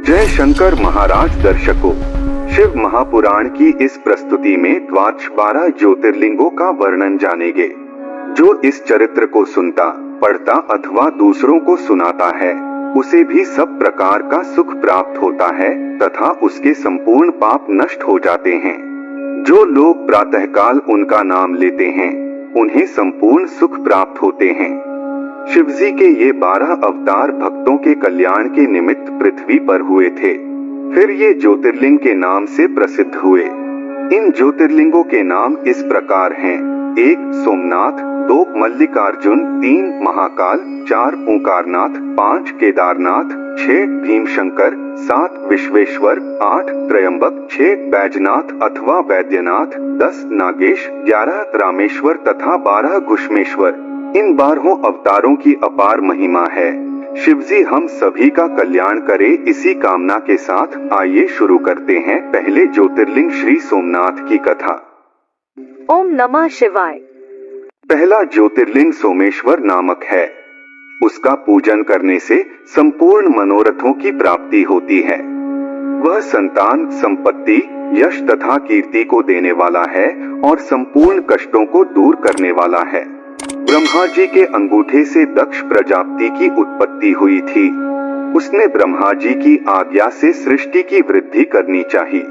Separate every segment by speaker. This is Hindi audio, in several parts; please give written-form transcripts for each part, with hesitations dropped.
Speaker 1: जय शंकर महाराज। दर्शकों, शिव महापुराण की इस प्रस्तुति में द्वादश 12 ज्योतिर्लिंगों का वर्णन जानेंगे। जो इस चरित्र को सुनता, पढ़ता अथवा दूसरों को सुनाता है, उसे भी सब प्रकार का सुख प्राप्त होता है तथा उसके संपूर्ण पाप नष्ट हो जाते हैं। जो लोग प्रातःकाल उनका नाम लेते हैं, उन्हें संपूर्ण सुख प्राप्त होते हैं। शिवजी के ये 12 अवतार भक्तों के कल्याण के निमित्त पृथ्वी पर हुए थे। फिर ये ज्योतिर्लिंग के नाम से प्रसिद्ध हुए। इन ज्योतिर्लिंगों के नाम इस प्रकार हैं: 1 सोमनाथ, 2 मल्लिकार्जुन, 3 महाकाल, 4 ओंकारनाथ, 5 केदारनाथ, 6 भीमशंकर, 7 विश्वेश्वर, 8 त्रयंबक, 6 बैजनाथ अथवा वैद्यनाथ, 10 नागेश, 11 रामेश्वर तथा 12 घुष्मेश्वर। इन 12 अवतारों की अपार महिमा है। शिवजी हम सभी का कल्याण करे, इसी कामना के साथ आइए शुरू करते हैं पहले ज्योतिर्लिंग श्री सोमनाथ की कथा।
Speaker 2: ओम नमः शिवाय।
Speaker 1: पहला ज्योतिर्लिंग सोमेश्वर नामक है। उसका पूजन करने से संपूर्ण मनोरथों की प्राप्ति होती है। वह संतान, संपत्ति, यश तथा कीर्ति को देने वाला है और संपूर्ण कष्टों को दूर करने वाला है। ब्रह्मा जी के अंगूठे से दक्ष प्रजापति की उत्पत्ति हुई थी। उसने ब्रह्मा जी की आज्ञा से सृष्टि की वृद्धि करनी चाहिए।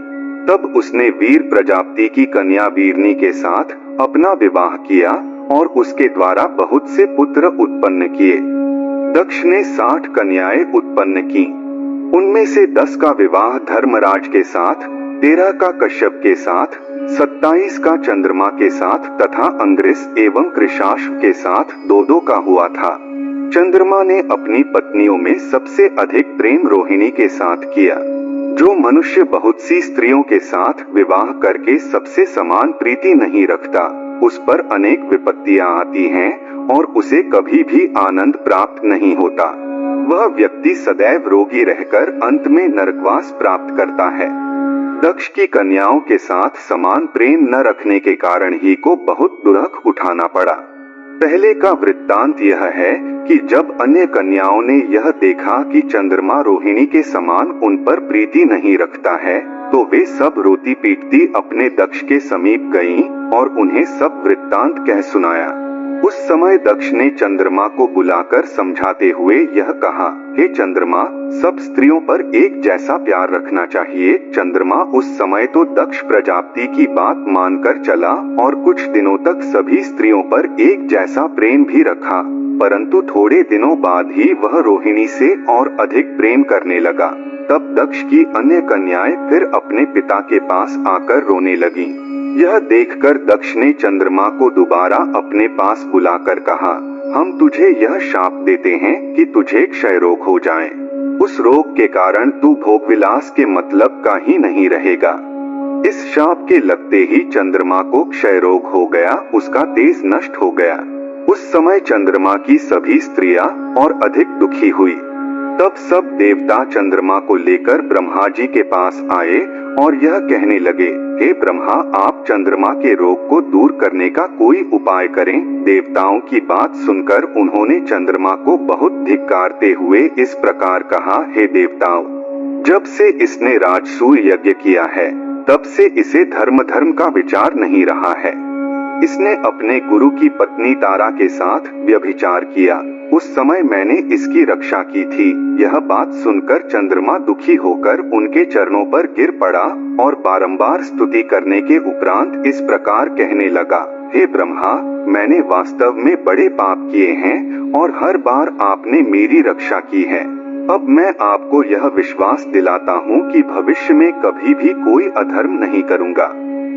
Speaker 1: तब उसने वीर प्रजापति की कन्या वीरनी के साथ अपना विवाह किया और उसके द्वारा बहुत से पुत्र उत्पन्न किए। दक्ष ने 60 कन्याएं उत्पन्न की। उनमें से 10 का विवाह धर्मराज के साथ, 13 का कश्यप के साथ, 27 का चंद्रमा के साथ तथा अंग्रिस एवं कृशाश के साथ 2-2 का हुआ था। चंद्रमा ने अपनी पत्नियों में सबसे अधिक प्रेम रोहिणी के साथ किया। जो मनुष्य बहुत सी स्त्रियों के साथ विवाह करके सबसे समान प्रीति नहीं रखता, उस पर अनेक विपत्तियां आती हैं और उसे कभी भी आनंद प्राप्त नहीं होता। वह व्यक्ति सदैव रोगी रहकर अंत में नरकवास प्राप्त करता है। दक्ष की कन्याओं के साथ समान प्रेम न रखने के कारण ही को बहुत दुख उठाना पड़ा। पहले का वृत्तांत यह है कि जब अन्य कन्याओं ने यह देखा कि चंद्रमा रोहिणी के समान उन पर प्रीति नहीं रखता है, तो वे सब रोती पीटती अपने दक्ष के समीप गईं और उन्हें सब वृत्तांत कह सुनाया। उस समय दक्ष ने चंद्रमा को बुलाकर समझाते हुए यह कहा: हे चंद्रमा, सब स्त्रियों पर एक जैसा प्यार रखना चाहिए। चंद्रमा उस समय तो दक्ष प्रजापति की बात मानकर चला और कुछ दिनों तक सभी स्त्रियों पर एक जैसा प्रेम भी रखा, परंतु थोड़े दिनों बाद ही वह रोहिणी से और अधिक प्रेम करने लगा। तब दक्ष की अन्य कन्याएं फिर अपने पिता के पास आकर रोने लगीं। यह देखकर दक्ष ने चंद्रमा को दोबारा अपने पास बुलाकर कहा: हम तुझे यह शाप देते हैं कि तुझे क्षय रोग हो जाए। उस रोग के कारण तू भोगविलास के मतलब का ही नहीं रहेगा। इस शाप के लगते ही चंद्रमा को क्षय रोग हो गया, उसका तेज नष्ट हो गया। उस समय चंद्रमा की सभी स्त्रियां और अधिक दुखी हुई। तब सब देवता चंद्रमा को लेकर ब्रह्मा जी के पास आए और यह कहने लगे: हे ब्रह्मा, आप चंद्रमा के रोग को दूर करने का कोई उपाय करें। देवताओं की बात सुनकर उन्होंने चंद्रमा को बहुत धिक्कारते हुए इस प्रकार कहा: हे देवताओं, जब से इसने राजसूय यज्ञ किया है, तब से इसे धर्म का विचार नहीं रहा है। इसने अपने गुरु की पत्नी तारा के साथ व्यभिचार किया। उस समय मैंने इसकी रक्षा की थी। यह बात सुनकर चंद्रमा दुखी होकर उनके चरणों पर गिर पड़ा और बारंबार स्तुति करने के उपरांत इस प्रकार कहने लगा: हे ब्रह्मा, मैंने वास्तव में बड़े पाप किए हैं और हर बार आपने मेरी रक्षा की है। अब मैं आपको यह विश्वास दिलाता हूँ कि भविष्य में कभी भी कोई अधर्म नहीं करूँगा।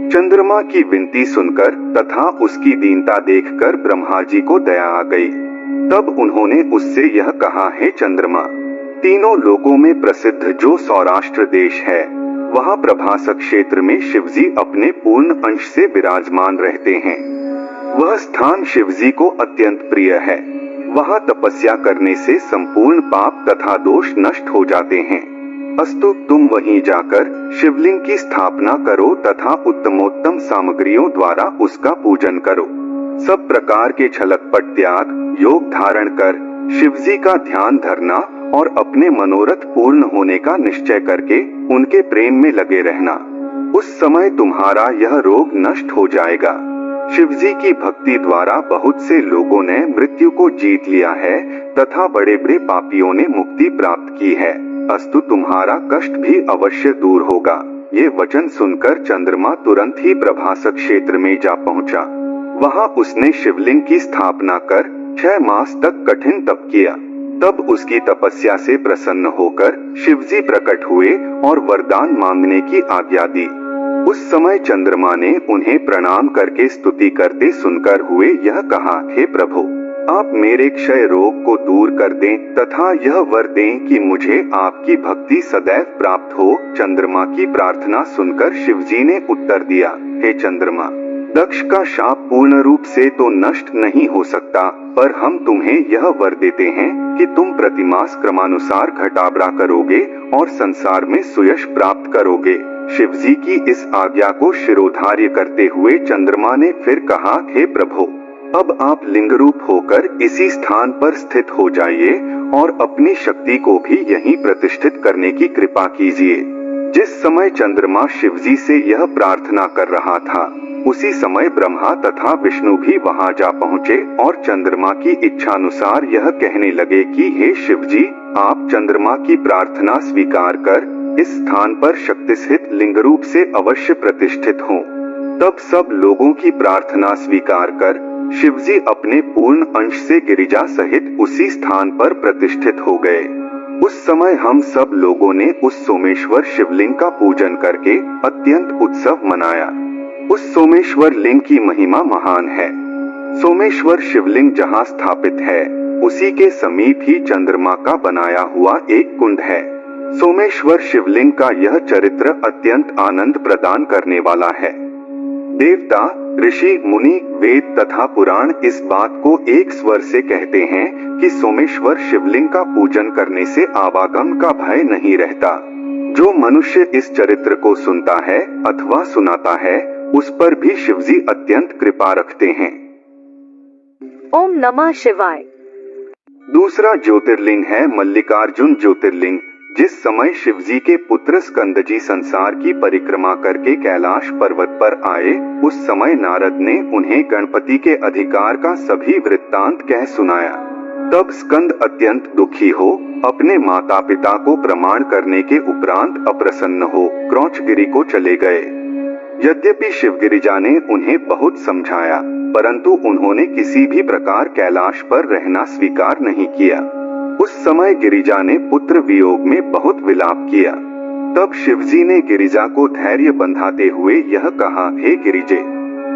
Speaker 1: चंद्रमा की विनती सुनकर तथा उसकी दीनता देखकर ब्रह्मा जी को दया आ गई। तब उन्होंने उससे यह कहा: हे चंद्रमा, तीनों लोकों में प्रसिद्ध जो सौराष्ट्र देश है, वहाँ प्रभासक क्षेत्र में शिवजी अपने पूर्ण अंश से विराजमान रहते हैं। वह स्थान शिवजी को अत्यंत प्रिय है। वहाँ तपस्या करने से संपूर्ण पाप तथा दोष नष्ट हो जाते हैं। अस्तु, तुम वहीं जाकर शिवलिंग की स्थापना करो तथा उत्तमोत्तम सामग्रियों द्वारा उसका पूजन करो। सब प्रकार के छलकपट त्याग, योग धारण कर शिवजी का ध्यान धरना और अपने मनोरथ पूर्ण होने का निश्चय करके उनके प्रेम में लगे रहना। उस समय तुम्हारा यह रोग नष्ट हो जाएगा। शिवजी की भक्ति द्वारा बहुत से लोगों ने मृत्यु को जीत लिया है तथा बड़े बड़े पापियों ने मुक्ति प्राप्त की है। अस्तु तुम्हारा कष्ट भी अवश्य दूर होगा। ये वचन सुनकर चंद्रमा तुरंत ही प्रभासक क्षेत्र में जा पहुंचा। वहां उसने शिवलिंग की स्थापना कर 6 मास तक कठिन तप किया। तब उसकी तपस्या से प्रसन्न होकर शिवजी प्रकट हुए और वरदान मांगने की आज्ञा दी। उस समय चंद्रमा ने उन्हें प्रणाम करके स्तुति करते सुनकर हुए यह कहा, हे प्रभु, आप मेरे क्षय रोग को दूर कर दें तथा यह वर दें कि मुझे आपकी भक्ति सदैव प्राप्त हो। चंद्रमा की प्रार्थना सुनकर शिवजी ने उत्तर दिया, हे चंद्रमा, दक्ष का शाप पूर्ण रूप से तो नष्ट नहीं हो सकता, पर हम तुम्हें यह वर देते हैं कि तुम प्रतिमास क्रमानुसार घटाबड़ा करोगे और संसार में सुयश प्राप्त करोगे। शिवजी की इस आज्ञा को शिरोधार्य करते हुए चंद्रमा ने फिर कहा, हे प्रभु, अब आप लिंग रूप होकर इसी स्थान पर स्थित हो जाइए और अपनी शक्ति को भी यहीं प्रतिष्ठित करने की कृपा कीजिए। जिस समय चंद्रमा शिवजी से यह प्रार्थना कर रहा था, उसी समय ब्रह्मा तथा विष्णु भी वहां जा पहुंचे और चंद्रमा की इच्छानुसार यह कहने लगे कि हे शिवजी, आप चंद्रमा की प्रार्थना स्वीकार कर इस स्थान पर शक्ति सहित लिंग रूप से अवश्य प्रतिष्ठित हों। तब सब लोगों की प्रार्थना स्वीकार कर शिवजी अपने पूर्ण अंश से गिरिजा सहित उसी स्थान पर प्रतिष्ठित हो गए। उस समय हम सब लोगों ने उस सोमेश्वर शिवलिंग का पूजन करके अत्यंत उत्सव मनाया। उस सोमेश्वर लिंग की महिमा महान है। सोमेश्वर शिवलिंग जहाँ स्थापित है, उसी के समीप ही चंद्रमा का बनाया हुआ एक कुंड है। सोमेश्वर शिवलिंग का यह चरित्र अत्यंत आनंद प्रदान करने वाला है। देवता, ऋषि, मुनि, वेद तथा पुराण इस बात को एक स्वर से कहते हैं कि सोमेश्वर शिवलिंग का पूजन करने से आवागम का भय नहीं रहता। जो मनुष्य इस चरित्र को सुनता है अथवा सुनाता है, उस पर भी शिवजी अत्यंत कृपा रखते हैं।
Speaker 2: ओम नमः शिवाय।
Speaker 1: दूसरा ज्योतिर्लिंग है मल्लिकार्जुन ज्योतिर्लिंग। जिस समय शिवजी के पुत्र स्कंदजी संसार की परिक्रमा करके कैलाश पर्वत पर आए, उस समय नारद ने उन्हें गणपति के अधिकार का सभी वृत्तांत कह सुनाया। तब स्कंद अत्यंत दुखी हो अपने माता पिता को प्रमाण करने के उपरांत अप्रसन्न हो क्रौंचगिरी को चले गए। यद्यपि शिवगिरिजा ने उन्हें बहुत समझाया, परंतु उन्होंने किसी भी प्रकार कैलाश पर रहना स्वीकार नहीं किया। उस समय गिरिजा ने पुत्र वियोग में बहुत विलाप किया। तब शिवजी ने गिरिजा को धैर्य बंधाते हुए यह कहा, हे गिरिजे,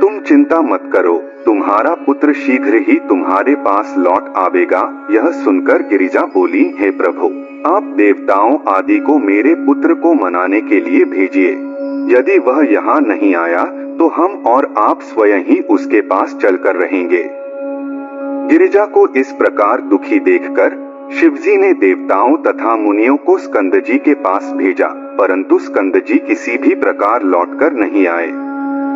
Speaker 1: तुम चिंता मत करो, तुम्हारा पुत्र शीघ्र ही तुम्हारे पास लौट आवेगा। यह सुनकर गिरिजा बोली, हे प्रभु, आप देवताओं आदि को मेरे पुत्र को मनाने के लिए भेजिए। यदि वह यहाँ नहीं आया तो हम और आप स्वयं ही उसके पास चलकर रहेंगे। गिरिजा को इस प्रकार दुखी देखकर शिवजी ने देवताओं तथा मुनियों को स्कंदजी के पास भेजा, परंतु स्कंदजी किसी भी प्रकार लौटकर नहीं आए।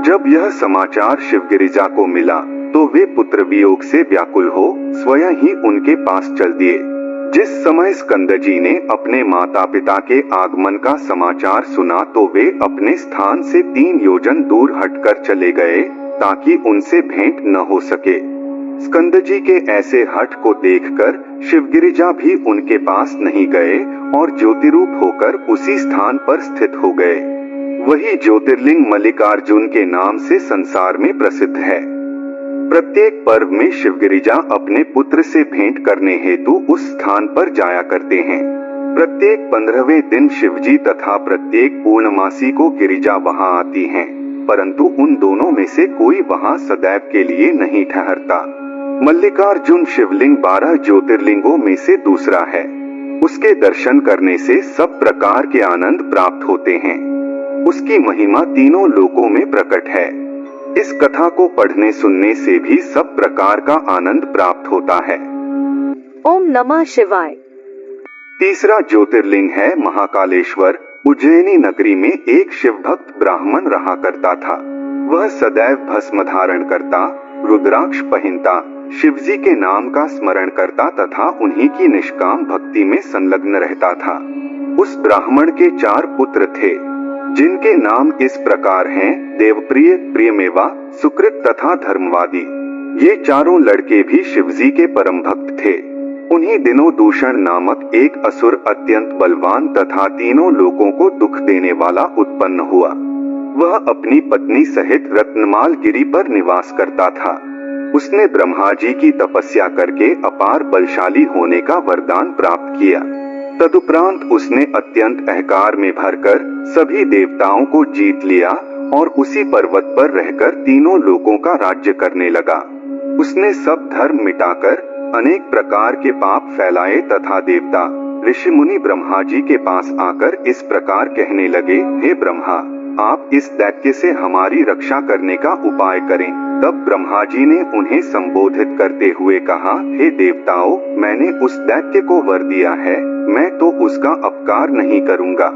Speaker 1: जब यह समाचार शिवगिरिजा को मिला तो वे पुत्र वियोग से व्याकुल हो स्वयं ही उनके पास चल दिए। जिस समय स्कंदजी ने अपने माता पिता के आगमन का समाचार सुना तो वे अपने स्थान से 3 योजन दूर हटकर चले गए ताकि उनसे भेंट न हो सके। स्कंदजी के ऐसे हठ को देखकर शिवगिरिजा भी उनके पास नहीं गए और ज्योतिरूप होकर उसी स्थान पर स्थित हो गए। वही ज्योतिर्लिंग मल्लिकार्जुन के नाम से संसार में प्रसिद्ध है। प्रत्येक पर्व में शिवगिरिजा अपने पुत्र से भेंट करने हेतु उस स्थान पर जाया करते हैं। प्रत्येक 15वें दिन शिवजी तथा प्रत्येक पूर्णमासी को गिरिजा वहां आती हैं, परंतु उन दोनों में से कोई वहां सदैव के लिए नहीं ठहरता। मल्लिकार्जुन शिवलिंग 12 ज्योतिर्लिंगों में से दूसरा है। उसके दर्शन करने से सब प्रकार के आनंद प्राप्त होते हैं। उसकी महिमा तीनों लोकों में प्रकट है। इस कथा को पढ़ने सुनने से भी सब प्रकार का आनंद प्राप्त होता है।
Speaker 2: ओम नमः शिवाय।
Speaker 1: तीसरा ज्योतिर्लिंग है महाकालेश्वर। उज्जैनी नगरी में एक शिव भक्त ब्राह्मण रहा करता था। वह सदैव भस्म धारण करता, रुद्राक्ष पहनता, शिवजी के नाम का स्मरण करता तथा उन्हीं की निष्काम भक्ति में संलग्न रहता था। उस ब्राह्मण के 4 पुत्र थे, जिनके नाम इस प्रकार हैं: देवप्रिय, प्रियमेवा, सुकृत तथा धर्मवादी। ये चारों लड़के भी शिवजी के परम भक्त थे। उन्हीं दिनों दूषण नामक एक असुर अत्यंत बलवान तथा तीनों लोगों को दुख देने वाला उत्पन्न हुआ। वह अपनी पत्नी सहित रत्नमाल गिरी पर निवास करता था। उसने ब्रह्मा जी की तपस्या करके अपार बलशाली होने का वरदान प्राप्त किया। तदुपरांत उसने अत्यंत अहंकार में भरकर सभी देवताओं को जीत लिया और उसी पर्वत पर रहकर तीनों लोगों का राज्य करने लगा। उसने सब धर्म मिटाकर अनेक प्रकार के पाप फैलाए तथा देवता, ऋषि मुनि ब्रह्मा जी के पास आकर इस प्रकार कहने लगे: हे ब्रह्मा, आप इस दैत्य से हमारी रक्षा करने का उपाय करें। तब ब्रह्मा जी ने उन्हें संबोधित करते हुए कहा: हे देवताओं, मैंने उस दैत्य को वर दिया है, मैं तो उसका अपकार नहीं करूंगा।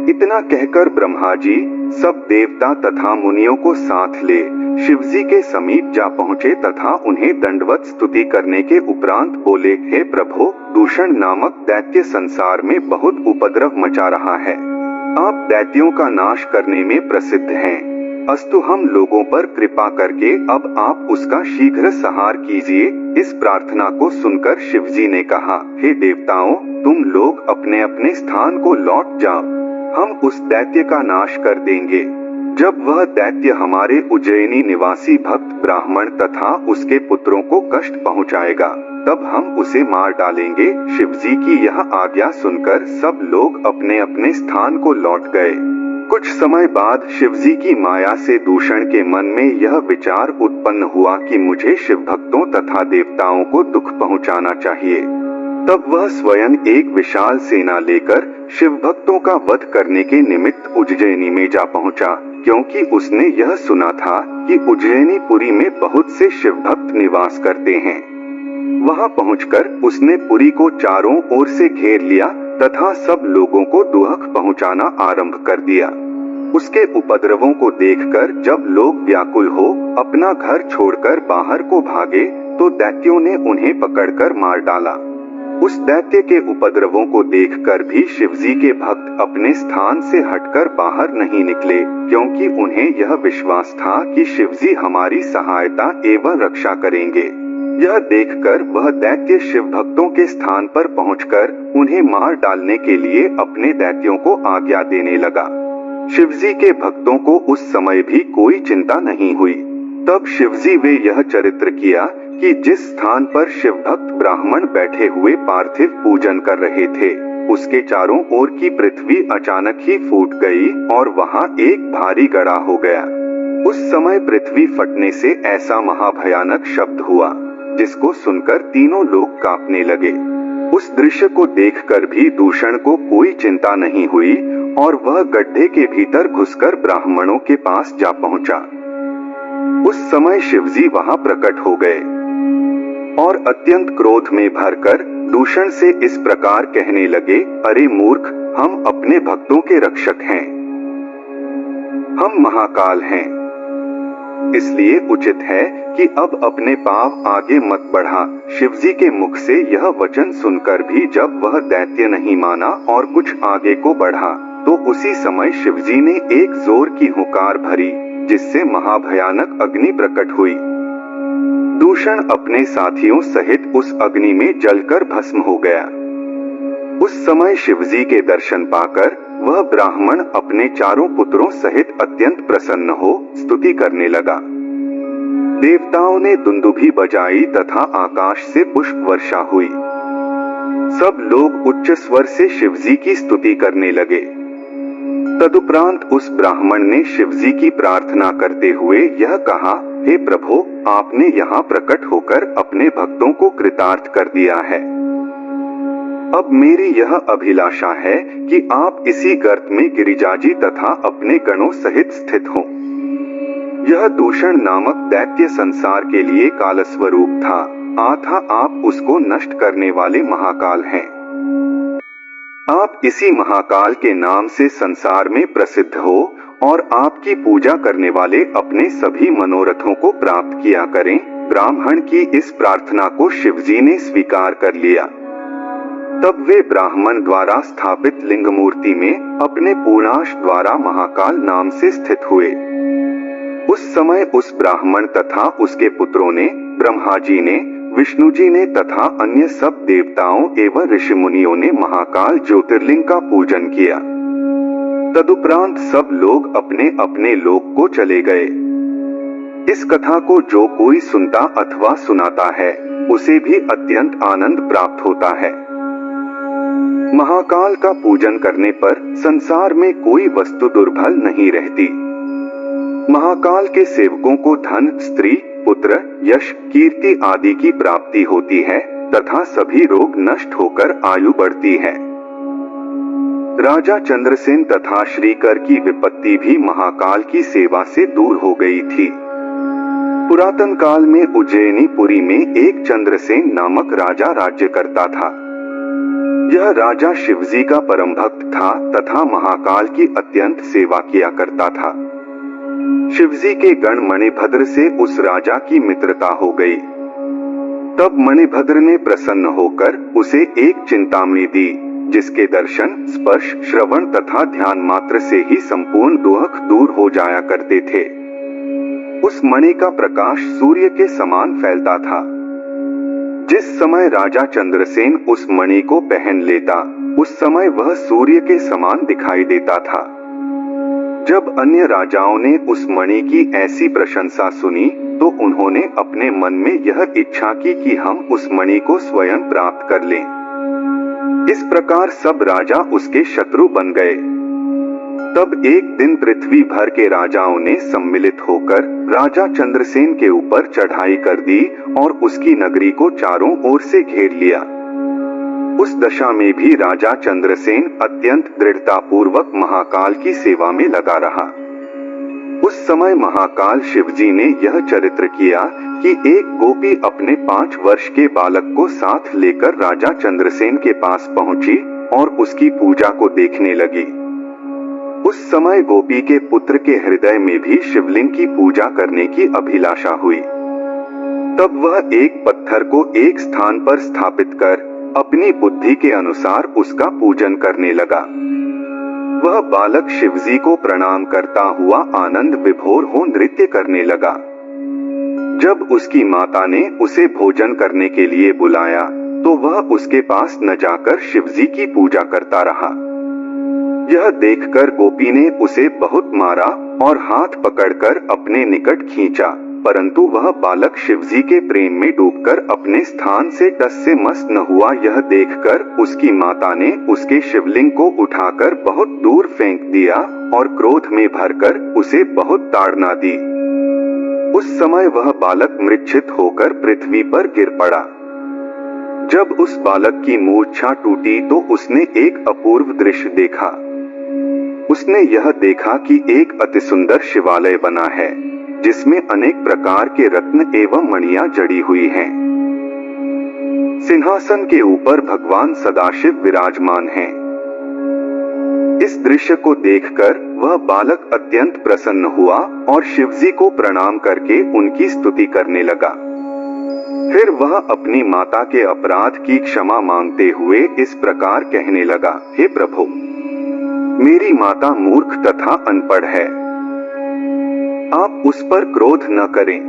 Speaker 1: इतना कहकर ब्रह्मा जी सब देवता तथा मुनियों को साथ ले शिवजी के समीप जा पहुँचे तथा उन्हें दंडवत स्तुति करने के उपरांत बोले: हे प्रभु, दूषण नामक दैत्य संसार में बहुत उपद्रव मचा रहा है। आप दैत्यों का नाश करने में प्रसिद्ध हैं। अस्तु हम लोगों पर कृपा करके अब आप उसका शीघ्र संहार कीजिए। इस प्रार्थना को सुनकर शिवजी ने कहा: हे देवताओं, तुम लोग अपने अपने स्थान को लौट जाओ, हम उस दैत्य का नाश कर देंगे। जब वह दैत्य हमारे उज्जैनी निवासी भक्त ब्राह्मण तथा उसके पुत्रों को कष्ट पहुंचाएगा, तब हम उसे मार डालेंगे। शिवजी की यह आज्ञा सुनकर सब लोग अपने अपने स्थान को लौट गए। कुछ समय बाद शिवजी की माया से दूषण के मन में यह विचार उत्पन्न हुआ कि मुझे शिव भक्तों तथा देवताओं को दुख पहुंचाना चाहिए। तब वह स्वयं एक विशाल सेना लेकर शिव भक्तों का वध करने के निमित्त उज्जैनी में जा पहुंचा, क्योंकि उसने यह सुना था कि उज्जैनीपुरी में बहुत से शिव भक्त निवास करते हैं। वहां पहुंचकर उसने पुरी को चारों ओर से घेर लिया तथा सब लोगों को दुख पहुंचाना आरंभ कर दिया। उसके उपद्रवों को देखकर जब लोग व्याकुल हो अपना घर छोड़कर बाहर को भागे, तो दैत्यों ने उन्हें पकड़कर मार डाला। उस दैत्य के उपद्रवों को देखकर भी शिवजी के भक्त अपने स्थान से हटकर बाहर नहीं निकले, क्योंकि उन्हें यह विश्वास था कि शिवजी हमारी सहायता एवं रक्षा करेंगे। यह देखकर वह दैत्य शिव भक्तों के स्थान पर पहुंचकर उन्हें मार डालने के लिए अपने दैत्यों को आज्ञा देने लगा। शिवजी के भक्तों को उस समय भी कोई चिंता नहीं हुई। तब शिवजी वे यह चरित्र किया कि जिस स्थान पर शिव भक्त ब्राह्मण बैठे हुए पार्थिव पूजन कर रहे थे, उसके चारों ओर की पृथ्वी अचानक ही फूट गई और वहां एक भारी गड़ा हो गया। उस समय पृथ्वी फटने से ऐसा महाभयानक शब्द हुआ, जिसको सुनकर तीनों लोग कांपने लगे। उस दृश्य को देखकर भी दूषण को कोई चिंता नहीं हुई और वह गड्ढे के भीतर घुसकर ब्राह्मणों के पास जा पहुंचा। उस समय शिवजी वहां प्रकट हो गए और अत्यंत क्रोध में भरकर दूषण से इस प्रकार कहने लगे: अरे मूर्ख, हम अपने भक्तों के रक्षक हैं, हम महाकाल हैं, इसलिए उचित है कि अब अपने पांव आगे मत बढ़ा। शिवजी के मुख से यह वचन सुनकर भी जब वह दैत्य नहीं माना और कुछ आगे को बढ़ा, तो उसी समय शिवजी ने एक जोर की हुंकार भरी, जिससे महाभयानक अग्नि प्रकट हुई। दूषण अपने साथियों सहित उस अग्नि में जलकर भस्म हो गया। उस समय शिवजी के दर्शन पाकर वह ब्राह्मण अपने चारों पुत्रों सहित अत्यंत प्रसन्न हो स्तुति करने लगा। देवताओं ने दुंदुभी बजाई तथा आकाश से पुष्प वर्षा हुई। सब लोग उच्च स्वर से शिवजी की स्तुति करने लगे। तदुपरांत उस ब्राह्मण ने शिवजी की प्रार्थना करते हुए यह कहा: हे प्रभु, आपने यहाँ प्रकट होकर अपने भक्तों को कृतार्थ कर दिया है। अब मेरी यह अभिलाषा है कि आप इसी गर्त में गिरिजाजी तथा अपने गणों सहित स्थित हों। यह दूषण नामक दैत्य संसार के लिए कालस्वरूप था, अतः आप उसको नष्ट करने वाले महाकाल हैं। आप इसी महाकाल के नाम से संसार में प्रसिद्ध हो और आपकी पूजा करने वाले अपने सभी मनोरथों को प्राप्त किया करें। ब्राह्मण की इस प्रार्थना को शिवजी ने स्वीकार कर लिया। तब वे ब्राह्मण द्वारा स्थापित लिंग मूर्ति में अपने पूर्णाश द्वारा महाकाल नाम से स्थित हुए। उस समय उस ब्राह्मण तथा उसके पुत्रों ने, ब्रह्मा जी ने, विष्णु जी ने तथा अन्य सब देवताओं एवं ऋषि मुनियों ने महाकाल ज्योतिर्लिंग का पूजन किया। तदुपरांत सब लोग अपने अपने लोक को चले गए। इस कथा को जो कोई सुनता अथवा सुनाता है उसे भी अत्यंत आनंद प्राप्त होता है। महाकाल का पूजन करने पर संसार में कोई वस्तु दुर्बल नहीं रहती। महाकाल के सेवकों को धन, स्त्री, पुत्र, यश, कीर्ति आदि की प्राप्ति होती है तथा सभी रोग नष्ट होकर आयु बढ़ती है। राजा चंद्रसेन तथा श्रीकर की विपत्ति भी महाकाल की सेवा से दूर हो गई थी। पुरातन काल में उज्जैनीपुरी में एक चंद्रसेन नामक राजा राज्य करता था। यह राजा शिवजी का परम भक्त था तथा महाकाल की अत्यंत सेवा किया करता था। शिवजी के गण मणिभद्र से उस राजा की मित्रता हो गई। तब मणिभद्र ने प्रसन्न होकर उसे एक चिंतामणि दी, जिसके दर्शन, स्पर्श, श्रवण तथा ध्यान मात्र से ही संपूर्ण दुख दूर हो जाया करते थे। उस मणि का प्रकाश सूर्य के समान फैलता था। जिस समय राजा चंद्रसेन उस मणि को पहन लेता, उस समय वह सूर्य के समान दिखाई देता था। जब अन्य राजाओं ने उस मणि की ऐसी प्रशंसा सुनी तो उन्होंने अपने मन में यह इच्छा की कि हम उस मणि को स्वयं प्राप्त कर लें। इस प्रकार सब राजा उसके शत्रु बन गए। तब एक दिन पृथ्वी भर के राजाओं ने सम्मिलित होकर राजा चंद्रसेन के ऊपर चढ़ाई कर दी और उसकी नगरी को चारों ओर से घेर लिया। उस दशा में भी राजा चंद्रसेन अत्यंत दृढ़तापूर्वक महाकाल की सेवा में लगा रहा। उस समय महाकाल शिवजी ने यह चरित्र किया कि एक गोपी अपने 5 वर्ष के बालक को साथ लेकर राजा चंद्रसेन के पास पहुंची और उसकी पूजा को देखने लगी। उस समय गोपी के पुत्र के हृदय में भी शिवलिंग की पूजा करने की अभिलाषा हुई। तब वह एक पत्थर को एक स्थान पर स्थापित कर अपनी बुद्धि के अनुसार उसका पूजन करने लगा। वह बालक शिवजी को प्रणाम करता हुआ आनंद विभोर हो नृत्य करने लगा। जब उसकी माता ने उसे भोजन करने के लिए बुलाया तो वह उसके पास न जाकर शिवजी की पूजा करता रहा। यह देखकर गोपी ने उसे बहुत मारा और हाथ पकड़कर अपने निकट खींचा, परंतु वह बालक शिवजी के प्रेम में डूबकर अपने स्थान से टस से मस न हुआ। यह देखकर उसकी माता ने उसके शिवलिंग को उठाकर बहुत दूर फेंक दिया और क्रोध में भरकर उसे बहुत ताड़ना दी। उस समय वह बालक मूर्छित होकर पृथ्वी पर गिर पड़ा। जब उस बालक की मूर्छा टूटी तो उसने एक अपूर्व दृश्य देखा। उसने यह देखा कि एक अति सुंदर शिवालय बना है, जिसमें अनेक प्रकार के रत्न एवं मणियां जड़ी हुई हैं। सिंहासन के ऊपर भगवान सदाशिव विराजमान हैं। इस दृश्य को देखकर वह बालक अत्यंत प्रसन्न हुआ और शिवजी को प्रणाम करके उनकी स्तुति करने लगा। फिर वह अपनी माता के अपराध की क्षमा मांगते हुए इस प्रकार कहने लगा, हे प्रभु, मेरी माता मूर्ख तथा अनपढ़ है, आप उस पर क्रोध न करें।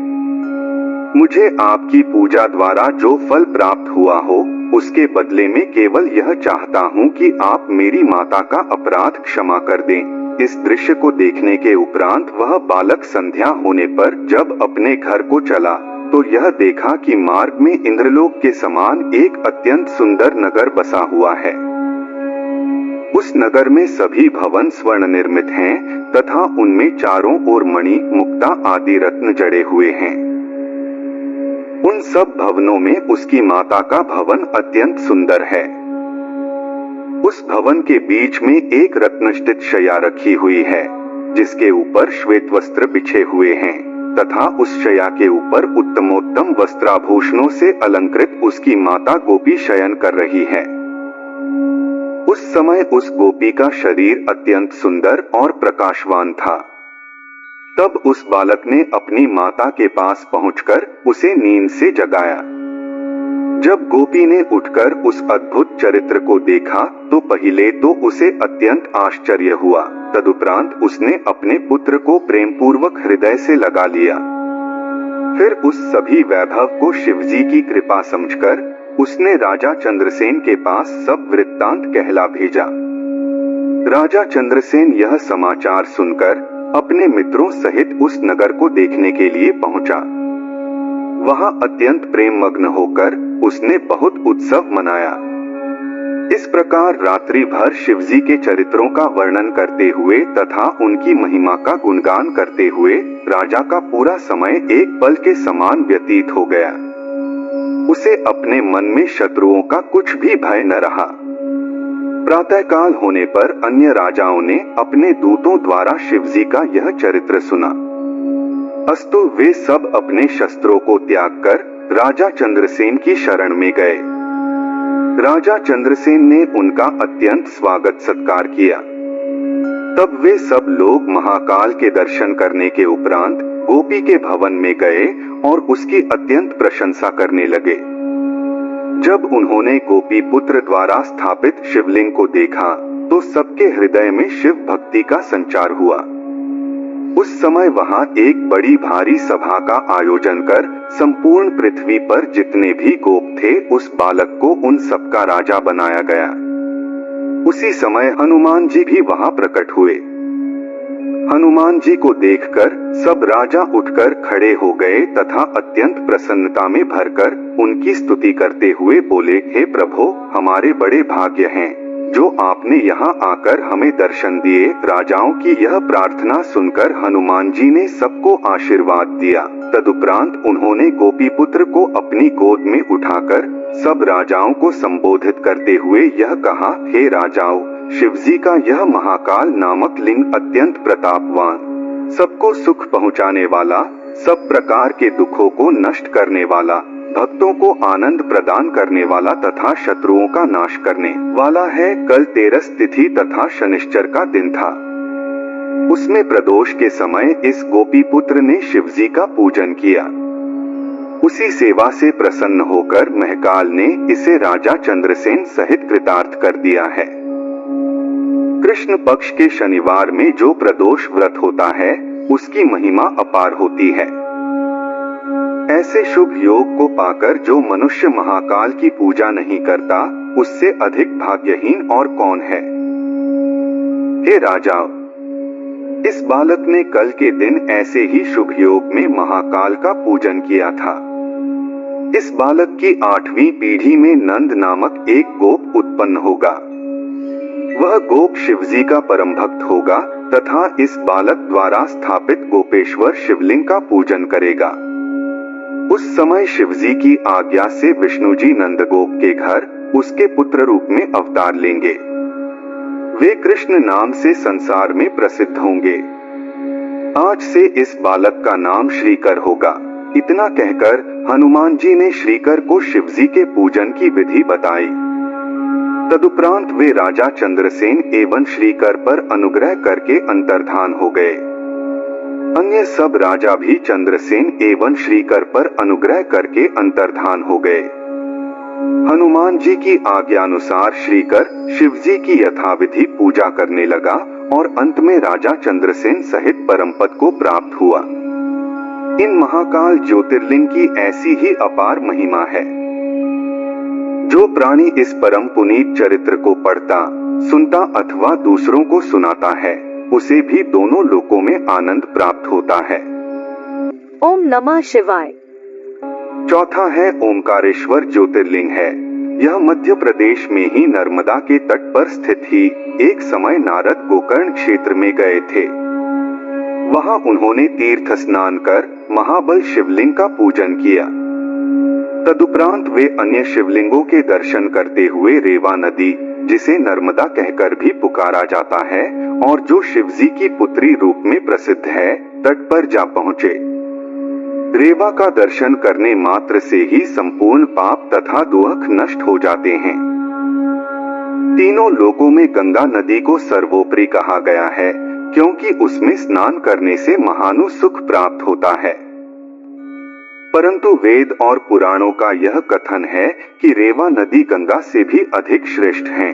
Speaker 1: मुझे आपकी पूजा द्वारा जो फल प्राप्त हुआ हो उसके बदले में केवल यह चाहता हूँ कि आप मेरी माता का अपराध क्षमा कर दें। इस दृश्य को देखने के उपरांत वह बालक संध्या होने पर जब अपने घर को चला तो यह देखा कि मार्ग में इंद्रलोक के समान एक अत्यंत सुंदर नगर बसा हुआ है। उस नगर में सभी भवन स्वर्ण निर्मित हैं तथा उनमें चारों ओर मणि, मुक्ता आदि रत्न जड़े हुए हैं। उन सब भवनों में उसकी माता का भवन अत्यंत सुंदर है। उस भवन के बीच में एक रत्नष्टित शैया रखी हुई है, जिसके ऊपर श्वेत वस्त्र बिछे हुए हैं तथा उस शैया के ऊपर उत्तमोत्तम वस्त्राभूषणों से अलंकृत उसकी माता गोपी शयन कर रही है। उस समय उस गोपी का शरीर अत्यंत सुंदर और प्रकाशवान था तब उस बालक ने अपनी माता के पास पहुंचकर उसे नींद से जगाया। जब गोपी ने उठकर उस अद्भुत चरित्र को देखा तो पहले तो उसे अत्यंत आश्चर्य हुआ, तदुपरांत उसने अपने पुत्र को प्रेम पूर्वक हृदय से लगा लिया। फिर उस सभी वैभव को शिवजी की कृपा समझकर उसने राजा चंद्रसेन के पास सब वृत्तांत कहला भेजा। राजा चंद्रसेन यह समाचार सुनकर अपने मित्रों सहित उस नगर को देखने के लिए पहुंचा। वहां अत्यंत प्रेम मग्न होकर उसने बहुत उत्सव मनाया। इस प्रकार रात्रि भर शिवजी के चरित्रों का वर्णन करते हुए तथा उनकी महिमा का गुणगान करते हुए राजा का पूरा समय एक पल के समान व्यतीत हो गया। उसे अपने मन में शत्रुओं का कुछ भी भय न रहा। प्रातःकाल होने पर अन्य राजाओं ने अपने दूतों द्वारा शिवजी का यह चरित्र सुना। अस्तु वे सब अपने शस्त्रों को त्याग कर राजा चंद्रसेन की शरण में गए। राजा चंद्रसेन ने उनका अत्यंत स्वागत सत्कार किया। तब वे सब लोग महाकाल के दर्शन करने के उपरांत गोपी के भवन में गए और उसकी अत्यंत प्रशंसा करने लगे। जब उन्होंने गोपी पुत्र द्वारा स्थापित शिवलिंग को देखा तो सबके हृदय में शिव भक्ति का संचार हुआ। उस समय वहां एक बड़ी भारी सभा का आयोजन कर संपूर्ण पृथ्वी पर जितने भी गोप थे उस बालक को उन सबका राजा बनाया गया। उसी समय हनुमान जी भी वहां प्रकट हुए। हनुमान जी को देखकर सब राजा उठकर खड़े हो गए तथा अत्यंत प्रसन्नता में भरकर उनकी स्तुति करते हुए बोले, हे प्रभो, हमारे बड़े भाग्य हैं जो आपने यहाँ आकर हमें दर्शन दिए। राजाओं की यह प्रार्थना सुनकर हनुमान जी ने सबको आशीर्वाद दिया। तदुपरांत उन्होंने गोपी पुत्र को अपनी गोद में उठाकर सब राजाओं को संबोधित करते हुए यह कहा, हे राजाओं, शिवजी का यह महाकाल नामक लिंग अत्यंत प्रतापवान, सबको सुख पहुँचाने वाला, सब प्रकार के दुखों को नष्ट करने वाला, भक्तों को आनंद प्रदान करने वाला तथा शत्रुओं का नाश करने वाला है। कल 13 तिथि तथा शनिश्चर का दिन था। उसमें प्रदोष के समय इस गोपी पुत्र ने शिवजी का पूजन किया। उसी सेवा से प्रसन्न होकर महकाल ने इसे राजा चंद्रसेन सहित कृतार्थ कर दिया है। कृष्ण पक्ष के शनिवार में जो प्रदोष व्रत होता है उसकी महिमा अपार होती है। ऐसे शुभ योग को पाकर जो मनुष्य महाकाल की पूजा नहीं करता उससे अधिक भाग्यहीन और कौन है। हे राजाओं, इस बालक ने कल के दिन ऐसे ही शुभ योग में महाकाल का पूजन किया था। इस बालक की 8वीं पीढ़ी में नंद नामक एक गोप उत्पन्न होगा। वह गोप शिवजी का परम भक्त होगा तथा इस बालक द्वारा स्थापित गोपेश्वर शिवलिंग का पूजन करेगा। उस समय शिवजी की आज्ञा से विष्णु जी नंदगोप के घर उसके पुत्र रूप में अवतार लेंगे। वे कृष्ण नाम से संसार में प्रसिद्ध होंगे। आज से इस बालक का नाम श्रीकर होगा। इतना कहकर हनुमान जी ने श्रीकर को शिवजी के पूजन की विधि बताई। तदुपरांत वे राजा चंद्रसेन एवं श्रीकर पर अनुग्रह करके अंतर्धान हो गए। अन्य सब राजा भी चंद्रसेन एवं श्रीकर पर अनुग्रह करके अंतर्धान हो गए। हनुमान जी की आज्ञानुसार श्रीकर शिवजी की यथाविधि पूजा करने लगा और अंत में राजा चंद्रसेन सहित परमपद को प्राप्त हुआ। इन महाकाल ज्योतिर्लिंग की ऐसी ही अपार महिमा है। जो प्राणी इस परम पुनीत चरित्र को पढ़ता, सुनता अथवा दूसरों को सुनाता है उसे भी दोनों लोकों में आनंद प्राप्त होता है।
Speaker 2: ओम नमः शिवाय।
Speaker 1: चौथा है ओमकारेश्वर ज्योतिर्लिंग है। यह मध्य प्रदेश में ही नर्मदा के तट पर स्थित ही एक समय नारद गोकर्ण क्षेत्र में गए थे। वहां उन्होंने तीर्थ स्नान कर महाबल शिवलिंग का पूजन किया। तदुपरांत वे अन्य शिवलिंगों के दर्शन करते हुए रेवा नदी, जिसे नर्मदा कहकर भी पुकारा जाता है और जो शिवजी की पुत्री रूप में प्रसिद्ध है, तट पर जा पहुँचे। रेवा का दर्शन करने मात्र से ही संपूर्ण पाप तथा दुख नष्ट हो जाते हैं। तीनों लोकों में गंगा नदी को सर्वोपरि कहा गया है क्योंकि उसमें स्नान करने से महानु सुख प्राप्त होता है। परंतु वेद और पुराणों का यह कथन है कि रेवा नदी गंगा से भी अधिक श्रेष्ठ है।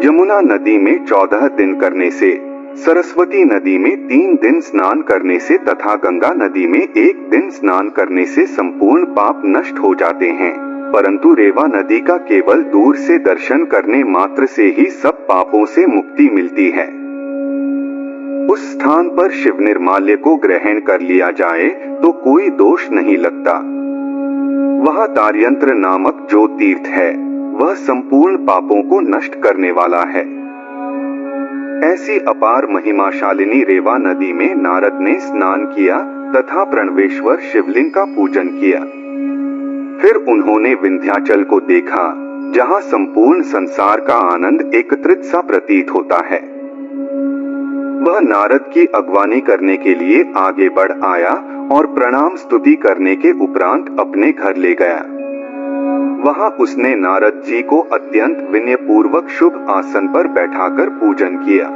Speaker 1: यमुना नदी में 14 दिन करने से, सरस्वती नदी में 3 दिन स्नान करने से तथा गंगा नदी में 1 दिन स्नान करने से संपूर्ण पाप नष्ट हो जाते हैं, परंतु रेवा नदी का केवल दूर से दर्शन करने मात्र से ही सब पापों से मुक्ति मिलती है। उस स्थान पर शिव निर्माल्य को ग्रहण कर लिया जाए तो कोई दोष नहीं लगता। वह तार्यंत्र नामक जो तीर्थ है वह संपूर्ण पापों को नष्ट करने वाला है। ऐसी अपार महिमाशालिनी रेवा नदी में नारद ने स्नान किया तथा प्रणवेश्वर शिवलिंग का पूजन किया। फिर उन्होंने विंध्याचल को देखा, जहाँ संपूर्ण संसार का आनंद एकत्रित सा प्रतीत होता है। वह नारद की अगवानी करने के लिए आगे बढ़ आया और प्रणाम स्तुति करने के उपरांत अपने घर ले गया। वहां उसने नारद जी को अत्यंत विनय पूर्वक शुभ आसन पर बैठाकर पूजन किया।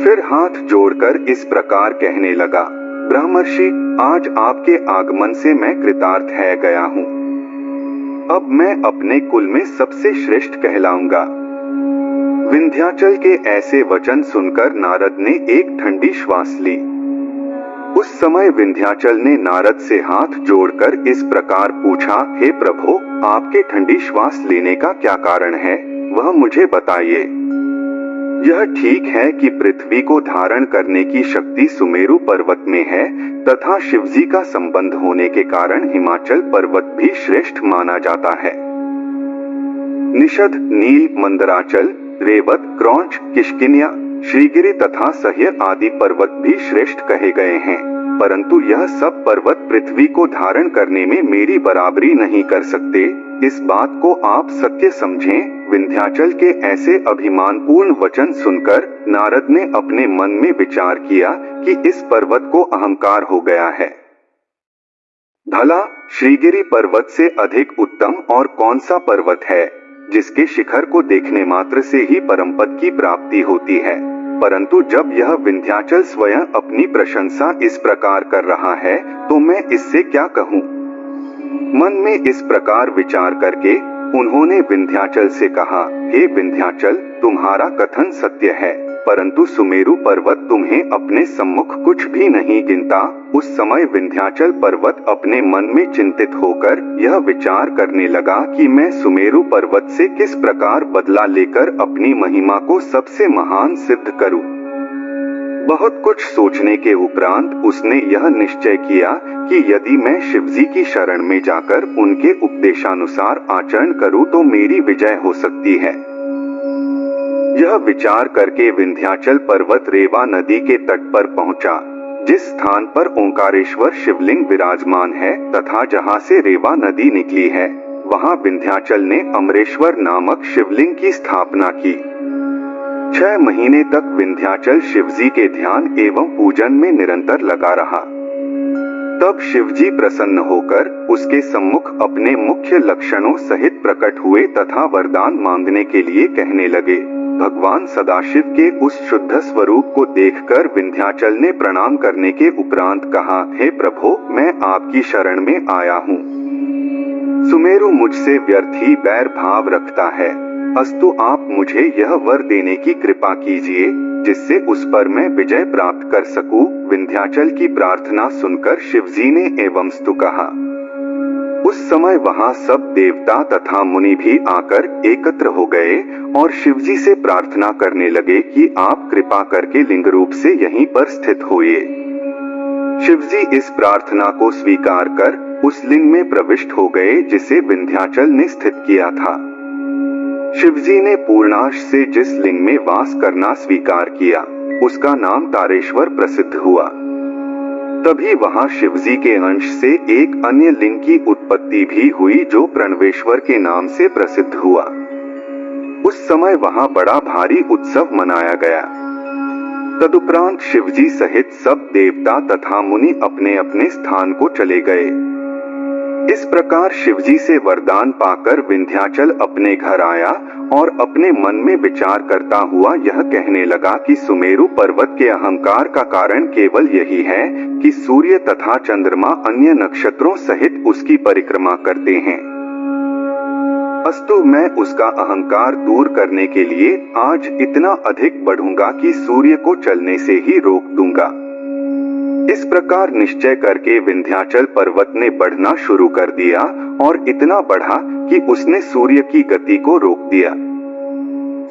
Speaker 1: फिर हाथ जोड़कर इस प्रकार कहने लगा, ब्रह्मर्षि, आज आपके आगमन से मैं कृतार्थ है गया हूँ। अब मैं अपने कुल में सबसे श्रेष्ठ कहलाऊंगा। विंध्याचल के ऐसे वचन सुनकर नारद ने एक ठंडी श्वास ली। उस समय विंध्याचल ने नारद से हाथ जोड़कर इस प्रकार पूछा, हे प्रभु, आपके ठंडी श्वास लेने का क्या कारण है, वह मुझे बताइए। यह ठीक है कि पृथ्वी को धारण करने की शक्ति सुमेरु पर्वत में है तथा शिवजी का संबंध होने के कारण हिमाचल पर्वत भी श्रेष्ठ माना जाता है। निषद, नील, मंदराचल, रेवत, क्रौंच, किष्किन्या, श्रीगिरि तथा सह्य आदि पर्वत भी श्रेष्ठ कहे गए हैं, परंतु यह सब पर्वत पृथ्वी को धारण करने में मेरी बराबरी नहीं कर सकते। इस बात को आप सत्य समझें। विंध्याचल के ऐसे अभिमानपूर्ण वचन सुनकर नारद ने अपने मन में विचार किया कि इस पर्वत को अहंकार हो गया है। भला श्रीगिरि पर्वत से अधिक उत्तम और कौन सा पर्वत है जिसके शिखर को देखने मात्र से ही परमपद की प्राप्ति होती है। परंतु जब यह विंध्याचल स्वयं अपनी प्रशंसा इस प्रकार कर रहा है तो मैं इससे क्या कहूँ। मन में इस प्रकार विचार करके उन्होंने विंध्याचल से कहा, हे विंध्याचल, तुम्हारा कथन सत्य है, परंतु सुमेरु पर्वत तुम्हें अपने सम्मुख कुछ भी नहीं गिनता। उस समय विंध्याचल पर्वत अपने मन में चिंतित होकर यह विचार करने लगा कि मैं सुमेरु पर्वत से किस प्रकार बदला लेकर अपनी महिमा को सबसे महान सिद्ध करूं। बहुत कुछ सोचने के उपरांत उसने यह निश्चय किया कि यदि मैं शिवजी की शरण में जाकर उनके उपदेशानुसार आचरण करूं तो मेरी विजय हो सकती है। यह विचार करके विंध्याचल पर्वत रेवा नदी के तट पर पहुंचा, जिस स्थान पर ओंकारेश्वर शिवलिंग विराजमान है तथा जहां से रेवा नदी निकली है, वहां विंध्याचल ने अमरेश्वर नामक शिवलिंग की स्थापना की। 6 महीने तक विंध्याचल शिवजी के ध्यान एवं पूजन में निरंतर लगा रहा। तब शिवजी प्रसन्न होकर उसके सम्मुख अपने मुख्य लक्षणों सहित प्रकट हुए तथा वरदान मांगने के लिए कहने लगे। भगवान सदाशिव के उस शुद्ध स्वरूप को देखकर विंध्याचल ने प्रणाम करने के उपरांत कहा, हे प्रभु, मैं आपकी शरण में आया हूँ। सुमेरु मुझसे व्यर्थ ही बैर भाव रखता है, अस्तु आप मुझे यह वर देने की कृपा कीजिए जिससे उस पर मैं विजय प्राप्त कर सकूं। विंध्याचल की प्रार्थना सुनकर शिवजी ने एवं स्तु कहा। उस समय वहां सब देवता तथा मुनि भी आकर एकत्र हो गए और शिवजी से प्रार्थना करने लगे कि आप कृपा करके लिंग रूप से यहीं पर स्थित होइए। शिवजी इस प्रार्थना को स्वीकार कर उस लिंग में प्रविष्ट हो गए जिसे विंध्याचल ने स्थित किया था। शिवजी ने पूर्णाश से जिस लिंग में वास करना स्वीकार किया उसका नाम तारेश्वर प्रसिद्ध हुआ। तभी वहां शिवजी के अंश से एक अन्य लिंग की उत्पत्ति भी हुई जो प्रणवेश्वर के नाम से प्रसिद्ध हुआ। उस समय वहां बड़ा भारी उत्सव मनाया गया। तदुपरांत शिवजी सहित सब देवता तथा मुनि अपने अपने स्थान को चले गए। इस प्रकार शिवजी से वरदान पाकर विंध्याचल अपने घर आया और अपने मन में विचार करता हुआ यह कहने लगा कि सुमेरु पर्वत के अहंकार का कारण केवल यही है कि सूर्य तथा चंद्रमा अन्य नक्षत्रों सहित उसकी परिक्रमा करते हैं। अस्तु, मैं उसका अहंकार दूर करने के लिए आज इतना अधिक बढ़ूंगा कि सूर्य को चलने से ही रोक दूंगा। इस प्रकार निश्चय करके विंध्याचल पर्वत ने बढ़ना शुरू कर दिया और इतना बढ़ा कि उसने सूर्य की गति को रोक दिया।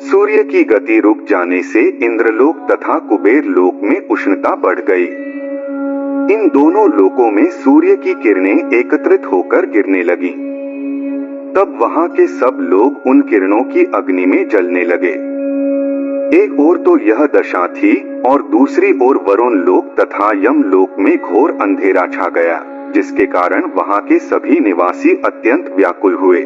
Speaker 1: सूर्य की गति रुक जाने से इंद्रलोक तथा कुबेर लोक में उष्णता बढ़ गई। इन दोनों लोकों में सूर्य की किरणें एकत्रित होकर गिरने लगी। तब वहां के सब लोग उन किरणों की अग्नि में जलने लगे। एक ओर तो यह दशा थी और दूसरी ओर वरुण लोक तथा यम लोक में घोर अंधेरा छा गया, जिसके कारण वहां के सभी निवासी अत्यंत व्याकुल हुए।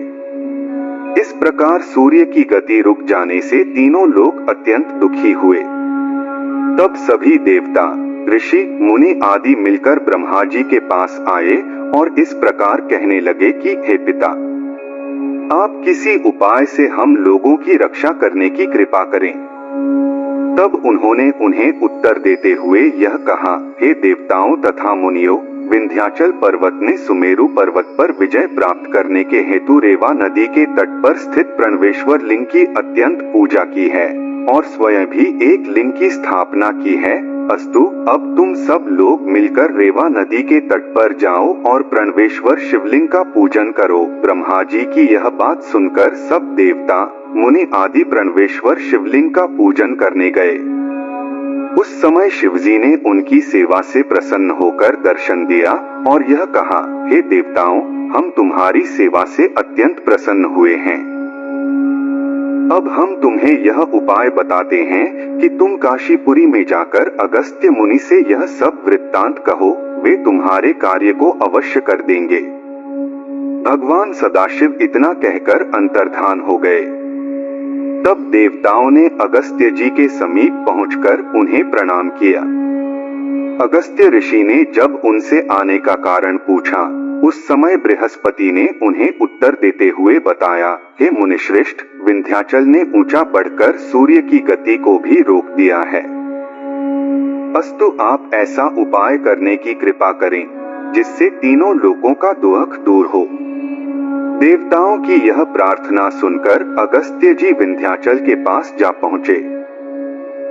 Speaker 1: इस प्रकार सूर्य की गति रुक जाने से तीनों लोग अत्यंत दुखी हुए। तब सभी देवता, ऋषि, मुनि आदि मिलकर ब्रह्मा जी के पास आए और इस प्रकार कहने लगे कि हे पिता, आप किसी उपाय से हम लोगों की रक्षा करने की कृपा करें। तब उन्होंने उन्हें उत्तर देते हुए यह कहा, हे देवताओं तथा मुनियों, विंध्याचल पर्वत ने सुमेरु पर्वत पर विजय प्राप्त करने के हेतु रेवा नदी के तट पर स्थित प्रणवेश्वर लिंग की अत्यंत पूजा की है और स्वयं भी एक लिंग की स्थापना की है। अस्तु, अब तुम सब लोग मिलकर रेवा नदी के तट पर जाओ और प्रणवेश्वर शिवलिंग का पूजन करो। ब्रह्मा जी की यह बात सुनकर सब देवता, मुनि आदि प्रणवेश्वर शिवलिंग का पूजन करने गए। उस समय शिवजी ने उनकी सेवा से प्रसन्न होकर दर्शन दिया और यह कहा, हे देवताओं, हम तुम्हारी सेवा से अत्यंत प्रसन्न हुए हैं। अब हम तुम्हें यह उपाय बताते हैं कि तुम काशीपुरी में जाकर अगस्त्य मुनि से यह सब वृत्तांत कहो, वे तुम्हारे कार्य को अवश्य कर देंगे। भगवान सदाशिव इतना कहकर अंतर्धान हो गए। तब देवताओं ने अगस्त्य जी के समीप पहुंचकर उन्हें प्रणाम किया। अगस्त्य ऋषि ने जब उनसे आने का कारण पूछा, उस समय बृहस्पति ने उन्हें उत्तर देते हुए बताया, हे मुनिश्रेष्ठ, विंध्याचल ने ऊंचा बढ़कर सूर्य की गति को भी रोक दिया है। अस्तु, आप ऐसा उपाय करने की कृपा करें जिससे तीनों लोगों का दुख दूर हो। देवताओं की यह प्रार्थना सुनकर अगस्त्य जी विंध्याचल के पास जा पहुंचे।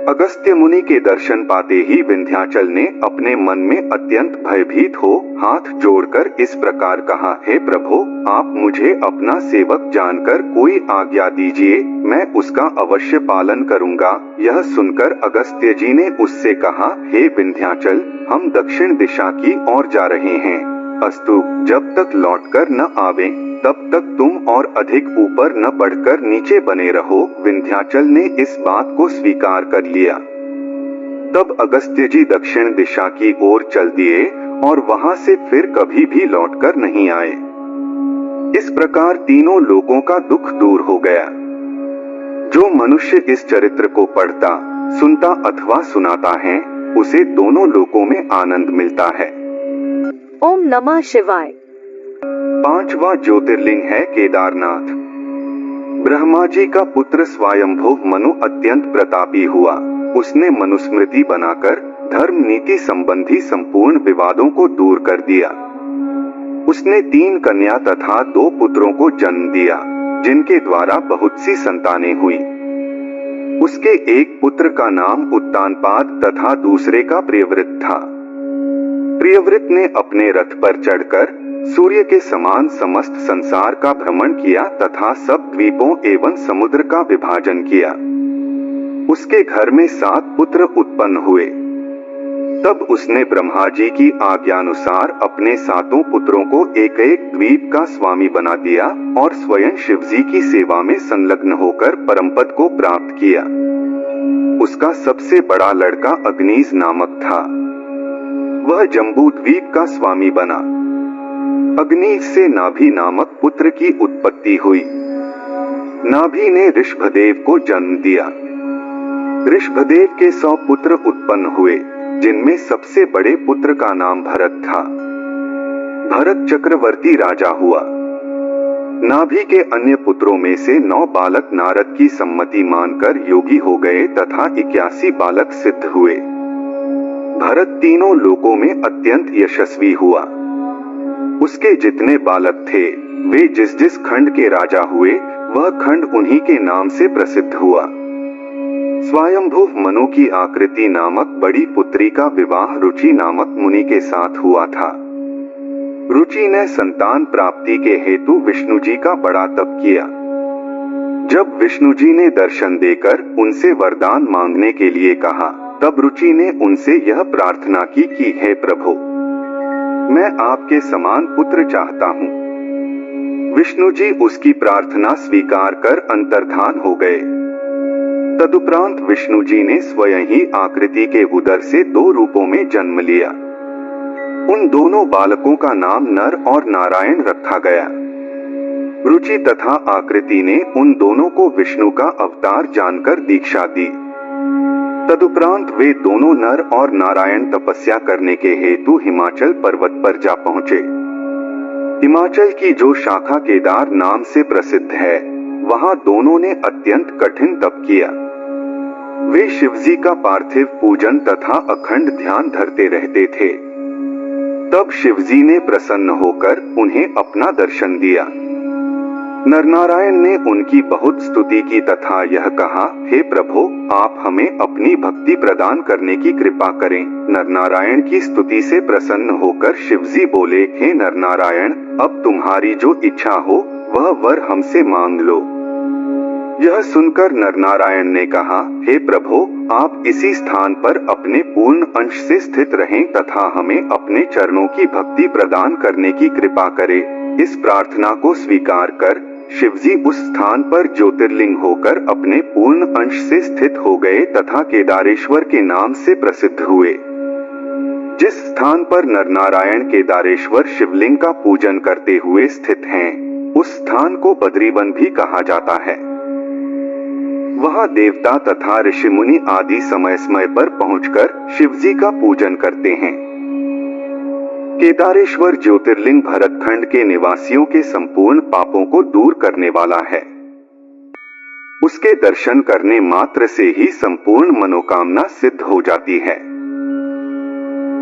Speaker 1: अगस्त्य मुनि के दर्शन पाते ही विंध्याचल ने अपने मन में अत्यंत भयभीत हो हाथ जोड़कर इस प्रकार कहा, हे प्रभु, आप मुझे अपना सेवक जानकर कोई आज्ञा दीजिए, मैं उसका अवश्य पालन करूंगा। यह सुनकर अगस्त्य जी ने उससे कहा, हे विंध्याचल, हम दक्षिण दिशा की ओर जा रहे हैं। अस्तु, जब तक लौटकर न आवे तब तक तुम और अधिक ऊपर न बढ़कर नीचे बने रहो। विंध्याचल ने इस बात को स्वीकार कर लिया। तब अगस्त्य जी दक्षिण दिशा की ओर चल दिए और वहां से फिर कभी भी लौटकर नहीं आए। इस प्रकार तीनों लोगों का दुख दूर हो गया। जो मनुष्य इस चरित्र को पढ़ता, सुनता अथवा सुनाता है, उसे दोनों लोकों में आनंद मिलता है।
Speaker 2: ओम नमः शिवाय।
Speaker 1: 5वां ज्योतिर्लिंग है केदारनाथ। ब्रह्मा जी का पुत्र स्वयंभू मनु अत्यंत प्रतापी हुआ। उसने मनुस्मृति बनाकर धर्म नीति संबंधी संपूर्ण विवादों को दूर कर दिया। उसने 3 कन्या तथा 2 पुत्रों को जन्म दिया, जिनके द्वारा बहुत सी संतानें हुई। उसके एक पुत्र का नाम उत्तानपाद तथा दूसरे का प्रियव्रत था। प्रियव्रत ने अपने रथ पर चढ़कर सूर्य के समान समस्त संसार का भ्रमण किया तथा सब द्वीपों एवं समुद्र का विभाजन किया। उसके घर में 7 पुत्र उत्पन्न हुए। तब उसने ब्रह्मा जी की आज्ञानुसार अपने 7 पुत्रों को एक एक द्वीप का स्वामी बना दिया और स्वयं शिवजी की सेवा में संलग्न होकर परमपद को प्राप्त किया। उसका सबसे बड़ा लड़का अग्निज नामक था। वह जम्बू द्वीप का स्वामी बना। अग्निज से नाभि नामक पुत्र की उत्पत्ति हुई। नाभि ने ऋषभदेव को जन्म दिया। ऋषभदेव के 100 पुत्र उत्पन्न हुए, जिनमें सबसे बड़े पुत्र का नाम भरत था। भरत चक्रवर्ती राजा हुआ। नाभि के अन्य पुत्रों में से 9 बालक नारद की सम्मति मानकर योगी हो गए तथा 81 बालक सिद्ध हुए। भरत तीनों लोकों में अत्यंत यशस्वी हुआ। उसके जितने बालक थे वे जिस जिस खंड के राजा हुए वह खंड उन्हीं के नाम से प्रसिद्ध हुआ। स्वयंभू मनु की आकृति नामक बड़ी पुत्री का विवाह रुचि नामक मुनि के साथ हुआ था। रुचि ने संतान प्राप्ति के हेतु विष्णु जी का बड़ा तप किया। जब विष्णु जी ने दर्शन देकर उनसे वरदान मांगने के लिए कहा तब रुचि ने उनसे यह प्रार्थना की कि हे प्रभु, मैं आपके समान पुत्र चाहता हूँ। विष्णु जी उसकी प्रार्थना स्वीकार कर अंतर्धान हो गए। तदुपरांत विष्णु जी ने स्वयं ही आकृति के उदर से 2 रूपों में जन्म लिया। उन दोनों बालकों का नाम नर और नारायण रखा गया। रुचि तथा आकृति ने उन दोनों को विष्णु का अवतार जानकर दीक्षा दी। तदुपरांत वे दोनों नर और नारायण तपस्या करने के हेतु हिमाचल पर्वत पर जा पहुंचे। हिमाचल की जो शाखा केदार नाम से प्रसिद्ध है वहां दोनों ने अत्यंत कठिन तप किया। वे शिवजी का पार्थिव पूजन तथा अखंड ध्यान धरते रहते थे। तब शिवजी ने प्रसन्न होकर उन्हें अपना दर्शन दिया। नरनारायण ने उनकी बहुत स्तुति की तथा यह कहा, हे प्रभु, आप हमें अपनी भक्ति प्रदान करने की कृपा करें। नरनारायण की स्तुति से प्रसन्न होकर शिवजी बोले, हे नरनारायण, अब तुम्हारी जो इच्छा हो वह वर हमसे मांग लो। यह सुनकर नरनारायण ने कहा, हे प्रभु, आप इसी स्थान पर अपने पूर्ण अंश से स्थित रहें तथा हमें अपने चरणों की भक्ति प्रदान करने की कृपा करें। इस प्रार्थना को स्वीकार कर शिवजी उस स्थान पर ज्योतिर्लिंग होकर अपने पूर्ण अंश से स्थित हो गए तथा केदारेश्वर के नाम से प्रसिद्ध हुए। जिस स्थान पर नरनारायण केदारेश्वर शिवलिंग का पूजन करते हुए स्थित हैं, उस स्थान को बद्रीवन भी कहा जाता है। वहां देवता तथा ऋषि मुनि आदि समय समय पर पहुंचकर शिवजी का पूजन करते हैं। केदारेश्वर ज्योतिर्लिंग भरतखंड के निवासियों के संपूर्ण पापों को दूर करने वाला है। उसके दर्शन करने मात्र से ही संपूर्ण मनोकामना सिद्ध हो जाती है।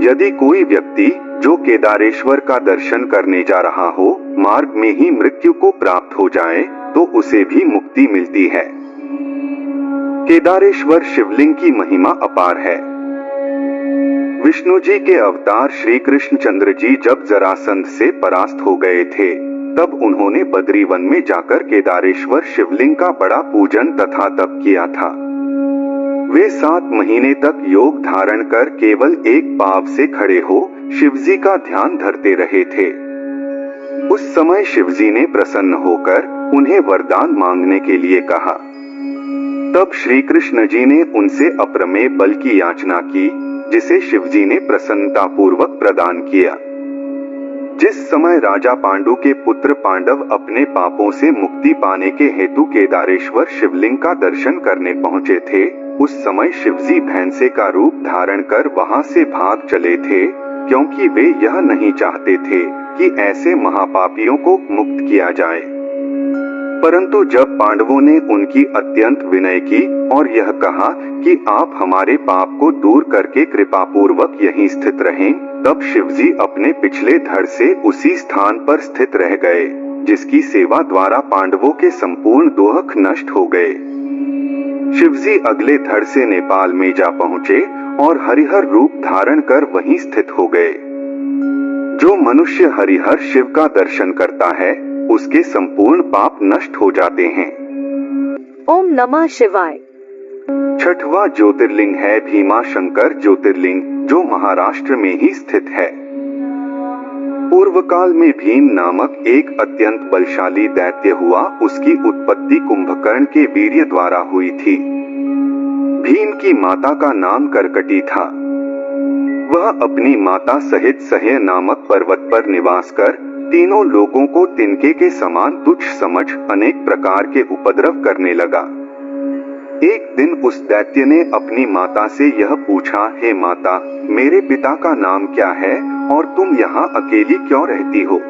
Speaker 1: यदि कोई व्यक्ति जो केदारेश्वर का दर्शन करने जा रहा हो मार्ग में ही मृत्यु को प्राप्त हो जाए तो उसे भी मुक्ति मिलती है। केदारेश्वर शिवलिंग की महिमा अपार है। विष्णु जी के अवतार श्री कृष्णचंद्र जी जब जरासंध से परास्त हो गए थे तब उन्होंने बद्रीवन में जाकर केदारेश्वर शिवलिंग का बड़ा पूजन तथा तप किया था। वे 7 महीने तक योग धारण कर केवल एक पांव से खड़े हो शिवजी का ध्यान धरते रहे थे। उस समय शिवजी ने प्रसन्न होकर उन्हें वरदान मांगने के लिए कहा। तब श्री कृष्ण जी ने उनसे अप्रमेय बल की याचना की, जिसे शिवजी ने प्रसन्नता पूर्वक प्रदान किया। जिस समय राजा पांडु के पुत्र पांडव अपने पापों से मुक्ति पाने के हेतु केदारेश्वर शिवलिंग का दर्शन करने पहुंचे थे, उस समय शिवजी भैंसे का रूप धारण कर वहां से भाग चले थे, क्योंकि वे यह नहीं चाहते थे कि ऐसे महापापियों को मुक्त किया जाए। परंतु जब पांडवों ने उनकी अत्यंत विनय की और यह कहा कि आप हमारे पाप को दूर करके कृपा पूर्वक यहीं स्थित रहें, तब शिवजी अपने पिछले धड़ से उसी स्थान पर स्थित रह गए, जिसकी सेवा द्वारा पांडवों के संपूर्ण दोहक नष्ट हो गए। शिवजी अगले धड़ से नेपाल में जा पहुंचे और हरिहर रूप धारण कर वहीं स्थित हो गए। जो मनुष्य हरिहर शिव का दर्शन करता है उसके संपूर्ण पाप नष्ट हो जाते हैं।
Speaker 2: ओम नमः शिवाय।
Speaker 1: 6वां ज्योतिर्लिंग है भीमाशंकर ज्योतिर्लिंग, जो महाराष्ट्र में ही स्थित है। पूर्व काल में भीम नामक एक अत्यंत बलशाली दैत्य हुआ। उसकी उत्पत्ति कुंभकर्ण के वीर्य द्वारा हुई थी। भीम की माता का नाम करकटी था। वह अपनी माता सहित सह्य नामक पर्वत पर निवास कर तीनों लोगों को तिनके के समान तुच्छ समझ अनेक प्रकार के उपद्रव करने लगा। एक दिन उस दैत्य ने अपनी माता से यह पूछा, हे माता, मेरे पिता का नाम क्या है और तुम यहाँ अकेली क्यों रहती हो?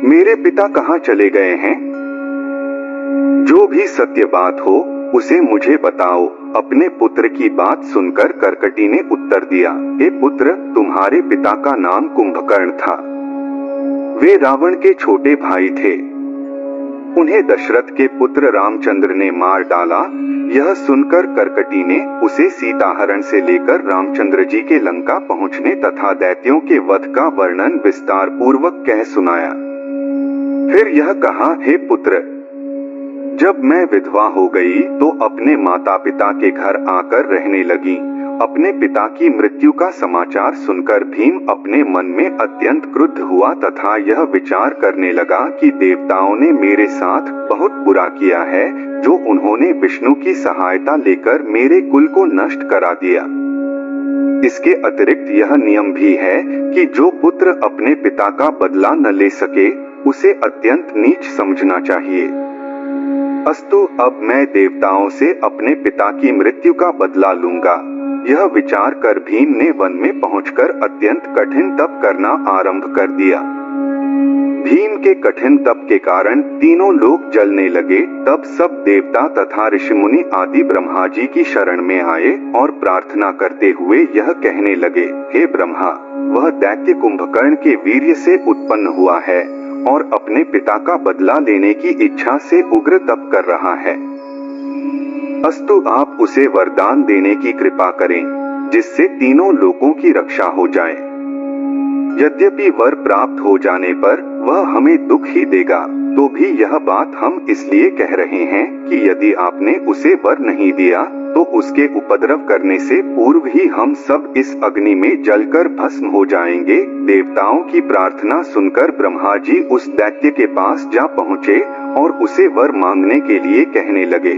Speaker 1: मेरे पिता कहाँ चले गए हैं? जो भी सत्य बात हो उसे मुझे बताओ। अपने पुत्र की बात सुनकर कर्कटी ने उत्तर दिया, हे पुत्र, तुम्हारे पिता का नाम कुंभकर्ण था। वे रावण के छोटे भाई थे। उन्हें दशरथ के पुत्र रामचंद्र ने मार डाला। यह सुनकर कर्कटी ने उसे सीताहरण से लेकर रामचंद्र जी के लंका पहुंचने तथा दैत्यों के वध का वर्णन विस्तार पूर्वक कह सुनाया। फिर यह कहा, हे पुत्र, जब मैं विधवा हो गई तो अपने माता पिता के घर आकर रहने लगी। अपने पिता की मृत्यु का समाचार सुनकर भीम अपने मन में अत्यंत क्रुद्ध हुआ तथा यह विचार करने लगा कि देवताओं ने मेरे साथ बहुत बुरा किया है, जो उन्होंने विष्णु की सहायता लेकर मेरे कुल को नष्ट करा दिया। इसके अतिरिक्त यह नियम भी है कि जो पुत्र अपने पिता का बदला न ले सके उसे अत्यंत नीच समझना चाहिए। अस्तु, अब मैं देवताओं से अपने पिता की मृत्यु का बदला लूंगा। यह विचार कर भीम ने वन में पहुंचकर अत्यंत कठिन तप करना आरंभ कर दिया। भीम के कठिन तप के कारण तीनों लोग जलने लगे। तब सब देवता तथा ऋषिमुनि आदि ब्रह्मा जी की शरण में आए और प्रार्थना करते हुए यह कहने लगे, हे ब्रह्मा, वह दैत्य कुंभकर्ण के वीर्य से उत्पन्न हुआ है और अपने पिता का बदला लेने की इच्छा से उग्र तप कर रहा है। अस्तु, आप उसे वरदान देने की कृपा करें जिससे तीनों लोगों की रक्षा हो जाए। यद्यपि वर प्राप्त हो जाने पर वह हमें दुख ही देगा, तो भी यह बात हम इसलिए कह रहे हैं कि यदि आपने उसे वर नहीं दिया तो उसके उपद्रव करने से पूर्व ही हम सब इस अग्नि में जलकर भस्म हो जाएंगे। देवताओं की प्रार्थना सुनकर ब्रह्मा जी उस दैत्य के पास जा पहुँचे और उसे वर मांगने के लिए कहने लगे।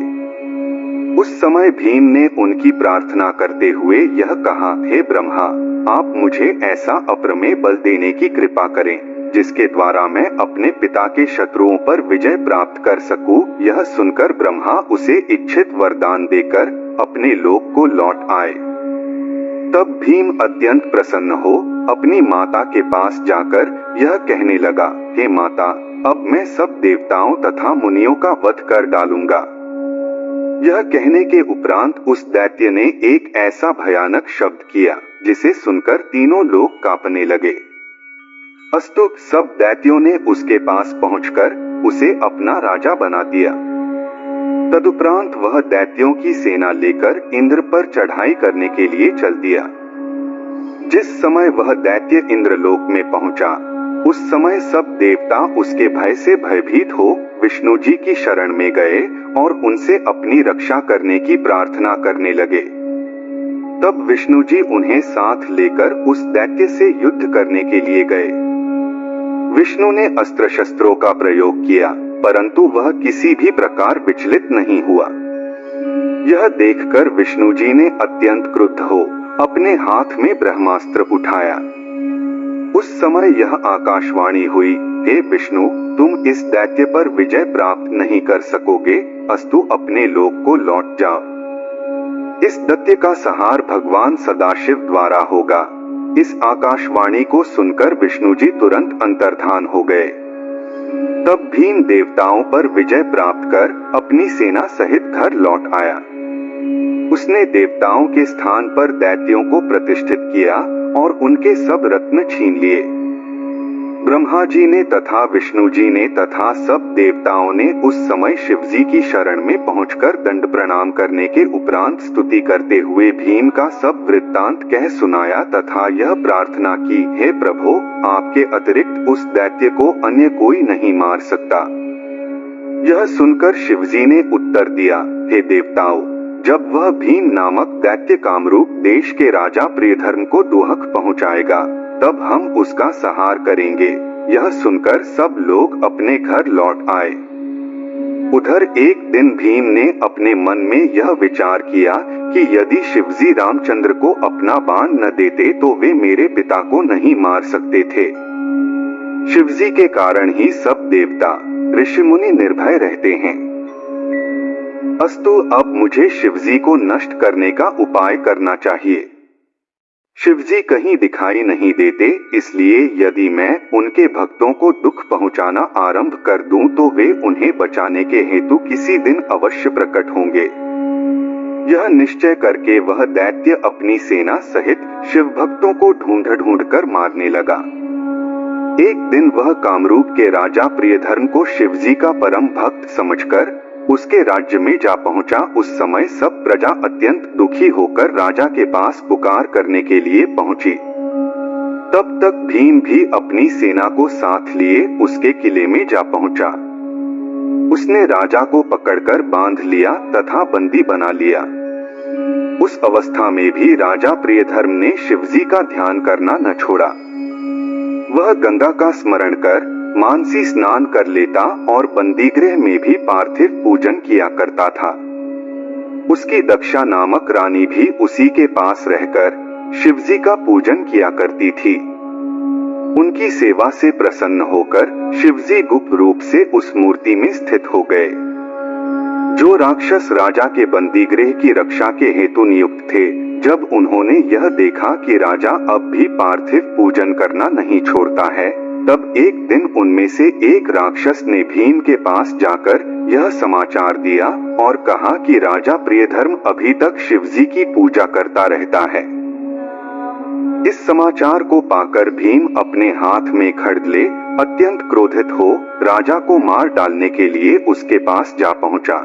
Speaker 1: उस समय भीम ने उनकी प्रार्थना करते हुए यह कहा, हे ब्रह्मा, आप मुझे ऐसा अप्रमेय बल देने की कृपा करें जिसके द्वारा मैं अपने पिता के शत्रुओं पर विजय प्राप्त कर सकूं। यह सुनकर ब्रह्मा उसे इच्छित वरदान देकर अपने लोक को लौट आए। तब भीम अत्यंत प्रसन्न हो अपनी माता के पास जाकर यह कहने लगा, हे माता, अब मैं सब देवताओं तथा मुनियों का वध कर डालूंगा। यह कहने के उपरांत उस दैत्य ने एक ऐसा भयानक शब्द किया जिसे सुनकर तीनों लोग कांपने लगे। अस्तु, सब दैत्यों ने उसके पास पहुंचकर उसे अपना राजा बना दिया। तदुपरांत वह दैत्यों की सेना लेकर इंद्र पर चढ़ाई करने के लिए चल दिया। जिस समय वह दैत्य इंद्रलोक में पहुंचा, उस समय सब देवता उसके भय से भयभीत हो विष्णु जी की शरण में गए और उनसे अपनी रक्षा करने की प्रार्थना करने लगे। तब विष्णु जी उन्हें साथ लेकर उस दैत्य से युद्ध करने के लिए गए। विष्णु ने अस्त्र शस्त्रों का प्रयोग किया, परंतु वह किसी भी प्रकार विचलित नहीं हुआ। यह देखकर विष्णु जी ने अत्यंत क्रुद्ध हो अपने हाथ में ब्रह्मास्त्र उठाया। उस समय यह आकाशवाणी हुई, हे विष्णु, तुम इस दैत्य पर विजय प्राप्त नहीं कर सकोगे, अस्तु अपने लोक को लौट जाओ। इस दैत्य का संहार भगवान सदाशिव द्वारा होगा। इस आकाशवाणी को सुनकर विष्णु जी तुरंत अंतर्धान हो गए। तब भीम देवताओं पर विजय प्राप्त कर अपनी सेना सहित घर लौट आया। उसने देवताओं के स्थान पर दैत्यों को प्रतिष्ठित किया और उनके सब रत्न छीन लिए। ब्रह्मा जी ने तथा विष्णु जी ने तथा सब देवताओं ने उस समय शिव जी की शरण में पहुंचकर दंड प्रणाम करने के उपरांत स्तुति करते हुए भीम का सब वृत्तांत कह सुनाया तथा यह प्रार्थना की, हे प्रभु, आपके अतिरिक्त उस दैत्य को अन्य कोई नहीं मार सकता। यह सुनकर शिव जी ने उत्तर दिया, हे देवताओं, जब वह भीम नामक दैत्य कामरूप देश के राजा प्रियधर्म को दुहक पहुंचाएगा, तब हम उसका संहार करेंगे। यह सुनकर सब लोग अपने घर लौट आए। उधर एक दिन भीम ने अपने मन में यह विचार किया कि यदि शिवजी रामचंद्र को अपना बाण न देते तो वे मेरे पिता को नहीं मार सकते थे। शिवजी के कारण ही सब देवता ऋषि मुनि निर्भय रहते हैं। अस्तु, अब मुझे शिवजी को नष्ट करने का उपाय करना चाहिए। शिवजी कहीं दिखाई नहीं देते, इसलिए यदि मैं उनके भक्तों को दुख पहुंचाना आरंभ कर दूं तो वे उन्हें बचाने के हेतु किसी दिन अवश्य प्रकट होंगे। यह निश्चय करके वह दैत्य अपनी सेना सहित शिव भक्तों को ढूंढ ढूंढ कर मारने लगा। एक दिन वह कामरूप के राजा प्रियधर्म को शिवजी का परम भक्त समझकर उसके राज्य में जा पहुंचा। उस समय सब प्रजा अत्यंत दुखी होकर राजा के पास पुकार करने के लिए पहुंची। तब तक भीम भी अपनी सेना को साथ लिए उसके किले में जा पहुंचा। उसने राजा को पकड़कर बांध लिया तथा बंदी बना लिया। उस अवस्था में भी राजा प्रियधर्म ने शिवजी का ध्यान करना न छोड़ा। वह गंगा का स्मरण कर मानसी स्नान कर लेता और बंदीगृह में भी पार्थिव पूजन किया करता था। उसकी दक्षा नामक रानी भी उसी के पास रहकर शिवजी का पूजन किया करती थी। उनकी सेवा से प्रसन्न होकर शिवजी गुप्त रूप से उस मूर्ति में स्थित हो गए। जो राक्षस राजा के बंदीगृह की रक्षा के हेतु नियुक्त थे, जब उन्होंने यह देखा कि राजा अब भी पार्थिव पूजन करना नहीं छोड़ता है, तब एक दिन उनमें से एक राक्षस ने भीम के पास जाकर यह समाचार दिया और कहा कि राजा प्रियधर्म अभी तक शिवजी की पूजा करता रहता है। इस समाचार को पाकर भीम अपने हाथ में खड्ग ले अत्यंत क्रोधित हो राजा को मार डालने के लिए उसके पास जा पहुंचा।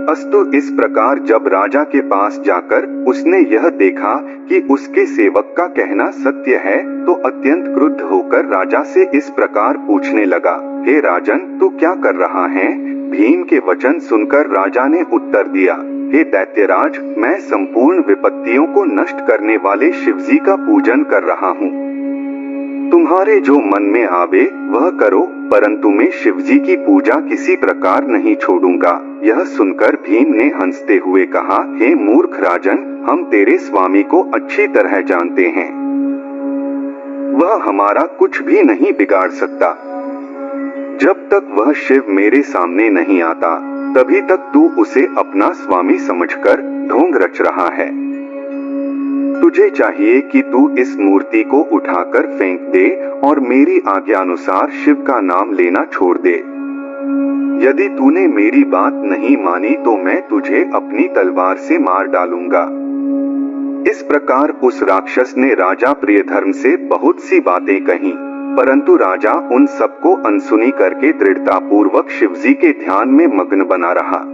Speaker 1: अस्तु इस प्रकार जब राजा के पास जाकर उसने यह देखा कि उसके सेवक का कहना सत्य है, तो अत्यंत क्रुद्ध होकर राजा से इस प्रकार पूछने लगा, हे राजन, तू क्या कर रहा है? भीम के वचन सुनकर राजा ने उत्तर दिया, हे दैत्यराज, मैं संपूर्ण विपत्तियों को नष्ट करने वाले शिवजी का पूजन कर रहा हूँ। तुम्हारे जो मन में आवे वह करो, परंतु मैं शिवजी की पूजा किसी प्रकार नहीं छोड़ूंगा। यह सुनकर भीम ने हंसते हुए कहा, हे मूर्ख राजन, हम तेरे स्वामी को अच्छी तरह जानते हैं। वह हमारा कुछ भी नहीं बिगाड़ सकता। जब तक वह शिव मेरे सामने नहीं आता, तभी तक तू उसे अपना स्वामी समझकर ढोंग रच रहा है। तुझे चाहिए कि तू इस मूर्ति को उठाकर फेंक दे और मेरी आज्ञानुसार शिव का नाम लेना छोड़ दे। यदि तूने मेरी बात नहीं मानी तो मैं तुझे अपनी तलवार से मार डालूंगा। इस प्रकार उस राक्षस ने राजा प्रियधर्म से बहुत सी बातें कही, परंतु राजा उन सबको अनसुनी करके दृढ़तापूर्वक शिवजी के ध्यान में मग्न बना रहा।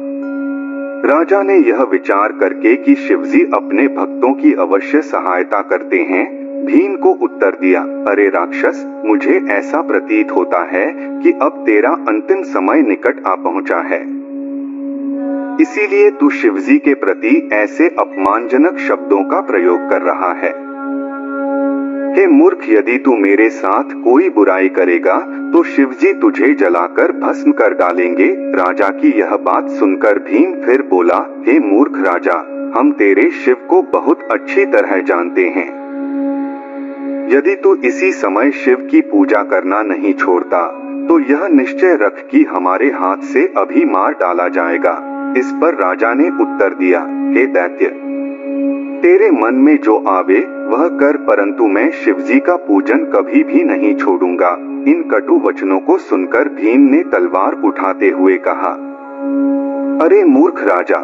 Speaker 1: राजा ने यह विचार करके कि शिवजी अपने भक्तों की अवश्य सहायता करते हैं, भीम को उत्तर दिया, अरे राक्षस, मुझे ऐसा प्रतीत होता है कि अब तेरा अंतिम समय निकट आ पहुंचा है। इसीलिए तू शिवजी के प्रति ऐसे अपमानजनक शब्दों का प्रयोग कर रहा है। हे मूर्ख, यदि तू मेरे साथ कोई बुराई करेगा तो शिवजी तुझे जलाकर भस्म कर डालेंगे। राजा की यह बात सुनकर भीम फिर बोला, हे मूर्ख राजा, हम तेरे शिव को बहुत अच्छी तरह जानते हैं। यदि तू इसी समय शिव की पूजा करना नहीं छोड़ता तो यह निश्चय रख कि हमारे हाथ से अभी मार डाला जाएगा। इस पर राजा ने उत्तर दिया, हे दैत्य, तेरे मन में जो आवे वह कर, परंतु मैं शिवजी का पूजन कभी भी नहीं छोड़ूंगा। इन कटु वचनों को सुनकर भीम ने तलवार उठाते हुए कहा, अरे मूर्ख राजा,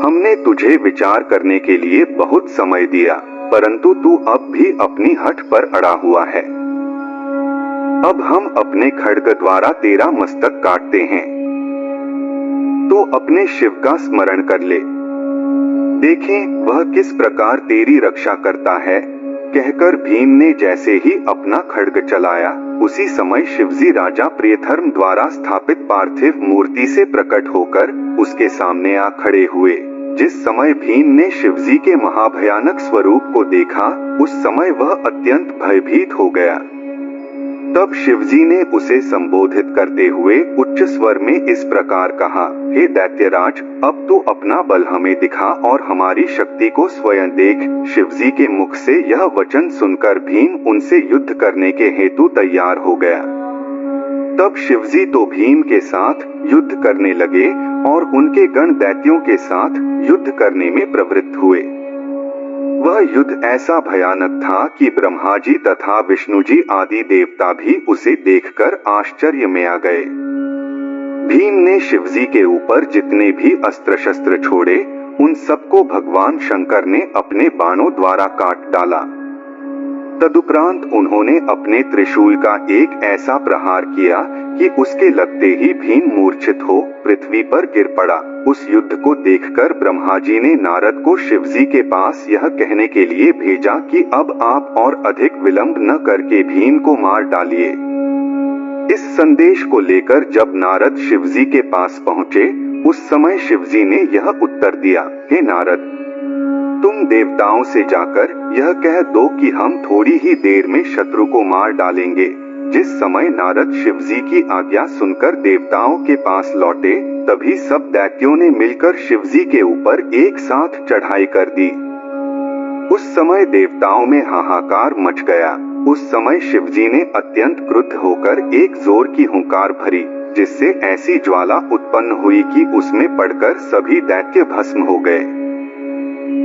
Speaker 1: हमने तुझे विचार करने के लिए बहुत समय दिया, परंतु तू अब भी अपनी हठ पर अड़ा हुआ है। अब हम अपने खड्ग द्वारा तेरा मस्तक काटते हैं। तो अपने शिव का स्मरण कर ले, देखें वह किस प्रकार तेरी रक्षा करता है। कहकर भीम ने जैसे ही अपना खड्ग चलाया, उसी समय शिवजी राजा प्रियधर्म द्वारा स्थापित पार्थिव मूर्ति से प्रकट होकर उसके सामने आ खड़े हुए। जिस समय भीम ने शिवजी के महाभयानक स्वरूप को देखा, उस समय वह अत्यंत भयभीत हो गया। तब शिवजी ने उसे संबोधित करते हुए उच्च स्वर में इस प्रकार कहा, हे दैत्यराज, अब तू अपना बल हमें दिखा और हमारी शक्ति को स्वयं देख। शिवजी के मुख से यह वचन सुनकर भीम उनसे युद्ध करने के हेतु तैयार हो गया। तब शिवजी तो भीम के साथ युद्ध करने लगे और उनके गण दैत्यों के साथ युद्ध करने में प्रवृत्त हुए। वह वह युद्ध ऐसा भयानक था कि ब्रह्मा जी तथा विष्णु जी आदि देवता भी उसे देखकर आश्चर्य में आ गए। भीम ने शिवजी के ऊपर जितने भी अस्त्र शस्त्र छोड़े, उन सबको भगवान शंकर ने अपने बाणों द्वारा काट डाला। तदुपरांत उन्होंने अपने त्रिशूल का एक ऐसा प्रहार किया कि उसके लगते ही भीम मूर्छित हो पृथ्वी पर गिर पड़ा। उस युद्ध को देखकर ब्रह्मा जी ने नारद को शिवजी के पास यह कहने के लिए भेजा कि अब आप और अधिक विलंब न करके भीम को मार डालिए। इस संदेश को लेकर जब नारद शिवजी के पास पहुँचे, उस समय शिवजी ने यह उत्तर दिया, हे नारद, तुम देवताओं से जाकर यह कह दो कि हम थोड़ी ही देर में शत्रु को मार डालेंगे। जिस समय नारद शिवजी की आज्ञा सुनकर देवताओं के पास लौटे, तभी सब दैत्यों ने मिलकर शिवजी के ऊपर एक साथ चढ़ाई कर दी। उस समय देवताओं में हाहाकार मच गया। उस समय शिवजी ने अत्यंत क्रुद्ध होकर एक जोर की हुंकार भरी, जिससे ऐसी ज्वाला उत्पन्न हुई कि उसमें पड़कर सभी दैत्य भस्म हो गए।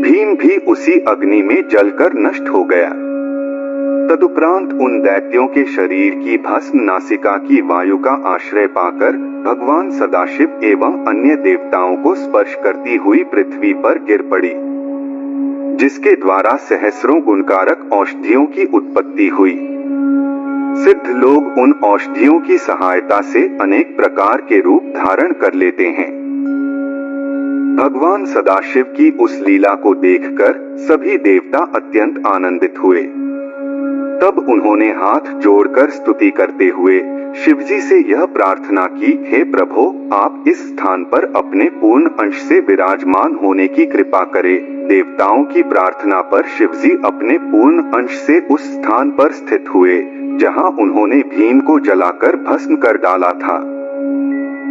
Speaker 1: भीम भी उसी अग्नि में जलकर नष्ट हो गया। तदुपरांत उन दैत्यों के शरीर की भस्म नासिका की वायु का आश्रय पाकर भगवान सदाशिव एवं अन्य देवताओं को स्पर्श करती हुई पृथ्वी पर गिर पड़ी, जिसके द्वारा सहस्रों गुणकारक औषधियों की उत्पत्ति हुई। सिद्ध लोग उन औषधियों की सहायता से अनेक प्रकार के रूप धारण कर लेते हैं। भगवान सदाशिव की उस लीला को देखकर सभी देवता अत्यंत आनंदित हुए। तब उन्होंने हाथ जोड़कर स्तुति करते हुए शिवजी से यह प्रार्थना की, हे प्रभो, आप इस स्थान पर अपने पूर्ण अंश से विराजमान होने की कृपा करें। देवताओं की प्रार्थना पर शिवजी अपने पूर्ण अंश से उस स्थान पर स्थित हुए जहां उन्होंने भीम को जलाकर भस्म कर डाला था।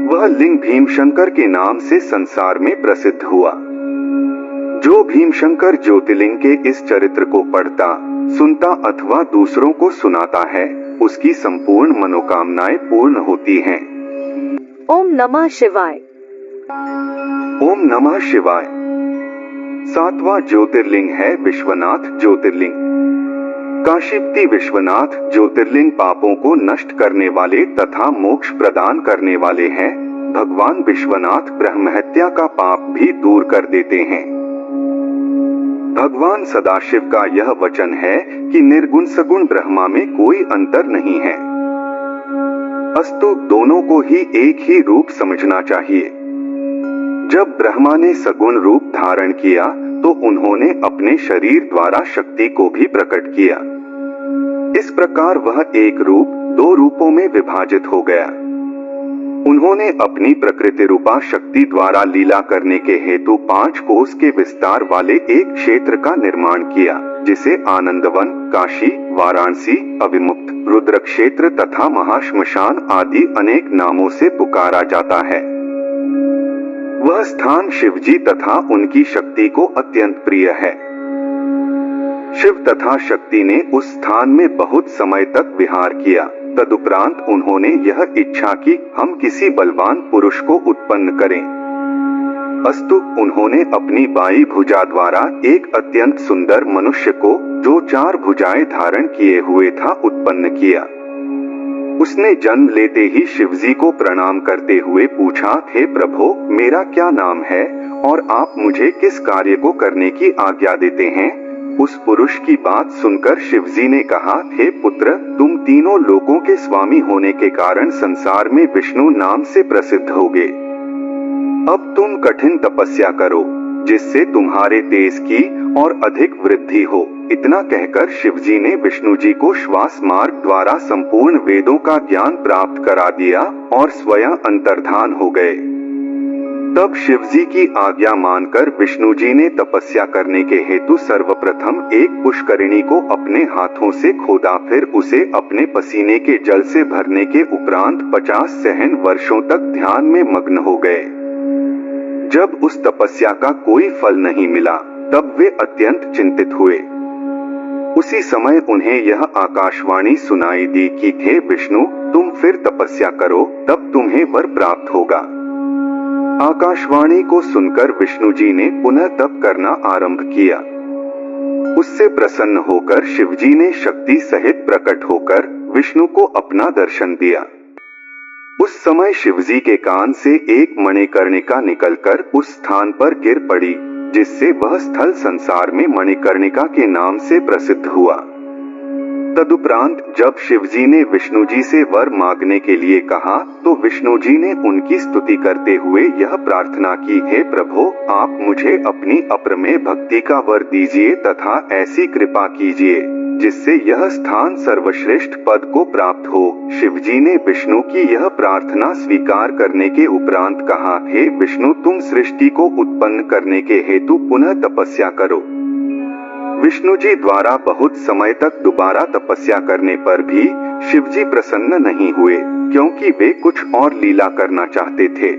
Speaker 1: वह लिंग भीमशंकर के नाम से संसार में प्रसिद्ध हुआ। जो भीमशंकर ज्योतिर्लिंग के इस चरित्र को पढ़ता, सुनता अथवा दूसरों को सुनाता है, उसकी संपूर्ण मनोकामनाएं पूर्ण होती हैं।
Speaker 2: ओम नमः शिवाय।
Speaker 1: ओम नमः शिवाय। 7वां ज्योतिर्लिंग है विश्वनाथ ज्योतिर्लिंग। काशीपति विश्वनाथ ज्योतिर्लिंग पापों को नष्ट करने वाले तथा मोक्ष प्रदान करने वाले हैं। भगवान विश्वनाथ ब्रह्महत्या का पाप भी दूर कर देते हैं। भगवान सदाशिव का यह वचन है कि निर्गुण सगुण ब्रह्मा में कोई अंतर नहीं है, अस्तु दोनों को ही एक ही रूप समझना चाहिए। जब ब्रह्मा ने सगुण रूप धारण किया तो उन्होंने अपने शरीर द्वारा शक्ति को भी प्रकट किया। इस प्रकार वह एक रूप दो रूपों में विभाजित हो गया। उन्होंने अपनी प्रकृति रूपा शक्ति द्वारा लीला करने के हेतु 5 कोस के विस्तार वाले एक क्षेत्र का निर्माण किया, जिसे आनंदवन, काशी, वाराणसी, अविमुक्त, रुद्र क्षेत्र तथा महाश्मशान आदि अनेक नामों से पुकारा जाता है। वह स्थान शिवजी तथा उनकी शक्ति को अत्यंत प्रिय है। शिव तथा शक्ति ने उस स्थान में बहुत समय तक विहार किया। तदुपरांत उन्होंने यह इच्छा की हम किसी बलवान पुरुष को उत्पन्न करें। अस्तु उन्होंने अपनी बाई भुजा द्वारा एक अत्यंत सुंदर मनुष्य को, जो 4 भुजाएं धारण किए हुए था, उत्पन्न किया। उसने जन्म लेते ही शिवजी को प्रणाम करते हुए पूछा, हे प्रभो, मेरा क्या नाम है और आप मुझे किस कार्य को करने की आज्ञा देते हैं? उस पुरुष की बात सुनकर शिवजी ने कहा, हे पुत्र, तुम तीनों लोकों के स्वामी होने के कारण संसार में विष्णु नाम से प्रसिद्ध होगे। अब तुम कठिन तपस्या करो, जिससे तुम्हारे तेज की और अधिक वृद्धि हो। इतना कहकर शिवजी ने विष्णु जी को श्वास मार्ग द्वारा संपूर्ण वेदों का ज्ञान प्राप्त करा दिया और स्वयं अंतर्धान हो गए। तब शिवजी की आज्ञा मानकर विष्णु जी ने तपस्या करने के हेतु सर्वप्रथम एक पुष्करिणी को अपने हाथों से खोदा, फिर उसे अपने पसीने के जल से भरने के उपरांत 50 सहन वर्षों तक ध्यान में मग्न हो गए। जब उस तपस्या का कोई फल नहीं मिला, तब वे अत्यंत चिंतित हुए। उसी समय उन्हें यह आकाशवाणी सुनाई दी कि हे विष्णु, तुम फिर तपस्या करो, तब तुम्हें वर प्राप्त होगा। आकाशवाणी को सुनकर विष्णु जी ने पुनः तप करना आरंभ किया। उससे प्रसन्न होकर शिवजी ने शक्ति सहित प्रकट होकर विष्णु को अपना दर्शन दिया। उस समय शिवजी के कान से एक मणिकर्णिका निकलकर उस स्थान पर गिर पड़ी, जिससे वह स्थल संसार में मणिकर्णिका के नाम से प्रसिद्ध हुआ। तदुपरांत जब शिवजी ने विष्णु जी से वर मांगने के लिए कहा, तो विष्णु जी ने उनकी स्तुति करते हुए यह प्रार्थना की, हे प्रभु, आप मुझे अपनी अप्रमेय भक्ति का वर दीजिए तथा ऐसी कृपा कीजिए जिससे यह स्थान सर्वश्रेष्ठ पद को प्राप्त हो। शिवजी ने विष्णु की यह प्रार्थना स्वीकार करने के उपरांत कहा, हे विष्णु, तुम सृष्टि को उत्पन्न करने के हेतु पुनः तपस्या करो। विष्णु जी द्वारा बहुत समय तक दोबारा तपस्या करने पर भी शिवजी प्रसन्न नहीं हुए, क्योंकि वे कुछ और लीला करना चाहते थे।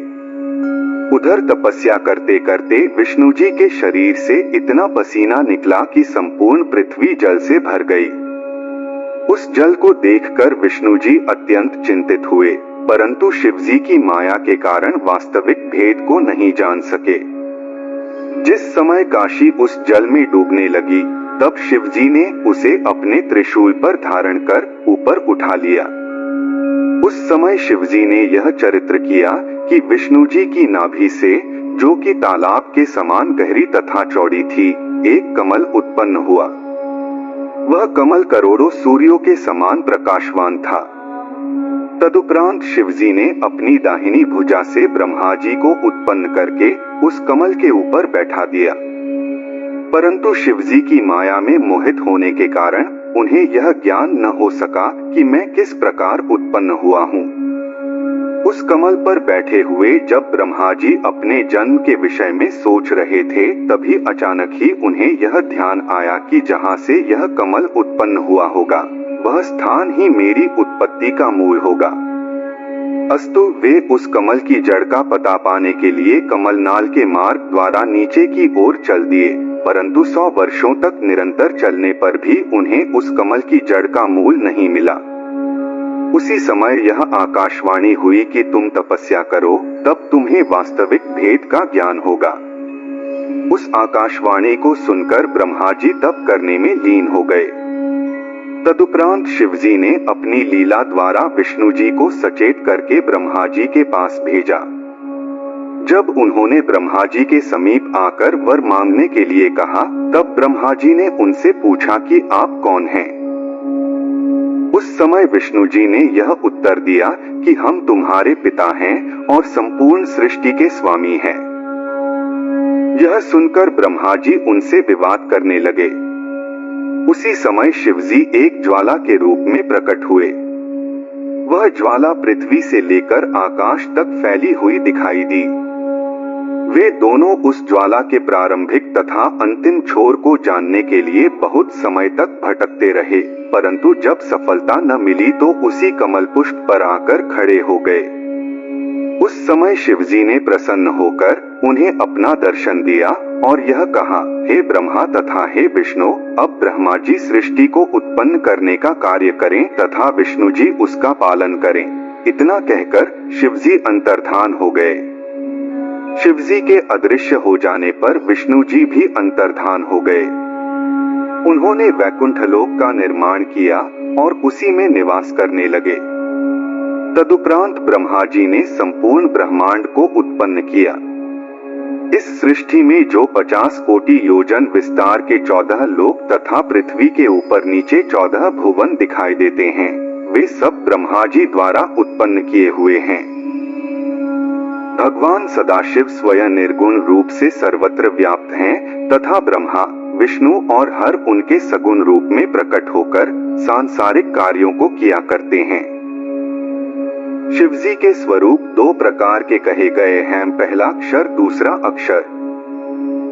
Speaker 1: उधर तपस्या करते करते विष्णु जी के शरीर से इतना पसीना निकला कि संपूर्ण पृथ्वी जल से भर गई। उस जल को देखकर विष्णु जी अत्यंत चिंतित हुए, परंतु शिवजी की माया के कारण वास्तविक भेद को नहीं जान सके। जिस समय काशी उस जल में डूबने लगी, तब शिवजी ने उसे अपने त्रिशूल पर धारण कर ऊपर उठा लिया। उस समय शिवजी ने यह चरित्र किया कि विष्णु जी की नाभि से, जो कि तालाब के समान गहरी तथा चौड़ी थी, एक कमल उत्पन्न हुआ। वह कमल करोड़ों सूर्यों के समान प्रकाशवान था। तदुपरांत शिवजी ने अपनी दाहिनी भुजा से ब्रह्मा जी को उत्पन्न करके उस कमल के ऊपर बैठा दिया, परंतु शिवजी की माया में मोहित होने के कारण उन्हें यह ज्ञान न हो सका कि मैं किस प्रकार उत्पन्न हुआ हूँ। उस कमल पर बैठे हुए जब ब्रह्मा जी अपने जन्म के विषय में सोच रहे थे, तभी अचानक ही उन्हें यह ध्यान आया कि जहाँ से यह कमल उत्पन्न हुआ होगा, वह स्थान ही मेरी उत्पत्ति का मूल होगा। अस्तु वे उस कमल की जड़ का पता पाने के लिए कमलनाल के मार्ग द्वारा नीचे की ओर चल दिए, परंतु 100 वर्षों तक निरंतर चलने पर भी उन्हें उस कमल की जड़ का मूल नहीं मिला। उसी समय यह आकाशवाणी हुई कि तुम तपस्या करो, तब तुम्हें वास्तविक भेद का ज्ञान होगा। उस आकाशवाणी को सुनकर ब्रह्मा जी तप करने में लीन हो गए। तदुपरांत शिवजी ने अपनी लीला द्वारा विष्णु जी को सचेत करके ब्रह्मा जी के पास भेजा। जब उन्होंने ब्रह्मा जी के समीप आकर वर मांगने के लिए कहा, तब ब्रह्मा जी ने उनसे पूछा कि आप कौन हैं? उस समय विष्णु जी ने यह उत्तर दिया कि हम तुम्हारे पिता हैं और संपूर्ण सृष्टि के स्वामी हैं। यह सुनकर ब्रह्मा जी उनसे विवाद करने लगे। उसी समय शिवजी एक ज्वाला के रूप में प्रकट हुए। वह ज्वाला पृथ्वी से लेकर आकाश तक फैली हुई दिखाई दी। वे दोनों उस ज्वाला के प्रारंभिक तथा अंतिम छोर को जानने के लिए बहुत समय तक भटकते रहे, परंतु जब सफलता न मिली तो उसी कमल पुष्प पर आकर खड़े हो गए। उस समय शिवजी ने प्रसन्न होकर उन्हें अपना दर्शन दिया और यह कहा, हे ब्रह्मा तथा हे विष्णु, अब ब्रह्मा जी सृष्टि को उत्पन्न करने का कार्य करें तथा विष्णु जी उसका पालन करें। इतना कहकर शिवजी अंतर्धान हो गए। शिवजी के अदृश्य हो जाने पर विष्णु जी भी अंतर्धान हो गए। उन्होंने वैकुंठ लोक का निर्माण किया और उसी में निवास करने लगे। तदुपरांत ब्रह्मा जी ने संपूर्ण ब्रह्मांड को उत्पन्न किया। इस सृष्टि में जो 50 कोटि योजन विस्तार के 14 लोक तथा पृथ्वी के ऊपर नीचे 14 भुवन दिखाई देते हैं, वे सब ब्रह्मा जी द्वारा उत्पन्न किए हुए हैं। भगवान सदाशिव स्वयं निर्गुण रूप से सर्वत्र व्याप्त हैं तथा ब्रह्मा, विष्णु और हर उनके सगुण रूप में प्रकट होकर सांसारिक कार्यों को किया करते हैं। शिवजी के स्वरूप 2 प्रकार के कहे गए हैं, पहला अक्षर, दूसरा अक्षर।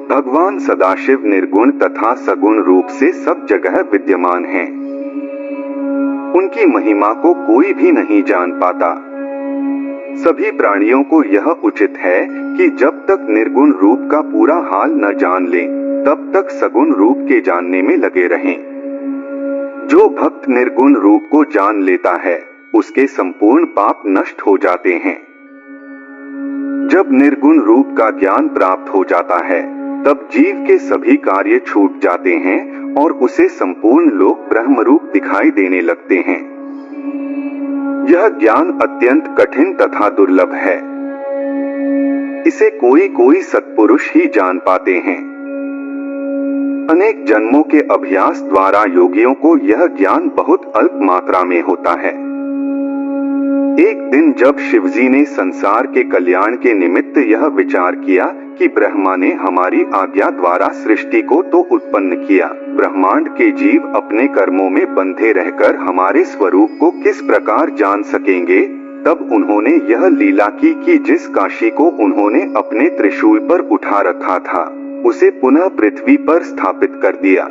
Speaker 1: भगवान सदाशिव निर्गुण तथा सगुण रूप से सब जगह विद्यमान हैं। उनकी महिमा को कोई भी नहीं जान पाता। सभी प्राणियों को यह उचित है कि जब तक निर्गुण रूप का पूरा हाल न जान लें, तब तक सगुण रूप के जानने में लगे रहें। जो भक्त निर्गुण रूप को जान लेता है, उसके संपूर्ण पाप नष्ट हो जाते हैं। जब निर्गुण रूप का ज्ञान प्राप्त हो जाता है, तब जीव के सभी कार्य छूट जाते हैं और उसे संपूर्ण लोक ब्रह्म रूप दिखाई देने लगते हैं। यह ज्ञान अत्यंत कठिन तथा दुर्लभ है। इसे कोई कोई सत्पुरुष ही जान पाते हैं। अनेक जन्मों के अभ्यास द्वारा योगियों को यह ज्ञान बहुत अल्प मात्रा में होता है। एक दिन जब शिवजी ने संसार के कल्याण के निमित्त यह विचार किया कि ब्रह्मा ने हमारी आज्ञा द्वारा सृष्टि को तो उत्पन्न किया, ब्रह्मांड के जीव अपने कर्मों में बंधे रहकर हमारे स्वरूप को किस प्रकार जान सकेंगे, तब उन्होंने यह लीला की कि जिस काशी को उन्होंने अपने त्रिशूल पर उठा रखा था, उसे पुनः पृथ्वी पर स्थापित कर दिया।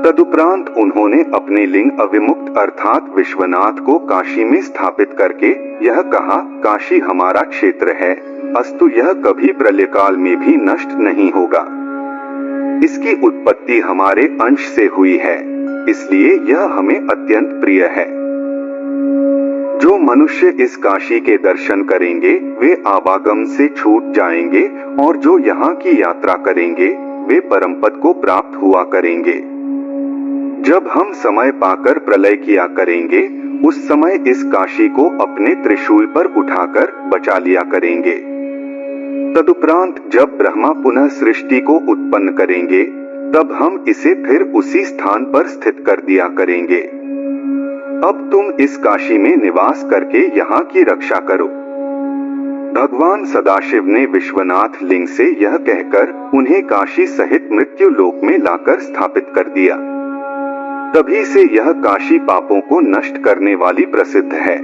Speaker 1: तदुपरांत उन्होंने अपने लिंग अविमुक्त अर्थात विश्वनाथ को काशी में स्थापित करके यह कहा, काशी हमारा क्षेत्र है, अस्तु यह कभी प्रलयकाल में भी नष्ट नहीं होगा। इसकी उत्पत्ति हमारे अंश से हुई है, इसलिए यह हमें अत्यंत प्रिय है। जो मनुष्य इस काशी के दर्शन करेंगे वे आवागम से छूट जाएंगे, और जो यहाँ की यात्रा करेंगे वे परमपद को प्राप्त हुआ करेंगे। जब हम समय पाकर प्रलय किया करेंगे, उस समय इस काशी को अपने त्रिशूल पर उठाकर बचा लिया करेंगे। तदुपरांत जब ब्रह्मा पुनः सृष्टि को उत्पन्न करेंगे, तब हम इसे फिर उसी स्थान पर स्थित कर दिया करेंगे। अब तुम इस काशी में निवास करके यहाँ की रक्षा करो। भगवान सदाशिव ने विश्वनाथ लिंग से यह कहकर उन्हें काशी सहित मृत्यु लोक में लाकर स्थापित कर दिया। तभी से यह काशी पापों को नष्ट करने वाली प्रसिद्ध है।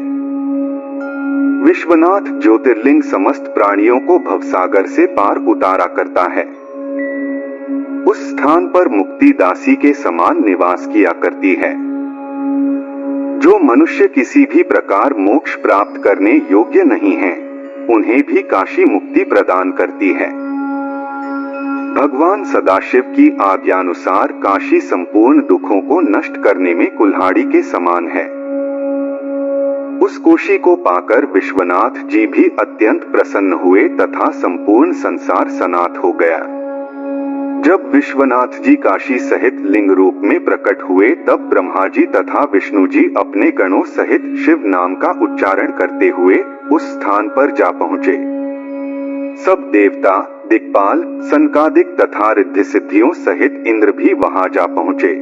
Speaker 1: विश्वनाथ ज्योतिर्लिंग समस्त प्राणियों को भवसागर से पार उतारा करता है। उस स्थान पर मुक्ति दासी के समान निवास किया करती है। जो मनुष्य किसी भी प्रकार मोक्ष प्राप्त करने योग्य नहीं हैं, उन्हें भी काशी मुक्ति प्रदान करती है। भगवान सदाशिव की आज्ञानुसार काशी संपूर्ण दुखों को नष्ट करने में कुल्हाड़ी के समान है। उस कोशी को पाकर विश्वनाथ जी भी अत्यंत प्रसन्न हुए तथा संपूर्ण संसार सनाथ हो गया। जब विश्वनाथ जी काशी सहित लिंग रूप में प्रकट हुए, तब ब्रह्मा जी तथा विष्णु जी अपने गणों सहित शिव नाम का उच्चारण करते हुए उस स्थान पर जा पहुँचे। सब देवता, दिक्पाल, सनकादिक तथा रिद्धि सिद्धियों सहित इंद्र भी वहां जा पहुँचे।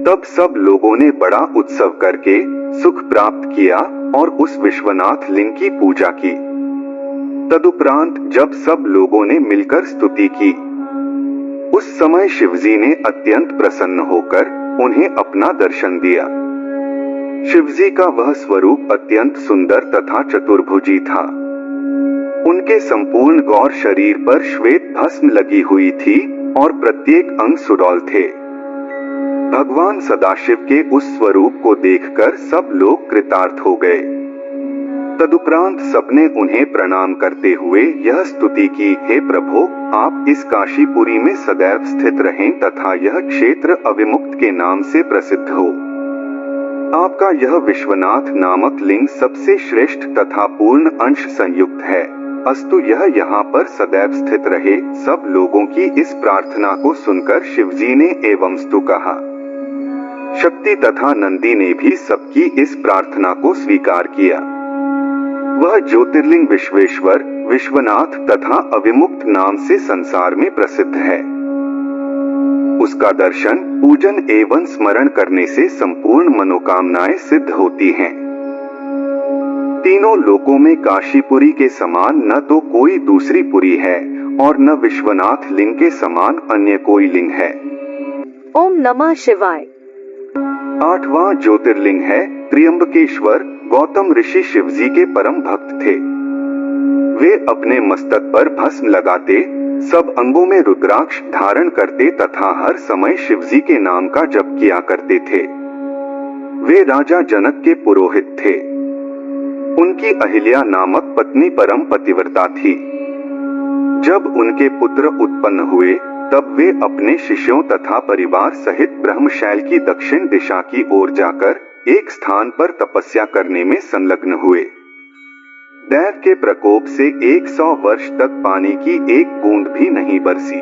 Speaker 1: तब सब लोगों ने बड़ा उत्सव करके सुख प्राप्त किया और उस विश्वनाथ लिंग की पूजा की। तदुपरांत जब सब लोगों ने मिलकर स्तुति की, उस समय शिवजी ने अत्यंत प्रसन्न होकर उन्हें अपना दर्शन दिया। शिवजी का वह स्वरूप अत्यंत सुंदर तथा चतुर्भुजी था। उनके संपूर्ण गौर शरीर पर श्वेत भस्म लगी हुई थी और प्रत्येक अंग सुडौल थे। भगवान सदाशिव के उस स्वरूप को देखकर सब लोग कृतार्थ हो गए। तदुपरांत सबने उन्हें प्रणाम करते हुए यह स्तुति की, हे प्रभो, आप इस काशीपुरी में सदैव स्थित रहें तथा यह क्षेत्र अविमुक्त के नाम से प्रसिद्ध हो। आपका यह विश्वनाथ नामक लिंग सबसे श्रेष्ठ तथा पूर्ण अंश संयुक्त है, अस्तु यह यहाँ पर सदैव स्थित रहे। सब लोगों की इस प्रार्थना को सुनकर शिवजी ने एवंस्तु कहा। शक्ति तथा नंदी ने भी सबकी इस प्रार्थना को स्वीकार किया। वह ज्योतिर्लिंग विश्वेश्वर, विश्वनाथ तथा अविमुक्त नाम से संसार में प्रसिद्ध है। उसका दर्शन, पूजन एवं स्मरण करने से संपूर्ण मनोकामनाएं सिद्ध होती हैं। तीनों लोकों में काशीपुरी के समान न तो कोई दूसरी पुरी है और न विश्वनाथ लिंग के समान अन्य कोई लिंग है।
Speaker 2: ओम नमः शिवाय।
Speaker 1: 8वां ज्योतिर्लिंग है त्र्यंबकेश्वर। गौतम ऋषि शिवजी के परम भक्त थे। वे अपने मस्तक पर भस्म लगाते, सब अंगों में रुद्राक्ष धारण करते तथा हर समय शिवजी के नाम का जप किया करते थे। वे राजा जनक के पुरोहित थे। उनकी अहिल्या नामक पत्नी परम पतिव्रता थी। जब उनके पुत्र उत्पन्न हुए, तब वे अपने शिष्यों तथा परिवार सहित ब्रह्मशैल की दक्षिण दिशा की ओर जाकर एक स्थान पर तपस्या करने में संलग्न हुए। दैव के प्रकोप से 100 वर्ष तक पानी की एक बूंद भी नहीं बरसी।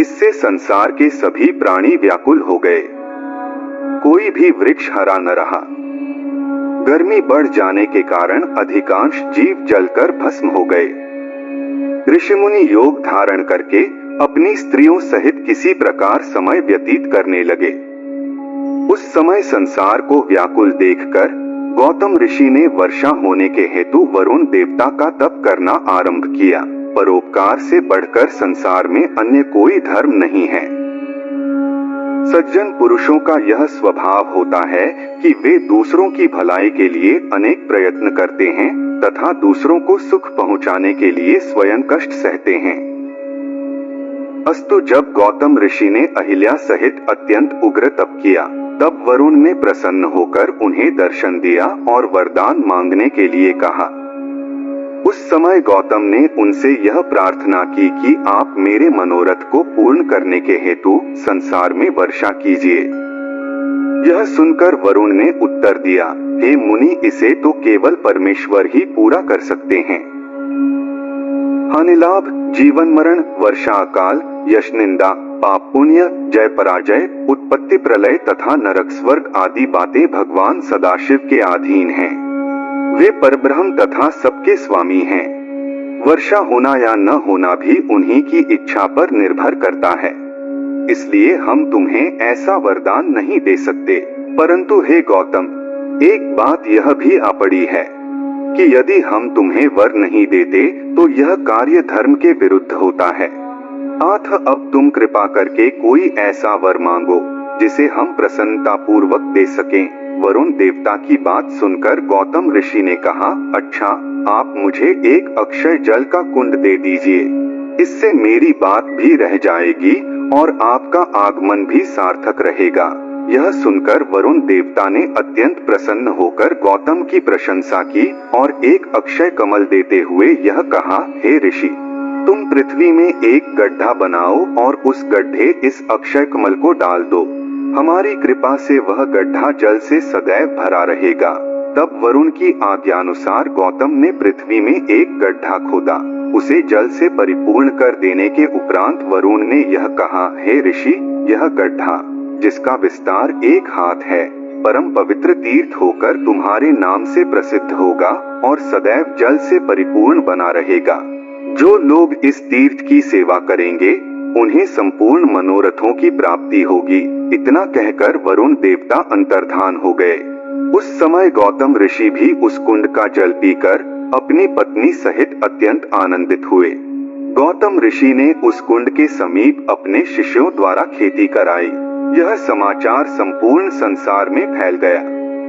Speaker 1: इससे संसार के सभी प्राणी व्याकुल हो गए। कोई भी वृक्ष हरा न रहा। गर्मी बढ़ जाने के कारण अधिकांश जीव जलकर भस्म हो गए। ऋषिमुनि योग धारण करके अपनी स्त्रियों सहित किसी प्रकार समय व्यतीत करने लगे। उस समय संसार को व्याकुल देखकर गौतम ऋषि ने वर्षा होने के हेतु वरुण देवता का तप करना आरंभ किया। परोपकार से बढ़कर संसार में अन्य कोई धर्म नहीं है। सज्जन पुरुषों का यह स्वभाव होता है कि वे दूसरों की भलाई के लिए अनेक प्रयत्न करते हैं तथा दूसरों को सुख पहुंचाने के लिए स्वयं कष्ट सहते हैं। अस्तु जब गौतम ऋषि ने अहिल्या सहित अत्यंत उग्र तप किया, तब वरुण ने प्रसन्न होकर उन्हें दर्शन दिया और वरदान मांगने के लिए कहा। उस समय गौतम ने उनसे यह प्रार्थना की कि आप मेरे मनोरथ को पूर्ण करने के हेतु संसार में वर्षा कीजिए। यह सुनकर वरुण ने उत्तर दिया, हे मुनि, इसे तो केवल परमेश्वर ही पूरा कर सकते हैं। हानिलाभ, जीवन मरण, वर्षा अकाल, यश निंदा, पाप पुण्य, जय पराजय, उत्पत्ति प्रलय तथा नरक स्वर्ग आदि बातें भगवान सदाशिव के अधीन हैं। वे परब्रह्म तथा सबके स्वामी हैं। वर्षा होना या न होना भी उन्हीं की इच्छा पर निर्भर करता है। इसलिए हम तुम्हें ऐसा वरदान नहीं दे सकते। परंतु हे गौतम, एक बात यह भी आ पड़ी है कि यदि हम तुम्हें वर नहीं देते तो यह कार्य धर्म के विरुद्ध होता है। अतः अब तुम कृपा करके कोई ऐसा वर मांगो जिसे हम प्रसन्नता पूर्वक दे सकें। वरुण देवता की बात सुनकर गौतम ऋषि ने कहा, अच्छा, आप मुझे एक अक्षय जल का कुंड दे दीजिए। इससे मेरी बात भी रह जाएगी और आपका आगमन भी सार्थक रहेगा। यह सुनकर वरुण देवता ने अत्यंत प्रसन्न होकर गौतम की प्रशंसा की और एक अक्षय कमल देते हुए यह कहा, हे ऋषि, तुम पृथ्वी में एक गड्ढा बनाओ और उस गड्ढे इस अक्षय कमल को डाल दो। हमारी कृपा से वह गड्ढा जल से सदैव भरा रहेगा। तब वरुण की आज्ञानुसार गौतम ने पृथ्वी में एक गड्ढा खोदा। उसे जल से परिपूर्ण कर देने के उपरांत वरुण ने यह कहा, हे ऋषि, यह गड्ढा जिसका विस्तार 1 हाथ है, परम पवित्र तीर्थ होकर तुम्हारे नाम से प्रसिद्ध होगा और सदैव जल से परिपूर्ण बना रहेगा। जो लोग इस तीर्थ की सेवा करेंगे उन्हें संपूर्ण मनोरथों की प्राप्ति होगी। इतना कहकर वरुण देवता अंतर्धान हो गए। उस समय गौतम ऋषि भी उस कुंड का जल पीकर अपनी पत्नी सहित अत्यंत आनंदित हुए। गौतम ऋषि ने उस कुंड के समीप अपने शिष्यों द्वारा खेती कराई। यह समाचार संपूर्ण संसार में फैल गया।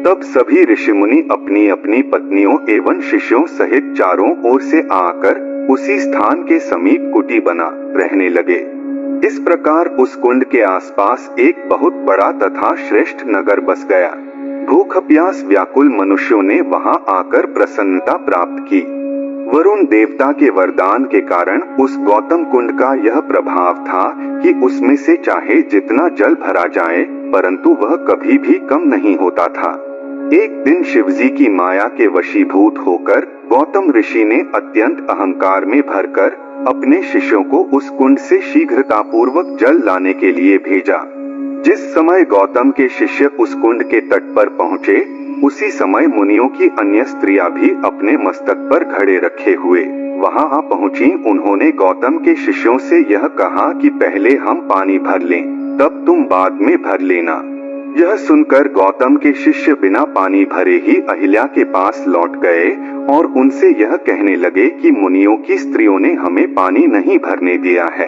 Speaker 1: तब सभी ऋषि मुनि अपनी अपनी पत्नियों एवं शिष्यों सहित चारों ओर से आकर उसी स्थान के समीप कुटी बना रहने लगे। इस प्रकार उस कुंड के आसपास एक बहुत बड़ा तथा श्रेष्ठ नगर बस गया। भूख प्यास व्याकुल मनुष्यों ने वहां आकर प्रसन्नता प्राप्त की। वरुण देवता के वरदान के कारण उस गौतम कुंड का यह प्रभाव था कि उसमें से चाहे जितना जल भरा जाए, परंतु वह कभी भी कम नहीं होता था। एक दिन शिवजी की माया के वशीभूत होकर गौतम ऋषि ने अत्यंत अहंकार में भरकर अपने शिष्यों को उस कुंड से शीघ्रतापूर्वक जल लाने के लिए भेजा। जिस समय गौतम के शिष्य उस कुंड के तट पर पहुँचे, उसी समय मुनियों की अन्य स्त्रियां भी अपने मस्तक पर घड़े रखे हुए वहां आ पहुंची। उन्होंने गौतम के शिष्यों से यह कहा कि पहले हम पानी भर लें, तब तुम बाद में भर लेना। यह सुनकर गौतम के शिष्य बिना पानी भरे ही अहिल्या के पास लौट गए और उनसे यह कहने लगे कि मुनियों की स्त्रियों ने हमें पानी नहीं भरने दिया है।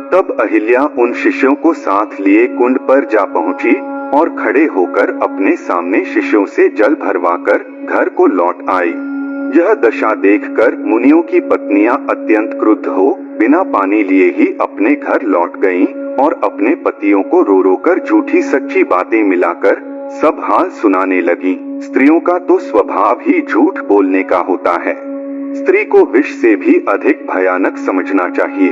Speaker 1: तब अहिल्या उन शिष्यों को साथ लिए कुंड पर जा पहुंची और खड़े होकर अपने सामने शिष्यों से जल भरवाकर घर को लौट आई। यह दशा देखकर मुनियों की पत्नियां अत्यंत क्रुद्ध हो बिना पानी लिए ही अपने घर लौट गईं और अपने पतियों को रो रो कर झूठी सच्ची बातें मिलाकर सब हाल सुनाने लगी। स्त्रियों का तो स्वभाव ही झूठ बोलने का होता है। स्त्री को विष से भी अधिक भयानक समझना चाहिए।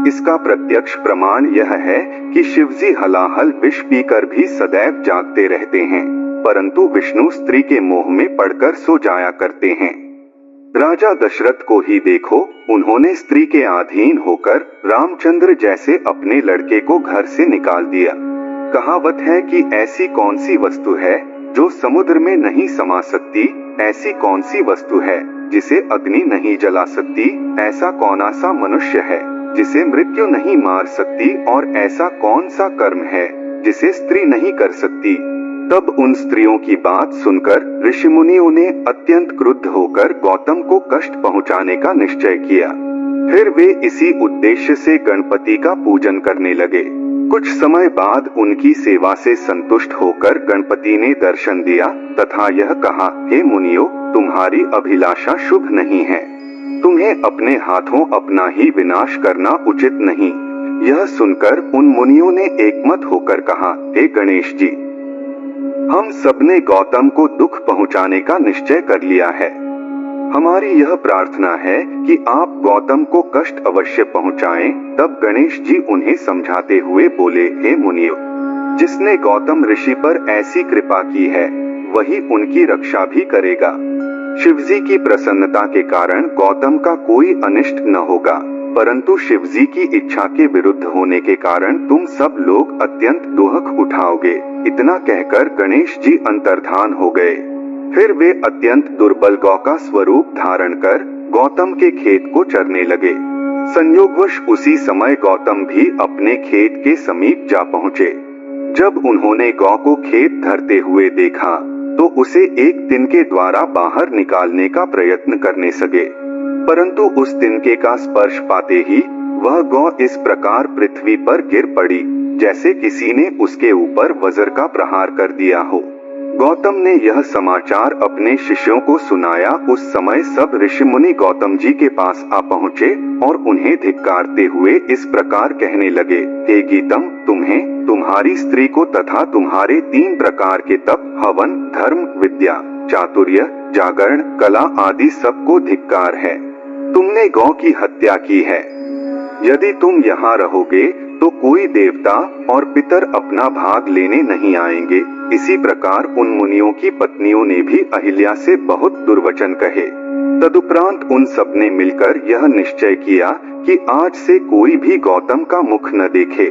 Speaker 1: इसका प्रत्यक्ष प्रमाण यह है कि शिवजी हलाहल विष पीकर भी सदैव जागते रहते हैं, परंतु विष्णु स्त्री के मोह में पड़कर सो जाया करते हैं। राजा दशरथ को ही देखो, उन्होंने स्त्री के अधीन होकर रामचंद्र जैसे अपने लड़के को घर से निकाल दिया। कहावत है कि ऐसी कौन सी वस्तु है जो समुद्र में नहीं समा सकती, ऐसी कौन सी वस्तु है जिसे अग्नि नहीं जला सकती, ऐसा कौन सा मनुष्य है जिसे मृत्यु नहीं मार सकती, और ऐसा कौन सा कर्म है जिसे स्त्री नहीं कर सकती। तब उन स्त्रियों की बात सुनकर ऋषि मुनियों ने अत्यंत क्रुद्ध होकर गौतम को कष्ट पहुंचाने का निश्चय किया। फिर वे इसी उद्देश्य से गणपति का पूजन करने लगे। कुछ समय बाद उनकी सेवा से संतुष्ट होकर गणपति ने दर्शन दिया तथा यह कहा, हे मुनियों, तुम्हारी अभिलाषा शुभ नहीं है, तुम्हें अपने हाथों अपना ही विनाश करना उचित नहीं। यह सुनकर उन मुनियों ने एकमत होकर कहा, हे गणेश जी, हम सबने गौतम को दुख पहुंचाने का निश्चय कर लिया है। हमारी यह प्रार्थना है कि आप गौतम को कष्ट अवश्य पहुंचाएं। तब गणेश जी उन्हें समझाते हुए बोले, हे मुनियों, जिसने गौतम ऋषि पर ऐसी कृपा की है वही उनकी रक्षा भी करेगा। शिवजी की प्रसन्नता के कारण गौतम का कोई अनिष्ट न होगा, परंतु शिवजी की इच्छा के विरुद्ध होने के कारण तुम सब लोग अत्यंत दुख उठाओगे। इतना कहकर गणेश जी अंतर्धान हो गए। फिर वे अत्यंत दुर्बल गौ का स्वरूप धारण कर गौतम के खेत को चरने लगे। संयोगवश उसी समय गौतम भी अपने खेत के समीप जा पहुँचे। जब उन्होंने गौ को खेत धरते हुए देखा तो उसे एक तिनके द्वारा बाहर निकालने का प्रयत्न करने सके, परंतु उस तिनके का स्पर्श पाते ही वह गौ इस प्रकार पृथ्वी पर गिर पड़ी जैसे किसी ने उसके ऊपर वज्र का प्रहार कर दिया हो। गौतम ने यह समाचार अपने शिष्यों को सुनाया। उस समय सब ऋषि मुनि गौतम जी के पास आ पहुँचे और उन्हें धिक्कारते हुए इस प्रकार कहने लगे, हे गीतम, तुम्हें, तुम्हारी स्त्री को तथा तुम्हारे 3 प्रकार के तप, हवन, धर्म, विद्या, चातुर्य, जागरण, कला आदि सबको धिक्कार है। तुमने गौ की हत्या की है। यदि तुम यहाँ रहोगे तो कोई देवता और पितर अपना भाग लेने नहीं आएंगे। इसी प्रकार उन मुनियों की पत्नियों ने भी अहिल्या से बहुत दुर्वचन कहे। तदुपरांत उन सब ने मिलकर यह निश्चय किया कि आज से कोई भी गौतम का मुख न देखे।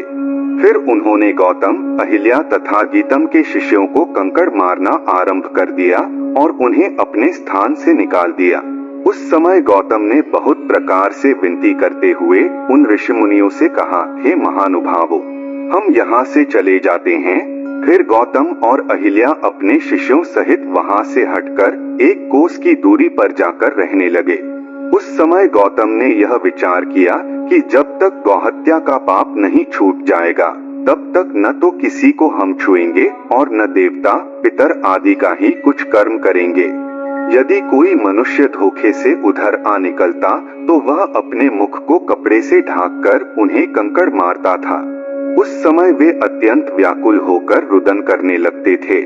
Speaker 1: फिर उन्होंने गौतम, अहिल्या तथा गीतम के शिष्यों को कंकड़ मारना आरंभ कर दिया और उन्हें अपने स्थान से निकाल दिया। उस समय गौतम ने बहुत प्रकार से विनती करते हुए उन ऋषि मुनियों से कहा, हे महानुभावों, हम यहाँ से चले जाते हैं। फिर गौतम और अहिल्या अपने शिष्यों सहित वहाँ से हटकर 1 कोस की दूरी पर जाकर रहने लगे। उस समय गौतम ने यह विचार किया कि जब तक गौहत्या का पाप नहीं छूट जाएगा तब तक न तो किसी को हम छुएंगे और न देवता, पितर आदि का ही कुछ कर्म करेंगे। यदि कोई मनुष्य धोखे से उधर आ निकलता तो वह अपने मुख को कपड़े से ढांककर उन्हें कंकड़ मारता था। उस समय वे अत्यंत व्याकुल होकर रुदन करने लगते थे।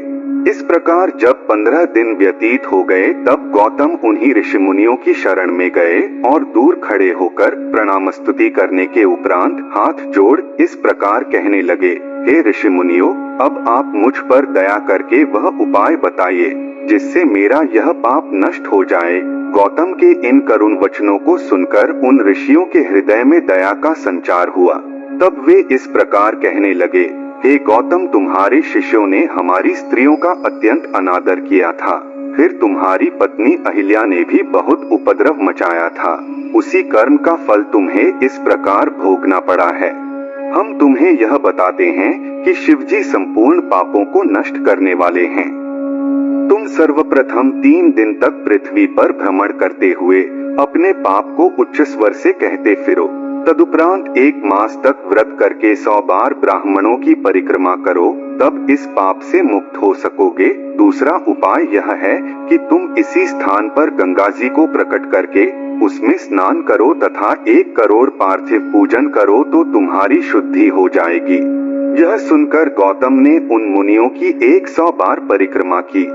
Speaker 1: इस प्रकार जब 15 दिन व्यतीत हो गए तब गौतम उन्हीं ऋषि मुनियों की शरण में गए और दूर खड़े होकर प्रणामस्तुति करने के उपरांत हाथ जोड़ इस प्रकार कहने लगे, हे ऋषि मुनियों, अब आप मुझ पर दया करके वह उपाय बताइए जिससे मेरा यह पाप नष्ट हो जाए। गौतम के इन करुण वचनों को सुनकर उन ऋषियों के हृदय में दया का संचार हुआ। तब वे इस प्रकार कहने लगे, हे गौतम, तुम्हारे शिष्यों ने हमारी स्त्रियों का अत्यंत अनादर किया था। फिर तुम्हारी पत्नी अहिल्या ने भी बहुत उपद्रव मचाया था। उसी कर्म का फल तुम्हें इस प्रकार भोगना पड़ा है। हम तुम्हें यह बताते हैं कि शिवजी संपूर्ण पापों को नष्ट करने वाले हैं। तुम सर्वप्रथम 3 दिन तक पृथ्वी पर भ्रमण करते हुए अपने पाप को उच्च स्वर से कहते फिरो। तदुपरांत 1 मास तक व्रत करके 100 बार ब्राह्मणों की परिक्रमा करो, तब इस पाप से मुक्त हो सकोगे। दूसरा उपाय यह है कि तुम इसी स्थान पर गंगा जी को प्रकट करके उसमें स्नान करो तथा 1 करोड़ पार्थिव पूजन करो तो तुम्हारी शुद्धि हो जाएगी। यह सुनकर गौतम ने उन मुनियों की 100 बार परिक्रमा की।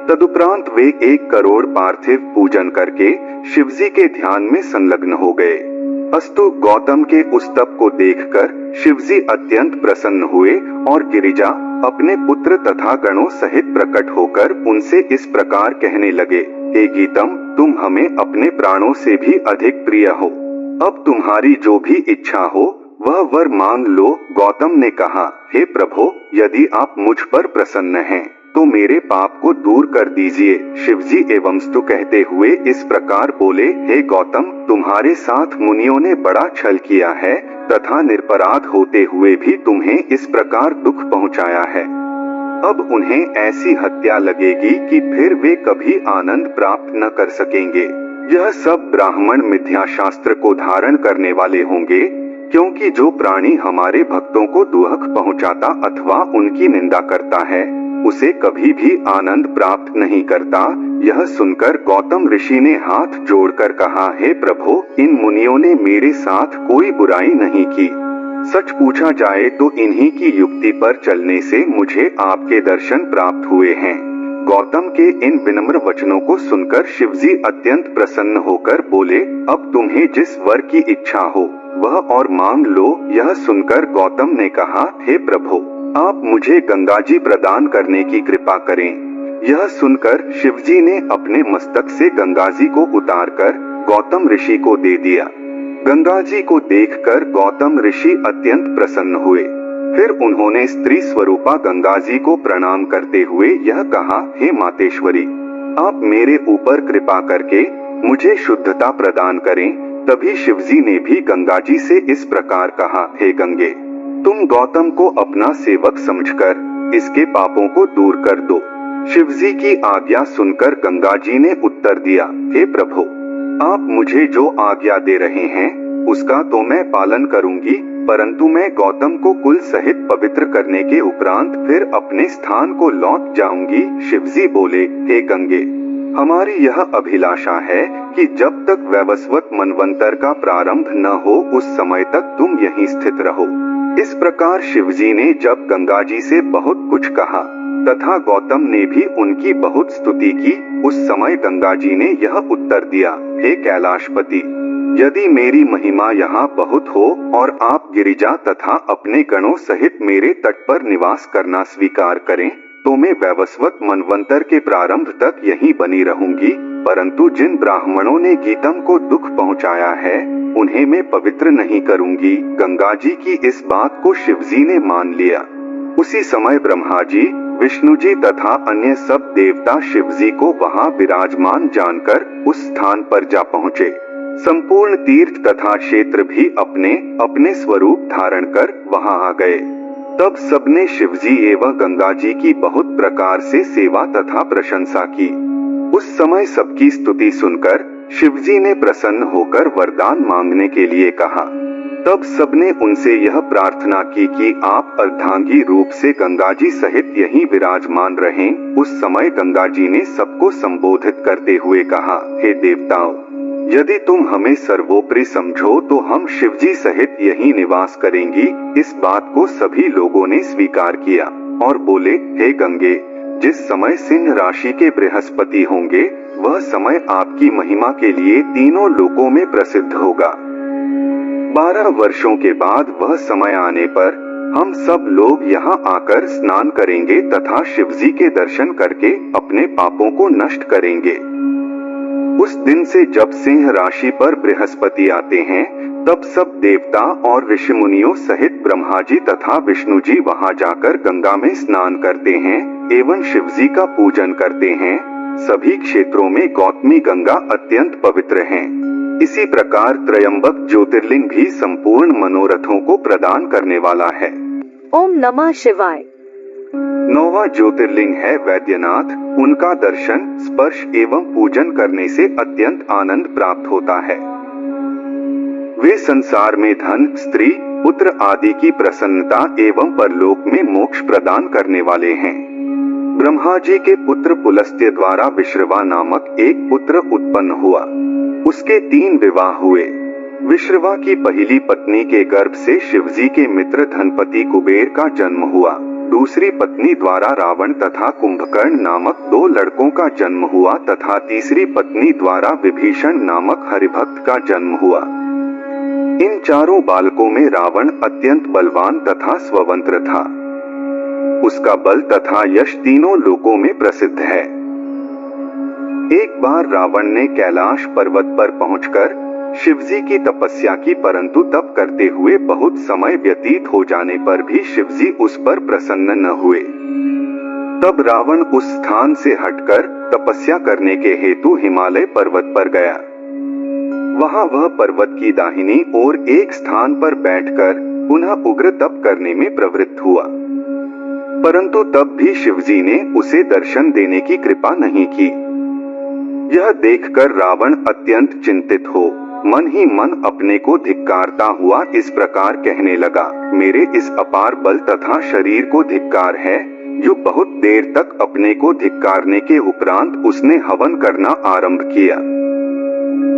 Speaker 1: तदुपरांत वे 1 करोड़ पार्थिव पूजन करके शिवजी के ध्यान में संलग्न हो गए। अस्तु, गौतम के उस तप को देखकर शिवजी अत्यंत प्रसन्न हुए और गिरिजा अपने पुत्र तथा गणों सहित प्रकट होकर उनसे इस प्रकार कहने लगे, हे गीतम, तुम हमें अपने प्राणों से भी अधिक प्रिय हो। अब तुम्हारी जो भी इच्छा हो वह वर मांग लो। गौतम ने कहा, हे प्रभु, यदि आप मुझ पर प्रसन्न हैं तो मेरे पाप को दूर कर दीजिए। शिवजी एवं स्तु कहते हुए इस प्रकार बोले, हे गौतम, तुम्हारे साथ मुनियों ने बड़ा छल किया है तथा निरपराध होते हुए भी तुम्हें इस प्रकार दुख पहुंचाया है। अब उन्हें ऐसी हत्या लगेगी कि फिर वे कभी आनंद प्राप्त न कर सकेंगे। यह सब ब्राह्मण मिथ्या शास्त्र को धारण करने वाले होंगे, क्योंकि जो प्राणी हमारे भक्तों को दुख पहुंचाता अथवा उनकी निंदा करता है उसे कभी भी आनंद प्राप्त नहीं करता। यह सुनकर गौतम ऋषि ने हाथ जोड़कर कहा, हे प्रभु, इन मुनियों ने मेरे साथ कोई बुराई नहीं की। सच पूछा जाए तो इन्हीं की युक्ति पर चलने से मुझे आपके दर्शन प्राप्त हुए हैं। गौतम के इन विनम्र वचनों को सुनकर शिवजी अत्यंत प्रसन्न होकर बोले, अब तुम्हें जिस वर की इच्छा हो वह और मांग लो। यह सुनकर गौतम ने कहा, हे प्रभु, आप मुझे गंगा जी प्रदान करने की कृपा करें। यह सुनकर शिवजी ने अपने मस्तक से गंगा जी को उतारकर गौतम ऋषि को दे दिया। गंगा जी को देखकर गौतम ऋषि अत्यंत प्रसन्न हुए। फिर उन्होंने स्त्री स्वरूपा गंगा जी को प्रणाम करते हुए यह कहा, हे मातेश्वरी, आप मेरे ऊपर कृपा करके मुझे शुद्धता प्रदान करें। तभी शिवजी ने भी गंगा जी से इस प्रकार कहा, हे गंगे, तुम गौतम को अपना सेवक समझकर इसके पापों को दूर कर दो। शिवजी की आज्ञा सुनकर गंगा जी ने उत्तर दिया, हे प्रभु, आप मुझे जो आज्ञा दे रहे हैं उसका तो मैं पालन करूंगी, परंतु मैं गौतम को कुल सहित पवित्र करने के उपरांत फिर अपने स्थान को लौट जाऊंगी। शिवजी बोले, हे गंगे, हमारी यह अभिलाषा है कि जब तक वैवस्वत मनवंतर का प्रारंभ न हो उस समय तक तुम यहीं स्थित रहो। इस प्रकार शिवजी ने जब गंगा जी से बहुत कुछ कहा तथा गौतम ने भी उनकी बहुत स्तुति की, उस समय गंगा जी ने यह उत्तर दिया, हे कैलाशपति, यदि मेरी महिमा यहाँ बहुत हो और आप गिरिजा तथा अपने गणों सहित मेरे तट पर निवास करना स्वीकार करें तो मैं वैवस्वत मनवंतर के प्रारंभ तक यहीं बनी रहूंगी। परंतु जिन ब्राह्मणों ने गीतम को दुख पहुंचाया है उन्हें मैं पवित्र नहीं करूंगी। गंगा जी की इस बात को शिवजी ने मान लिया। उसी समय ब्रह्मा जी, विष्णु जी तथा अन्य सब देवता शिवजी को वहां विराजमान जानकर उस स्थान पर जा पहुँचे। संपूर्ण तीर्थ तथा क्षेत्र भी अपने अपने स्वरूप धारण कर वहां आ गए। तब सबने शिवजी एवं गंगा जी की बहुत प्रकार से सेवा तथा प्रशंसा की। उस समय सबकी स्तुति सुनकर शिवजी ने प्रसन्न होकर वरदान मांगने के लिए कहा। तब सबने उनसे यह प्रार्थना की कि आप अर्धांगी रूप से गंगा जी सहित यहीं विराजमान रहें। उस समय गंगा जी ने सबको संबोधित करते हुए कहा, हे देवताओं, यदि तुम हमें सर्वोपरि समझो तो हम शिवजी सहित यहीं निवास करेंगी। इस बात को सभी लोगों ने स्वीकार किया और बोले, हे गंगे, जिस समय सिंह राशि के बृहस्पति होंगे वह समय आपकी महिमा के लिए तीनों लोकों में प्रसिद्ध होगा। 12 वर्षों के बाद वह समय आने पर हम सब लोग यहाँ आकर स्नान करेंगे तथा शिवजी के दर्शन करके अपने पापों को नष्ट करेंगे। उस दिन से जब सिंह राशि पर बृहस्पति आते हैं तब सब देवता और ऋषि मुनियों सहित ब्रह्मा जी तथा विष्णु जी वहां जाकर गंगा में स्नान करते हैं एवं शिवजी का पूजन करते हैं। सभी क्षेत्रों में गौतमी गंगा अत्यंत पवित्र हैं। इसी प्रकार त्रयंबक ज्योतिर्लिंग भी संपूर्ण मनोरथों को प्रदान करने वाला है।
Speaker 2: ओम नमः शिवाय।
Speaker 1: 9वां ज्योतिर्लिंग है वैद्यनाथ। उनका दर्शन, स्पर्श एवं पूजन करने से अत्यंत आनंद प्राप्त होता है। वे संसार में धन, स्त्री, पुत्र आदि की प्रसन्नता एवं परलोक में मोक्ष प्रदान करने वाले हैं। ब्रह्मा जी के पुत्र पुलस्त्य द्वारा विश्रवा नामक एक पुत्र उत्पन्न हुआ। उसके 3 विवाह हुए। विश्रवा की पहली पत्नी के गर्भ से शिवजी के मित्र धनपति कुबेर का जन्म हुआ। दूसरी पत्नी द्वारा रावण तथा कुंभकर्ण नामक 2 लड़कों का जन्म हुआ तथा तीसरी पत्नी द्वारा विभीषण नामक हरिभक्त का जन्म हुआ। इन चारों बालकों में रावण अत्यंत बलवान तथा स्वतंत्र था। उसका बल तथा यश तीनों लोकों में प्रसिद्ध है। एक बार रावण ने कैलाश पर्वत पर पहुंचकर शिवजी की तपस्या की, परंतु तप करते हुए बहुत समय व्यतीत हो जाने पर भी शिवजी उस पर प्रसन्न न हुए। तब रावण उस स्थान से हटकर तपस्या करने के हेतु हिमालय पर्वत पर गया। वहां वह पर्वत की दाहिनी ओर एक स्थान पर बैठकर पुनः उग्र तप करने में प्रवृत्त हुआ, परंतु तब भी शिवजी ने उसे दर्शन देने की कृपा नहीं की। यह देखकर रावण अत्यंत चिंतित हो मन ही मन अपने को धिक्कारता हुआ इस प्रकार कहने लगा, मेरे इस अपार बल तथा शरीर को धिक्कार है, जो बहुत देर तक अपने को धिक्कारने के उपरांत उसने हवन करना आरंभ किया।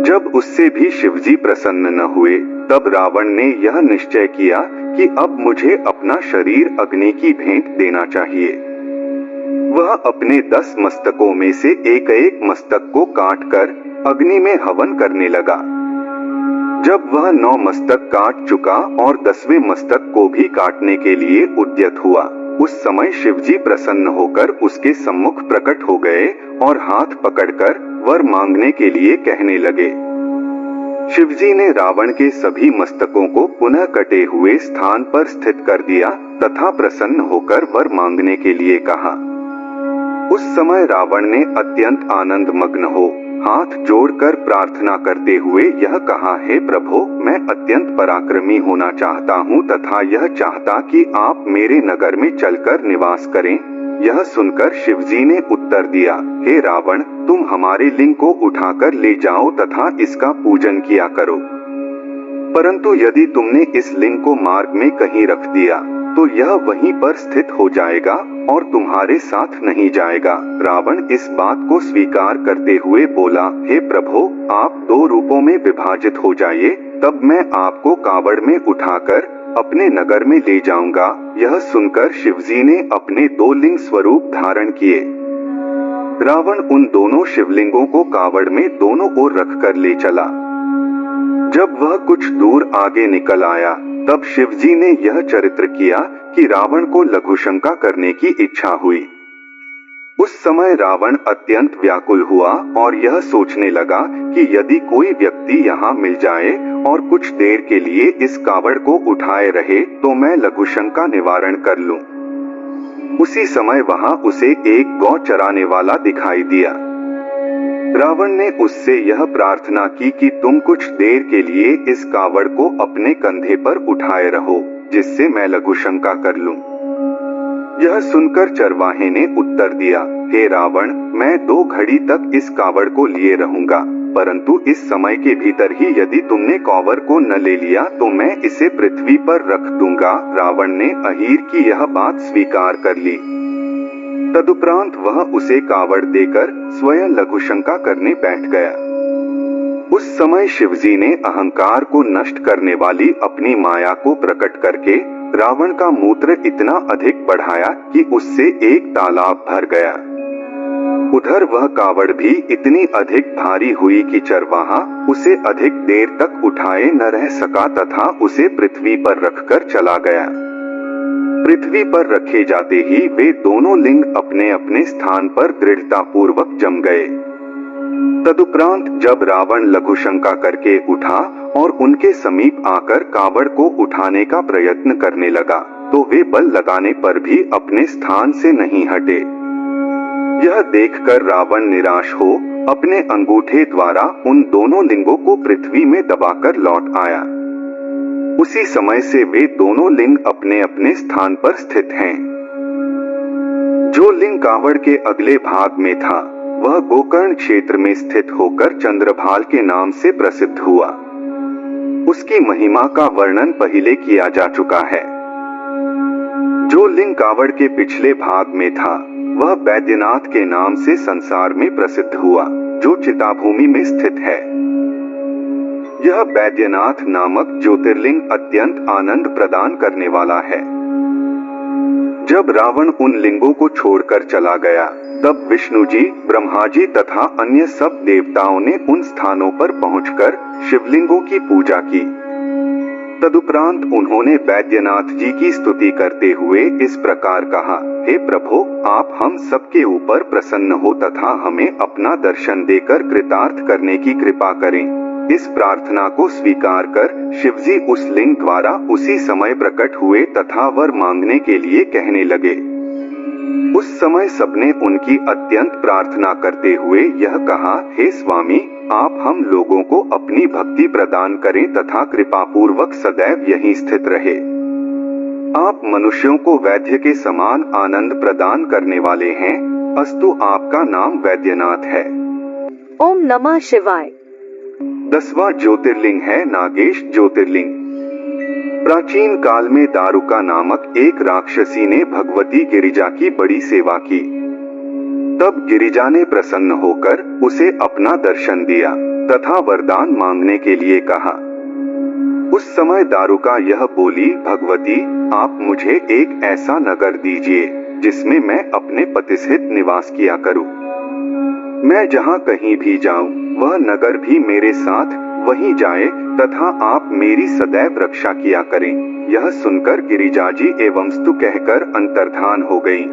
Speaker 1: जब उससे भी शिवजी प्रसन्न न हुए, तब रावण ने यह निश्चय किया कि अब मुझे अपना शरीर अग्नि की भेंट देना चाहिए। वह अपने 10 मस्तकों में से एक मस्तक को काटकर अग्नि में हवन करने लगा। जब वह 9 मस्तक काट चुका और 10वें मस्तक को भी काटने के लिए उद्यत हुआ, उस समय शिवजी प्रसन्न होकर उसके सम्मुख प्रकट हो गए और हाथ पकड़कर वर मांगने के लिए कहने लगे। शिवजी ने रावण के सभी मस्तकों को पुनः कटे हुए स्थान पर स्थित कर दिया तथा प्रसन्न होकर वर मांगने के लिए कहा। उस समय रावण ने अत्यंत आनंद मग्न हो हाथ जोड़कर प्रार्थना करते हुए यह कहा, हे प्रभो, मैं अत्यंत पराक्रमी होना चाहता हूँ तथा यह चाहता कि आप मेरे नगर में चलकर निवास करें। यह सुनकर शिवजी ने उत्तर दिया, हे रावण, तुम हमारे लिंग को उठाकर ले जाओ तथा इसका पूजन किया करो, परंतु यदि तुमने इस लिंग को मार्ग में कहीं रख दिया तो यह वहीं पर स्थित हो जाएगा और तुम्हारे साथ नहीं जाएगा। रावण इस बात को स्वीकार करते हुए बोला, हे प्रभो, आप 2 रूपों में विभाजित हो जाइए, तब मैं आपको कावड़ में उठाकर अपने नगर में ले जाऊंगा। यह सुनकर शिवजी ने अपने 2 लिंग स्वरूप धारण किए। रावण उन दोनों शिवलिंगों को कावड़ में दोनों ओर रखकर ले चला। जब वह कुछ दूर आगे निकल आया, तब शिवजी ने यह चरित्र किया कि रावण को लघुशंका करने की इच्छा हुई। उस समय रावण अत्यंत व्याकुल हुआ और यह सोचने लगा कि यदि कोई व्यक्ति यहाँ मिल जाए और कुछ देर के लिए इस कावड़ को उठाए रहे तो मैं लघुशंका निवारण कर लूं। उसी समय वहां उसे एक गौ चराने वाला दिखाई दिया। रावण ने उससे यह प्रार्थना की कि तुम कुछ देर के लिए इस कावड़ को अपने कंधे पर उठाए रहो, जिससे मैं लघुशंका कर लूं। यह सुनकर चरवाहे ने उत्तर दिया, हे रावण, मैं 2 घड़ी तक इस कावड़ को लिए रहूंगा, परंतु इस समय के भीतर ही यदि तुमने कावड़ को न ले लिया तो मैं इसे पृथ्वी पर रख दूंगा। रावण ने अहीर की यह बात स्वीकार कर ली। तदुपरांत वह उसे कावड़ देकर स्वयं लघुशंका करने बैठ गया। उस समय शिवजी ने अहंकार को नष्ट करने वाली अपनी माया को प्रकट करके रावण का मूत्र इतना अधिक बढ़ाया कि उससे एक तालाब भर गया। उधर वह कावड़ भी इतनी अधिक भारी हुई कि चरवाहा उसे अधिक देर तक उठाए न रह सका तथा उसे पृथ्वी पर रखकर चला गया। पृथ्वी पर रखे जाते ही वे दोनों लिंग अपने अपने स्थान पर दृढ़तापूर्वक जम गए। तदुपरांत जब रावण लघुशंका करके उठा और उनके समीप आकर कावड़ को उठाने का प्रयत्न करने लगा, तो वे बल लगाने पर भी अपने स्थान से नहीं हटे। यह देखकर रावण निराश हो अपने अंगूठे द्वारा उन दोनों लिंगों को पृथ्वी में दबाकर लौट आया। उसी समय से वे दोनों लिंग अपने अपने स्थान पर स्थित हैं। जो लिंग कावड़ के अगले भाग में था, वह गोकर्ण क्षेत्र में स्थित होकर चंद्रभाल के नाम से प्रसिद्ध हुआ। उसकी महिमा का वर्णन पहले किया जा चुका है। जो लिंग कावड़ के पिछले भाग में था, वह बैद्यनाथ के नाम से संसार में प्रसिद्ध हुआ, जो चिताभूमि में स्थित है। यह बैद्यनाथ नामक ज्योतिर्लिंग अत्यंत आनंद प्रदान करने वाला है। जब रावण उन लिंगों को छोड़कर चला गया, तब विष्णु जी, ब्रह्मा जी तथा अन्य सब देवताओं ने उन स्थानों पर पहुंचकर शिवलिंगों की पूजा की। तदुपरांत उन्होंने वैद्यनाथ जी की स्तुति करते हुए इस प्रकार कहा, हे प्रभु, आप हम सबके ऊपर प्रसन्न हो तथा हमें अपना दर्शन देकर कृतार्थ करने की कृपा करें। इस प्रार्थना को स्वीकार कर शिवजी उस लिंग द्वारा उसी समय प्रकट हुए तथा वर मांगने के लिए कहने लगे। उस समय सबने उनकी अत्यंत प्रार्थना करते हुए यह कहा, हे स्वामी, आप हम लोगों को अपनी भक्ति प्रदान करें तथा कृपा पूर्वक सदैव यहीं स्थित रहे। आप मनुष्यों को वैद्य के समान आनंद प्रदान करने वाले हैं। अस्तु आपका नाम वैद्यनाथ है।
Speaker 2: ओम नमः शिवाय।
Speaker 1: 10वां ज्योतिर्लिंग है नागेश ज्योतिर्लिंग। प्राचीन काल में दारुका नामक एक राक्षसी ने भगवती गिरिजा की बड़ी सेवा की। तब गिरिजा ने प्रसन्न होकर उसे अपना दर्शन दिया तथा वरदान मांगने के लिए कहा। उस समय दारुका यह बोली, भगवती, आप मुझे एक ऐसा नगर दीजिए जिसमें मैं अपने पतिसहित निवास किया करूं। मैं जहां कहीं भी जाऊं, वह नगर भी मेरे साथ वहीं जाए तथा आप मेरी सदैव रक्षा किया करें। यह सुनकर गिरिजाजी एवं स्तु कहकर अंतर्धान हो गई।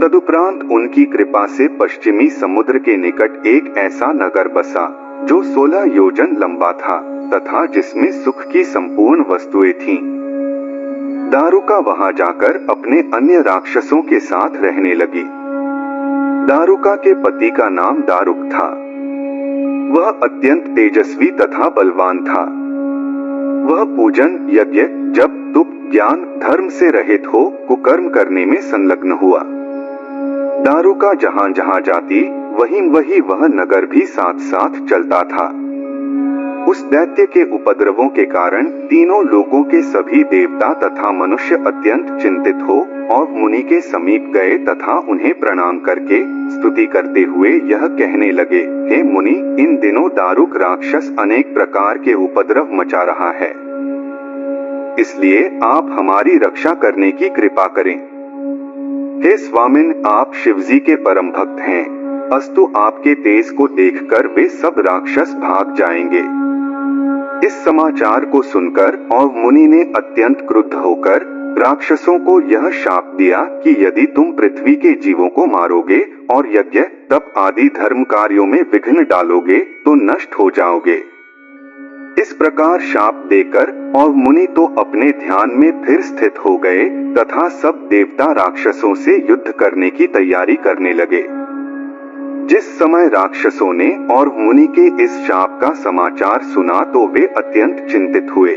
Speaker 1: तदुपरांत उनकी कृपा से पश्चिमी समुद्र के निकट एक ऐसा नगर बसा जो 16 योजन लंबा था तथा जिसमें सुख की संपूर्ण वस्तुएं थीं। दारुका वहां जाकर अपने अन्य राक्षसों के साथ रहने लगी। दारुका के पति का नाम दारुक था। वह अत्यंत तेजस्वी तथा बलवान था। वह पूजन, यज्ञ, जप, तुप, ज्ञान, धर्म से रहित हो कुकर्म करने में संलग्न हुआ। दारुका जहां जहां जाती वहीं वह नगर भी साथ साथ चलता था। उस दैत्य के उपद्रवों के कारण तीनों लोगों के सभी देवता तथा मनुष्य अत्यंत चिंतित हो और मुनि के समीप गए तथा उन्हें प्रणाम करके स्तुति करते हुए यह कहने लगे, हे मुनि, इन दिनों दारुक राक्षस अनेक प्रकार के उपद्रव मचा रहा है। इसलिए आप हमारी रक्षा करने की कृपा करें। हे स्वामिन, आप शिवजी के परम भक्त हैं। अस्तु आपके तेज को देखकर वे सब राक्षस भाग जाएंगे। इस समाचार को सुनकर और मुनि ने अत्यंत क्रुद्ध होकर राक्षसों को यह शाप दिया कि यदि तुम पृथ्वी के जीवों को मारोगे और यज्ञ, तप आदि धर्म कार्यों में विघ्न डालोगे तो नष्ट हो जाओगे। इस प्रकार शाप देकर और मुनि तो अपने ध्यान में फिर स्थित हो गए तथा सब देवता राक्षसों से युद्ध करने की तैयारी करने लगे। जिस समय राक्षसों ने और मुनि के इस शाप का समाचार सुना तो वे अत्यंत चिंतित हुए।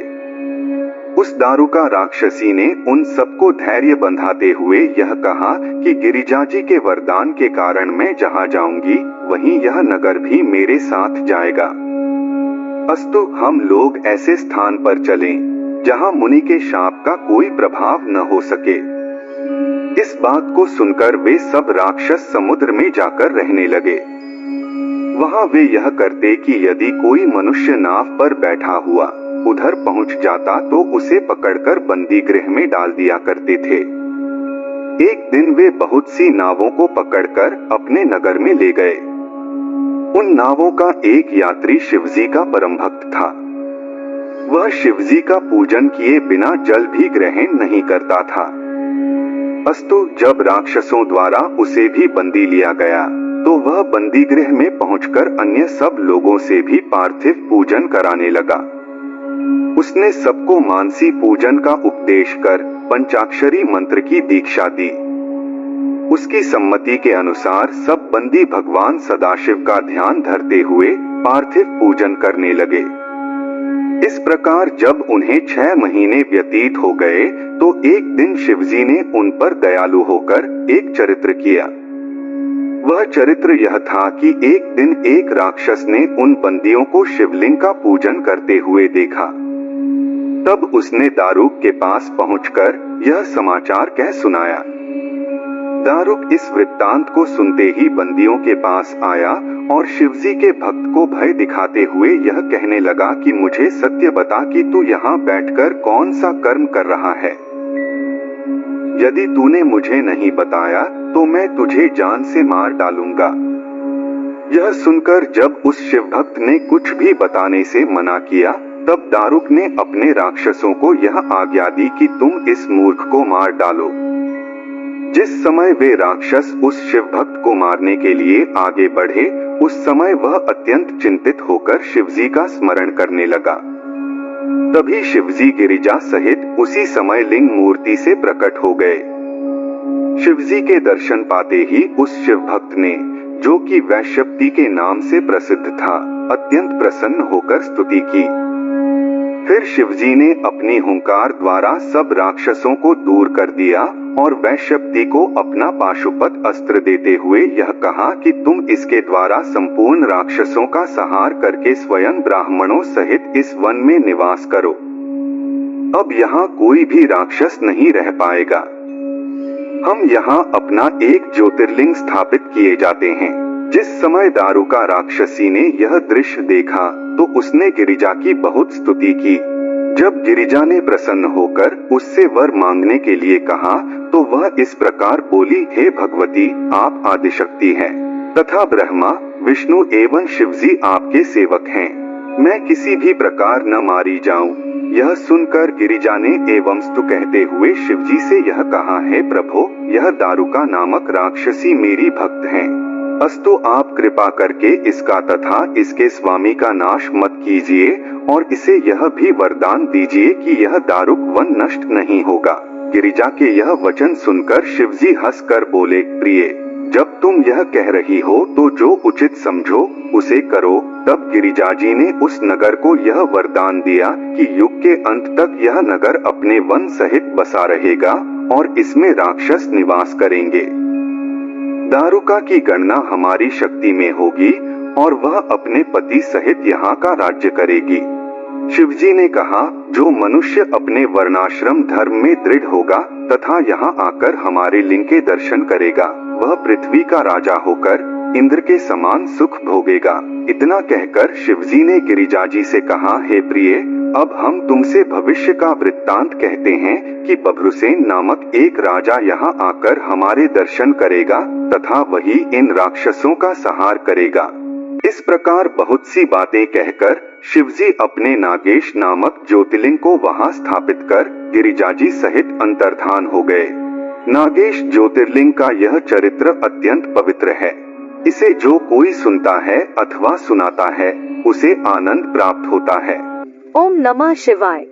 Speaker 1: उस दारुका राक्षसी ने उन सबको धैर्य बंधाते हुए यह कहा कि गिरिजाजी के वरदान के कारण मैं जहां जाऊंगी वहीं यह नगर भी मेरे साथ जाएगा। अस्तु हम लोग ऐसे स्थान पर चलें जहां मुनि के शाप का कोई प्रभाव न हो सके। इस बात को सुनकर वे सब राक्षस समुद्र में जाकर रहने लगे। वहां वे यह करते कि यदि कोई मनुष्य नाव पर बैठा हुआ उधर पहुंच जाता तो उसे पकड़कर बंदी गृह में डाल दिया करते थे। एक दिन वे बहुत सी नावों को पकड़कर अपने नगर में ले गए। उन नावों का एक यात्री शिवजी का परम भक्त था। वह शिवजी का पूजन किए बिना जल भी ग्रहण नहीं करता था। अस्तु जब राक्षसों द्वारा उसे भी बंदी लिया गया तो वह बंदी गृह में पहुंचकर अन्य सब लोगों से भी पार्थिव पूजन कराने लगा। उसने सबको मानसी पूजन का उपदेश कर पंचाक्षरी मंत्र की दीक्षा दी। उसकी सम्मति के अनुसार सब बंदी भगवान सदाशिव का ध्यान धरते हुए पार्थिव पूजन करने लगे। इस प्रकार जब उन्हें 6 महीने व्यतीत हो गए तो एक दिन शिवजी ने उन पर दयालु होकर एक चरित्र किया। वह चरित्र यह था कि एक दिन एक राक्षस ने उन बंदियों को शिवलिंग का पूजन करते हुए देखा। तब उसने दारुक के पास पहुंचकर यह समाचार कह सुनाया। दारुक इस वृत्तांत को सुनते ही बंदियों के पास आया और शिवजी के भक्त को भय दिखाते हुए यह कहने लगा कि मुझे सत्य बता कि तू यहाँ बैठकर कौन सा कर्म कर रहा है। यदि तूने मुझे नहीं बताया तो मैं तुझे जान से मार डालूंगा। यह सुनकर जब उस शिव भक्त ने कुछ भी बताने से मना किया तब दारुक ने अपने राक्षसों को यह आज्ञा दी कि तुम इस मूर्ख को मार डालो। जिस समय वे राक्षस उस शिव भक्त को मारने के लिए आगे बढ़े, उस समय वह अत्यंत चिंतित होकर शिवजी का स्मरण करने लगा। तभी शिवजी गिरिजा सहित उसी समय लिंग मूर्ति से प्रकट हो गए। शिवजी के दर्शन पाते ही उस शिव भक्त ने, जो कि वैश्यपति के नाम से प्रसिद्ध था, अत्यंत प्रसन्न होकर स्तुति की। फिर शिवजी ने अपनी हुंकार द्वारा सब राक्षसों को दूर कर दिया और वैश्यपति को अपना पाशुपत अस्त्र देते हुए यह कहा कि तुम इसके द्वारा संपूर्ण राक्षसों का संहार करके स्वयं ब्राह्मणों सहित इस वन में निवास करो। अब यहाँ कोई भी राक्षस नहीं रह पाएगा। हम यहाँ अपना एक ज्योतिर्लिंग स्थापित किए जाते हैं। जिस समय दारुका राक्षसी ने यह दृश्य देखा तो उसने गिरिजा की बहुत स्तुति की। जब गिरिजा ने प्रसन्न होकर उससे वर मांगने के लिए कहा तो वह इस प्रकार बोली, हे भगवती, आप आदिशक्ति हैं तथा ब्रह्मा, विष्णु एवं शिवजी आपके सेवक हैं। मैं किसी भी प्रकार न मारी जाऊं। यह सुनकर गिरिजा ने एवं स्तु कहते हुए शिवजी से यह कहा, हे प्रभो, यह दारुका नामक राक्षसी मेरी भक्त हैं। अस्तु आप कृपा करके इसका तथा इसके स्वामी का नाश मत कीजिए और इसे यह भी वरदान दीजिए कि यह दारुक वन नष्ट नहीं होगा। गिरिजा के यह वचन सुनकर शिवजी हंसकर बोले, प्रिय, जब तुम यह कह रही हो तो जो उचित समझो उसे करो। तब गिरिजा जी ने उस नगर को यह वरदान दिया कि युग के अंत तक यह नगर अपने वन सहित बसा रहेगा और इसमें राक्षस निवास करेंगे। दारुका की गणना हमारी शक्ति में होगी और वह अपने पति सहित यहाँ का राज्य करेगी। शिवजी ने कहा, जो मनुष्य अपने वर्णाश्रम धर्म में दृढ़ होगा तथा यहाँ आकर हमारे लिंग के दर्शन करेगा, वह पृथ्वी का राजा होकर इंद्र के समान सुख भोगेगा। इतना कहकर शिवजी ने गिरिजा जी से कहा, हे प्रिय, अब हम तुमसे भविष्य का वृत्तांत कहते हैं कि बभ्रुसेन नामक एक राजा यहाँ आकर हमारे दर्शन करेगा तथा वही इन राक्षसों का संहार करेगा। इस प्रकार बहुत सी बातें कहकर शिवजी अपने नागेश नामक ज्योतिर्लिंग को वहां स्थापित कर गिरिजा जी सहित अंतर्धान हो गए। नागेश ज्योतिर्लिंग का यह चरित्र अत्यंत पवित्र है। इसे जो कोई सुनता है अथवा सुनाता है उसे आनंद प्राप्त होता है।
Speaker 2: ओम नमः शिवाय।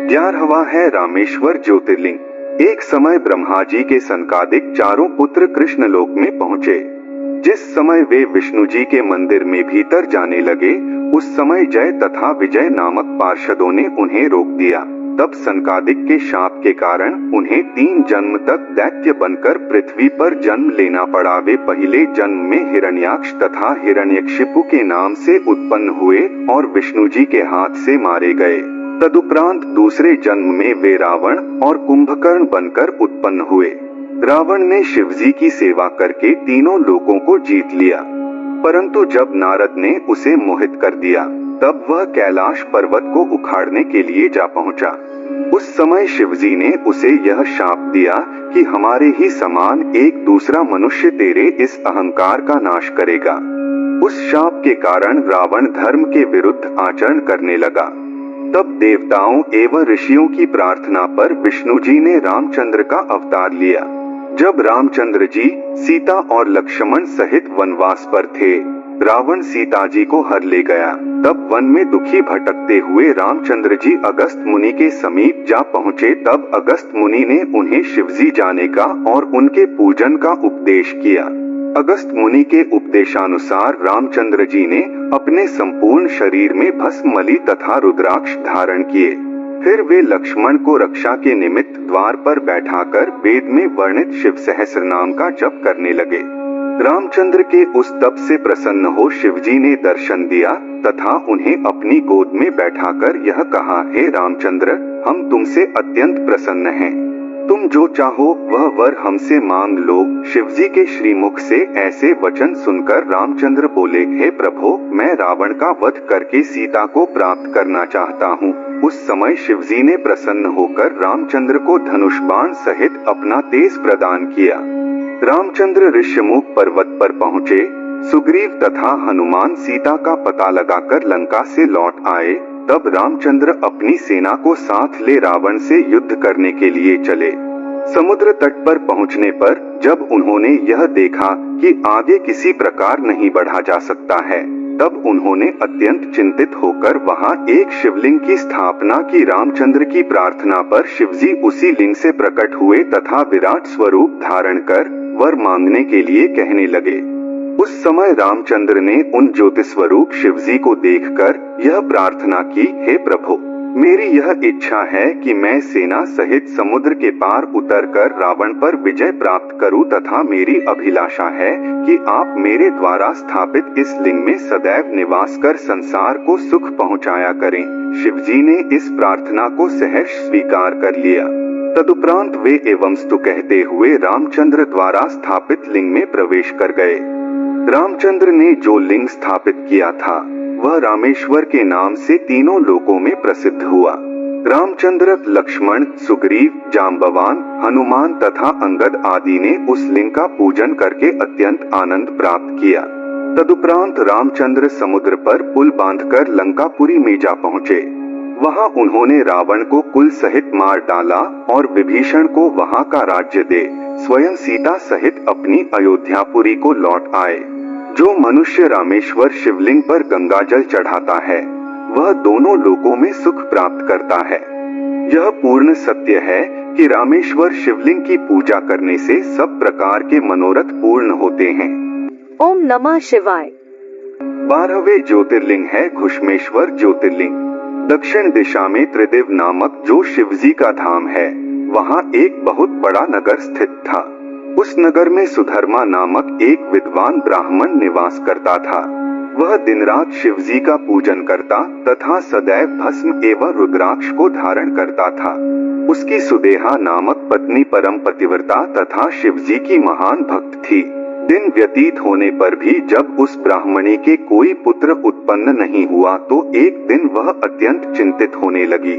Speaker 1: 11वां है रामेश्वर ज्योतिर्लिंग। एक समय ब्रह्मा जी के सनकादिक चारों पुत्र कृष्ण लोक में पहुँचे। जिस समय वे विष्णु जी के मंदिर में भीतर जाने लगे, उस समय जय तथा विजय नामक पार्षदों ने उन्हें रोक दिया। तब सनकादिक के शाप के कारण उन्हें 3 जन्म तक दैत्य बनकर पृथ्वी पर जन्म लेना पड़ा। वे पहले जन्म में हिरण्याक्ष तथा हिरण्यकशिपु के नाम से उत्पन्न हुए और विष्णु जी के हाथ से मारे गए। तदुपरांत दूसरे जन्म में वे रावण और कुंभकर्ण बनकर उत्पन्न हुए। रावण ने शिवजी की सेवा करके तीनों लोकों को जीत लिया, परंतु जब नारद ने उसे मोहित कर दिया तब वह कैलाश पर्वत को उखाड़ने के लिए जा पहुंचा। उस समय शिवजी ने उसे यह शाप दिया कि हमारे ही समान एक दूसरा मनुष्य तेरे इस अहंकार का नाश करेगा। उस शाप के कारण रावण धर्म के विरुद्ध आचरण करने लगा। तब देवताओं एवं ऋषियों की प्रार्थना पर विष्णु जी ने रामचंद्र का अवतार लिया। जब रामचंद्र जी सीता और लक्ष्मण सहित वनवास पर थे, रावण सीता जी को हर ले गया। तब वन में दुखी भटकते हुए रामचंद्र जी अगस्त मुनि के समीप जा पहुँचे। तब अगस्त मुनि ने उन्हें शिवजी जाने का और उनके पूजन का उपदेश किया। अगस्त मुनि के उपदेशानुसार रामचंद्र जी ने अपने संपूर्ण शरीर में भस्म मलि तथा रुद्राक्ष धारण किए। फिर वे लक्ष्मण को रक्षा के निमित्त द्वार पर बैठाकर वेद में वर्णित शिव सहस्र नाम का जप करने लगे। रामचंद्र के उस तप से प्रसन्न हो शिवजी ने दर्शन दिया तथा उन्हें अपनी गोद में बैठाकर यह कहा, हे रामचंद्र, हम तुमसे अत्यंत प्रसन्न हैं। तुम जो चाहो वह वर हमसे मांग लो। शिवजी के श्रीमुख से ऐसे वचन सुनकर रामचंद्र बोले, हे प्रभो, मैं रावण का वध करके सीता को प्राप्त करना चाहता हूँ। उस समय शिवजी ने प्रसन्न होकर रामचंद्र को धनुष बाण सहित अपना तेज प्रदान किया। रामचंद्र ऋष्यमुख पर्वत पर पहुँचे। सुग्रीव तथा हनुमान सीता का पता लगाकर लंका से लौट आए। तब रामचंद्र अपनी सेना को साथ ले रावण से युद्ध करने के लिए चले। समुद्र तट पर पहुंचने पर जब उन्होंने यह देखा कि आगे किसी प्रकार नहीं बढ़ा जा सकता है, तब उन्होंने अत्यंत चिंतित होकर वहां एक शिवलिंग की स्थापना की। रामचंद्र की प्रार्थना पर शिवजी उसी लिंग से प्रकट हुए तथा विराट स्वरूप धारण कर वर मांगने के लिए कहने लगे। उस समय रामचंद्र ने उन ज्योतिस्वरूप शिवजी को देखकर यह प्रार्थना की, हे प्रभु, मेरी यह इच्छा है कि मैं सेना सहित समुद्र के पार उतरकर रावण पर विजय प्राप्त करूं तथा मेरी अभिलाषा है कि आप मेरे द्वारा स्थापित इस लिंग में सदैव निवास कर संसार को सुख पहुंचाया करें। शिवजी ने इस प्रार्थना को सहर्ष स्वीकार कर लिया। तदुपरांत वे एवंस्तु कहते हुए रामचंद्र द्वारा स्थापित लिंग में प्रवेश कर गए। रामचंद्र ने जो लिंग स्थापित किया था वह रामेश्वर के नाम से तीनों लोकों में प्रसिद्ध हुआ। रामचंद्र, लक्ष्मण, सुग्रीव, जाम्बवान, हनुमान तथा अंगद आदि ने उस लिंग का पूजन करके अत्यंत आनंद प्राप्त किया। तदुपरांत रामचंद्र समुद्र पर पुल बांधकर लंकापुरी में जा पहुँचे। वहां उन्होंने रावण को कुल सहित मार डाला और विभीषण को वहां का राज्य दे स्वयं सीता सहित अपनी अयोध्यापुरी को लौट आए। जो मनुष्य रामेश्वर शिवलिंग पर गंगा जल चढ़ाता है वह दोनों लोकों में सुख प्राप्त करता है। यह पूर्ण सत्य है कि रामेश्वर शिवलिंग की पूजा करने से सब प्रकार के मनोरथ पूर्ण होते हैं।
Speaker 2: ओम नमः शिवाय।
Speaker 1: 12वें ज्योतिर्लिंग है घुश्मेश्वर ज्योतिर्लिंग। दक्षिण दिशा में त्रिदिव नामक जो शिवजी का धाम है, वहाँ एक बहुत बड़ा नगर स्थित था। उस नगर में सुधर्मा नामक एक विद्वान ब्राह्मण निवास करता था। वह दिन रात शिवजी का पूजन करता तथा सदैव भस्म एवं रुद्राक्ष को धारण करता था। उसकी सुदेहा नामक पत्नी परम पतिव्रता तथा शिवजी की महान भक्त थी। दिन व्यतीत होने पर भी जब उस ब्राह्मणी के कोई पुत्र उत्पन्न नहीं हुआ तो एक दिन वह अत्यंत चिंतित होने लगी।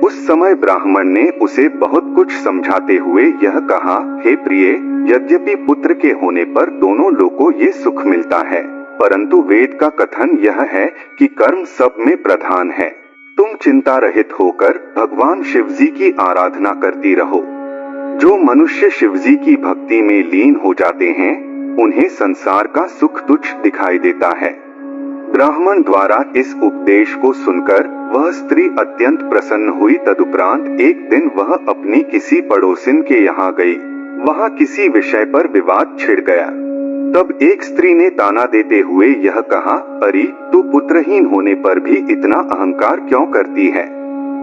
Speaker 1: उस समय ब्राह्मण ने उसे बहुत कुछ समझाते हुए यह कहा, हे प्रिय, यद्यपि पुत्र के होने पर दोनों लोगों ये सुख मिलता है, परंतु वेद का कथन यह है कि कर्म सब में प्रधान है। तुम चिंता रहित होकर भगवान शिवजी की आराधना करती रहो। जो मनुष्य शिवजी की भक्ति में लीन हो जाते हैं उन्हें संसार का सुख तुच्छ दिखाई देता है। ब्राह्मण द्वारा इस उपदेश को सुनकर वह स्त्री अत्यंत प्रसन्न हुई। तदुपरांत एक दिन वह अपनी किसी पड़ोसिन के यहाँ गई। वहाँ किसी विषय पर विवाद छिड़ गया। तब एक स्त्री ने ताना देते हुए यह कहा, अरे तू पुत्रहीन होने पर भी इतना अहंकार क्यों करती है?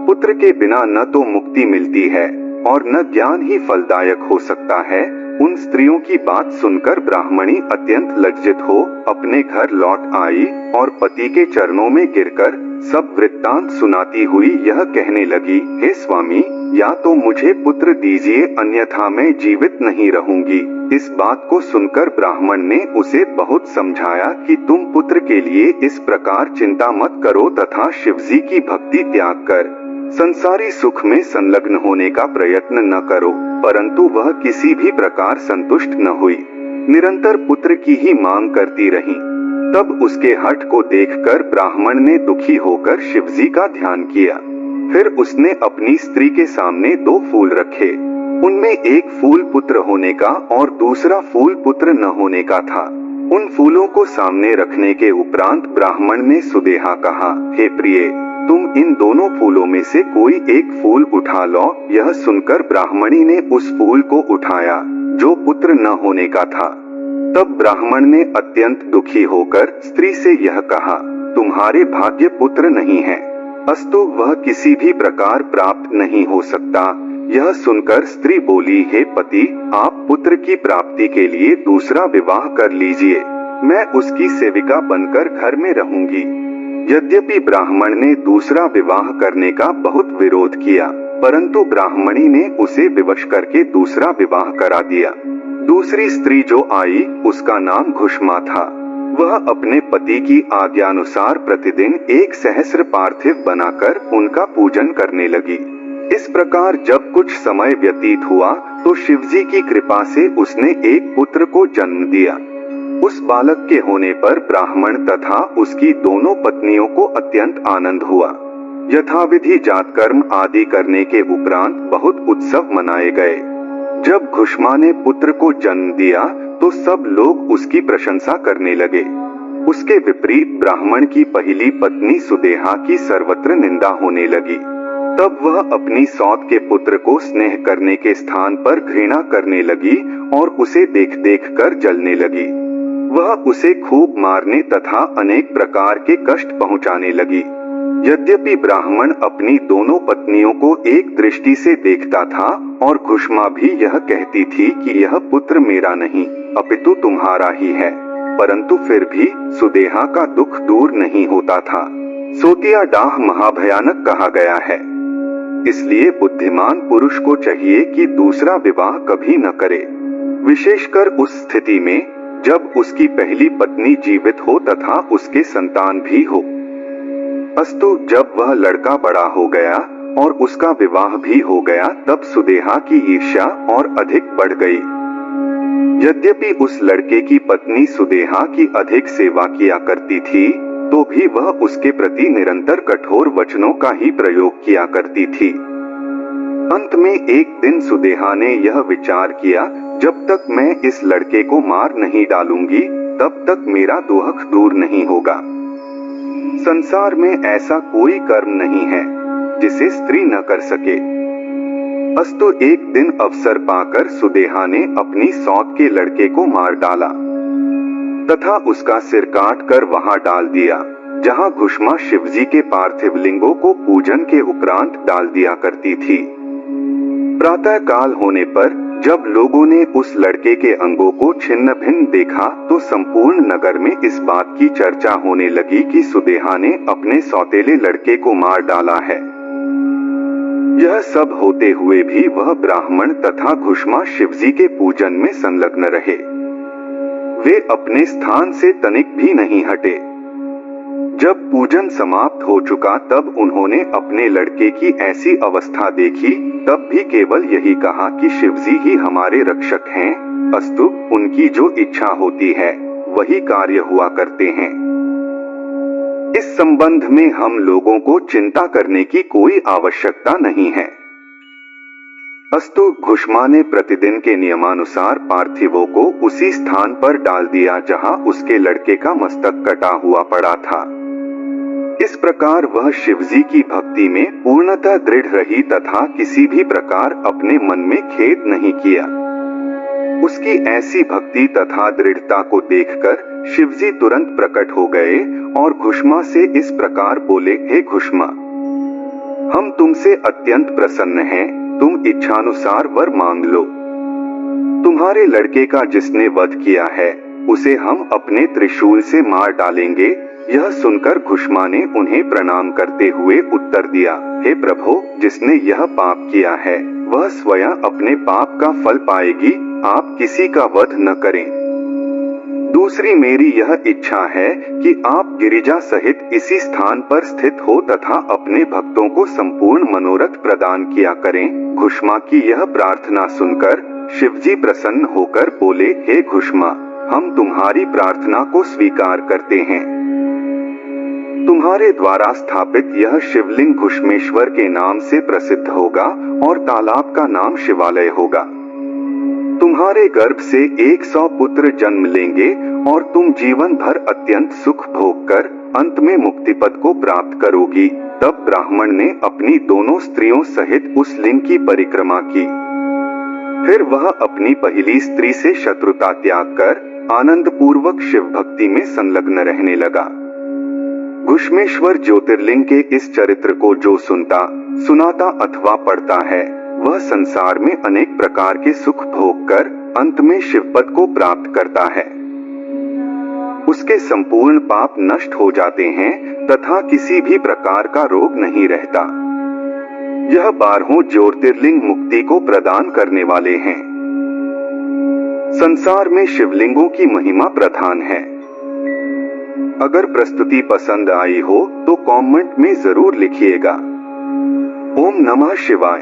Speaker 1: पुत्र के बिना न तो मुक्ति मिलती है और न ज्ञान ही फलदायक हो सकता है। उन स्त्रियों की बात सुनकर ब्राह्मणी अत्यंत लज्जित हो अपने घर लौट आई और पति के चरणों में गिरकर सब वृत्तांत सुनाती हुई यह कहने लगी, हे स्वामी, या तो मुझे पुत्र दीजिए अन्यथा मैं जीवित नहीं रहूंगी। इस बात को सुनकर ब्राह्मण ने उसे बहुत समझाया कि तुम पुत्र के लिए इस प्रकार चिंता मत करो तथा शिवजी की भक्ति त्याग कर संसारी सुख में संलग्न होने का प्रयत्न न करो। परंतु वह किसी भी प्रकार संतुष्ट न हुई, निरंतर पुत्र की ही मांग करती रही। तब उसके हठ को देखकर ब्राह्मण ने दुखी होकर शिवजी का ध्यान किया। फिर उसने अपनी स्त्री के सामने 2 फूल रखे। उनमें एक फूल पुत्र होने का और दूसरा फूल पुत्र न होने का था। उन फूलों को सामने रखने के उपरांत ब्राह्मण ने सुदेहा कहा, हे प्रिय, तुम इन दोनों फूलों में से कोई एक फूल उठा लो। यह सुनकर ब्राह्मणी ने उस फूल को उठाया जो पुत्र न होने का था। तब ब्राह्मण ने अत्यंत दुखी होकर स्त्री से यह कहा, तुम्हारे भाग्य पुत्र नहीं है, अस्तु वह किसी भी प्रकार प्राप्त नहीं हो सकता। यह सुनकर स्त्री बोली, हे पति, आप पुत्र की प्राप्ति के लिए दूसरा विवाह कर लीजिए, मैं उसकी सेविका बनकर घर में रहूंगी। यद्यपि ब्राह्मण ने दूसरा विवाह करने का बहुत विरोध किया, परंतु ब्राह्मणी ने उसे विवश करके दूसरा विवाह करा दिया। दूसरी स्त्री जो आई उसका नाम घुश्मा था। वह अपने पति की आज्ञानुसार प्रतिदिन 1 सहस्र पार्थिव बनाकर उनका पूजन करने लगी। इस प्रकार जब कुछ समय व्यतीत हुआ तो शिवजी की कृपा से उसने एक पुत्र को जन्म दिया। उस बालक के होने पर ब्राह्मण तथा उसकी दोनों पत्नियों को अत्यंत आनंद हुआ। यथाविधि जातकर्म आदि करने के उपरांत बहुत उत्सव मनाए गए। जब घुष्मा ने पुत्र को जन्म दिया तो सब लोग उसकी प्रशंसा करने लगे। उसके विपरीत ब्राह्मण की पहली पत्नी सुदेहा की सर्वत्र निंदा होने लगी। तब वह अपनी सौत के पुत्र को स्नेह करने के स्थान पर घृणा करने लगी और उसे देख देख कर जलने लगी। वह उसे खूब मारने तथा अनेक प्रकार के कष्ट पहुंचाने लगी। यद्यपि ब्राह्मण अपनी दोनों पत्नियों को एक दृष्टि से देखता था और घुष्मा भी यह कहती थी कि यह पुत्र मेरा नहीं अपितु तुम्हारा ही है, परंतु फिर भी सुदेहा का दुख दूर नहीं होता था। सोतिया डाह महाभयानक कहा गया है। इसलिए बुद्धिमान पुरुष को चाहिए कि दूसरा विवाह कभी न करे, विशेषकर उस स्थिति में जब उसकी पहली पत्नी जीवित हो तथा उसके संतान भी हो। अस्तु जब वह लड़का बड़ा हो गया और उसका विवाह भी हो गया तब सुदेहा की ईर्ष्या और अधिक बढ़ गई। यद्यपि उस लड़के की पत्नी सुदेहा की अधिक सेवा किया करती थी तो भी वह उसके प्रति निरंतर कठोर वचनों का ही प्रयोग किया करती थी। अंत में एक दिन सुदेहा ने यह विचार किया, जब तक मैं इस लड़के को मार नहीं डालूंगी तब तक मेरा दुख दूर नहीं होगा। संसार में ऐसा कोई कर्म नहीं है जिसे स्त्री न कर सके। अस्तु एक दिन अवसर पाकर सुदेहा ने अपनी सौत के लड़के को मार डाला तथा उसका सिर काट कर वहां डाल दिया जहां घुष्मा शिवजी के पार्थिव लिंगों को पूजन के उपरांत डाल दिया करती थी। प्रातः काल होने पर जब लोगों ने उस लड़के के अंगों को छिन्न भिन्न देखा तो संपूर्ण नगर में इस बात की चर्चा होने लगी कि सुदेहा ने अपने सौतेले लड़के को मार डाला है। यह सब होते हुए भी वह ब्राह्मण तथा घुष्मा शिवजी के पूजन में संलग्न रहे। वे अपने स्थान से तनिक भी नहीं हटे। जब पूजन समाप्त हो चुका तब उन्होंने अपने लड़के की ऐसी अवस्था देखी, तब भी केवल यही कहा कि शिवजी ही हमारे रक्षक हैं, अस्तु उनकी जो इच्छा होती है वही कार्य हुआ करते हैं। इस संबंध में हम लोगों को चिंता करने की कोई आवश्यकता नहीं है। अस्तु घुष्मा ने प्रतिदिन के नियमानुसार पार्थिवों को उसी स्थान पर डाल दिया जहां उसके लड़के का मस्तक कटा हुआ पड़ा था। इस प्रकार वह शिवजी की भक्ति में पूर्णतः दृढ़ रही तथा किसी भी प्रकार अपने मन में खेद नहीं किया। उसकी ऐसी भक्ति तथा दृढ़ता को देखकर शिवजी तुरंत प्रकट हो गए और घुष्मा से इस प्रकार बोले, हे घुष्मा, हम तुमसे अत्यंत प्रसन्न हैं, तुम इच्छानुसार वर मांग लो। तुम्हारे लड़के का जिसने वध किया है उसे हम अपने त्रिशूल से मार डालेंगे। यह सुनकर घुष्मा ने उन्हें प्रणाम करते हुए उत्तर दिया, हे प्रभो, जिसने यह पाप किया है वह स्वयं अपने पाप का फल पाएगी, आप किसी का वध न करें। दूसरी मेरी यह इच्छा है कि आप गिरिजा सहित इसी स्थान पर स्थित हो तथा अपने भक्तों को संपूर्ण मनोरथ प्रदान किया करें। घुष्मा की यह प्रार्थना सुनकर शिवजी प्रसन्न होकर बोले, हे घुष्मा, हम तुम्हारी प्रार्थना को स्वीकार करते हैं। तुम्हारे द्वारा स्थापित यह शिवलिंग घुष्मेश्वर के नाम से प्रसिद्ध होगा और तालाब का नाम शिवालय होगा। तुम्हारे गर्भ से 100 पुत्र जन्म लेंगे और तुम जीवन भर अत्यंत सुख भोग कर अंत में मुक्ति पद को प्राप्त करोगी। तब ब्राह्मण ने अपनी दोनों स्त्रियों सहित उस लिंग की परिक्रमा की। फिर वह अपनी पहली स्त्री से शत्रुता त्याग कर आनंद पूर्वक शिव भक्ति में संलग्न रहने लगा। घुष्मेश्वर ज्योतिर्लिंग के इस चरित्र को जो सुनता, सुनाता अथवा पढ़ता है वह संसार में अनेक प्रकार के सुख भोग कर अंत में शिवपद को प्राप्त करता है। उसके संपूर्ण पाप नष्ट हो जाते हैं तथा किसी भी प्रकार का रोग नहीं रहता। यह 12 ज्योतिर्लिंग मुक्ति को प्रदान करने वाले हैं। संसार में शिवलिंगों की महिमा प्रधान है। अगर प्रस्तुति पसंद आई हो तो कमेंट में जरूर लिखिएगा। ओम नमः शिवाय।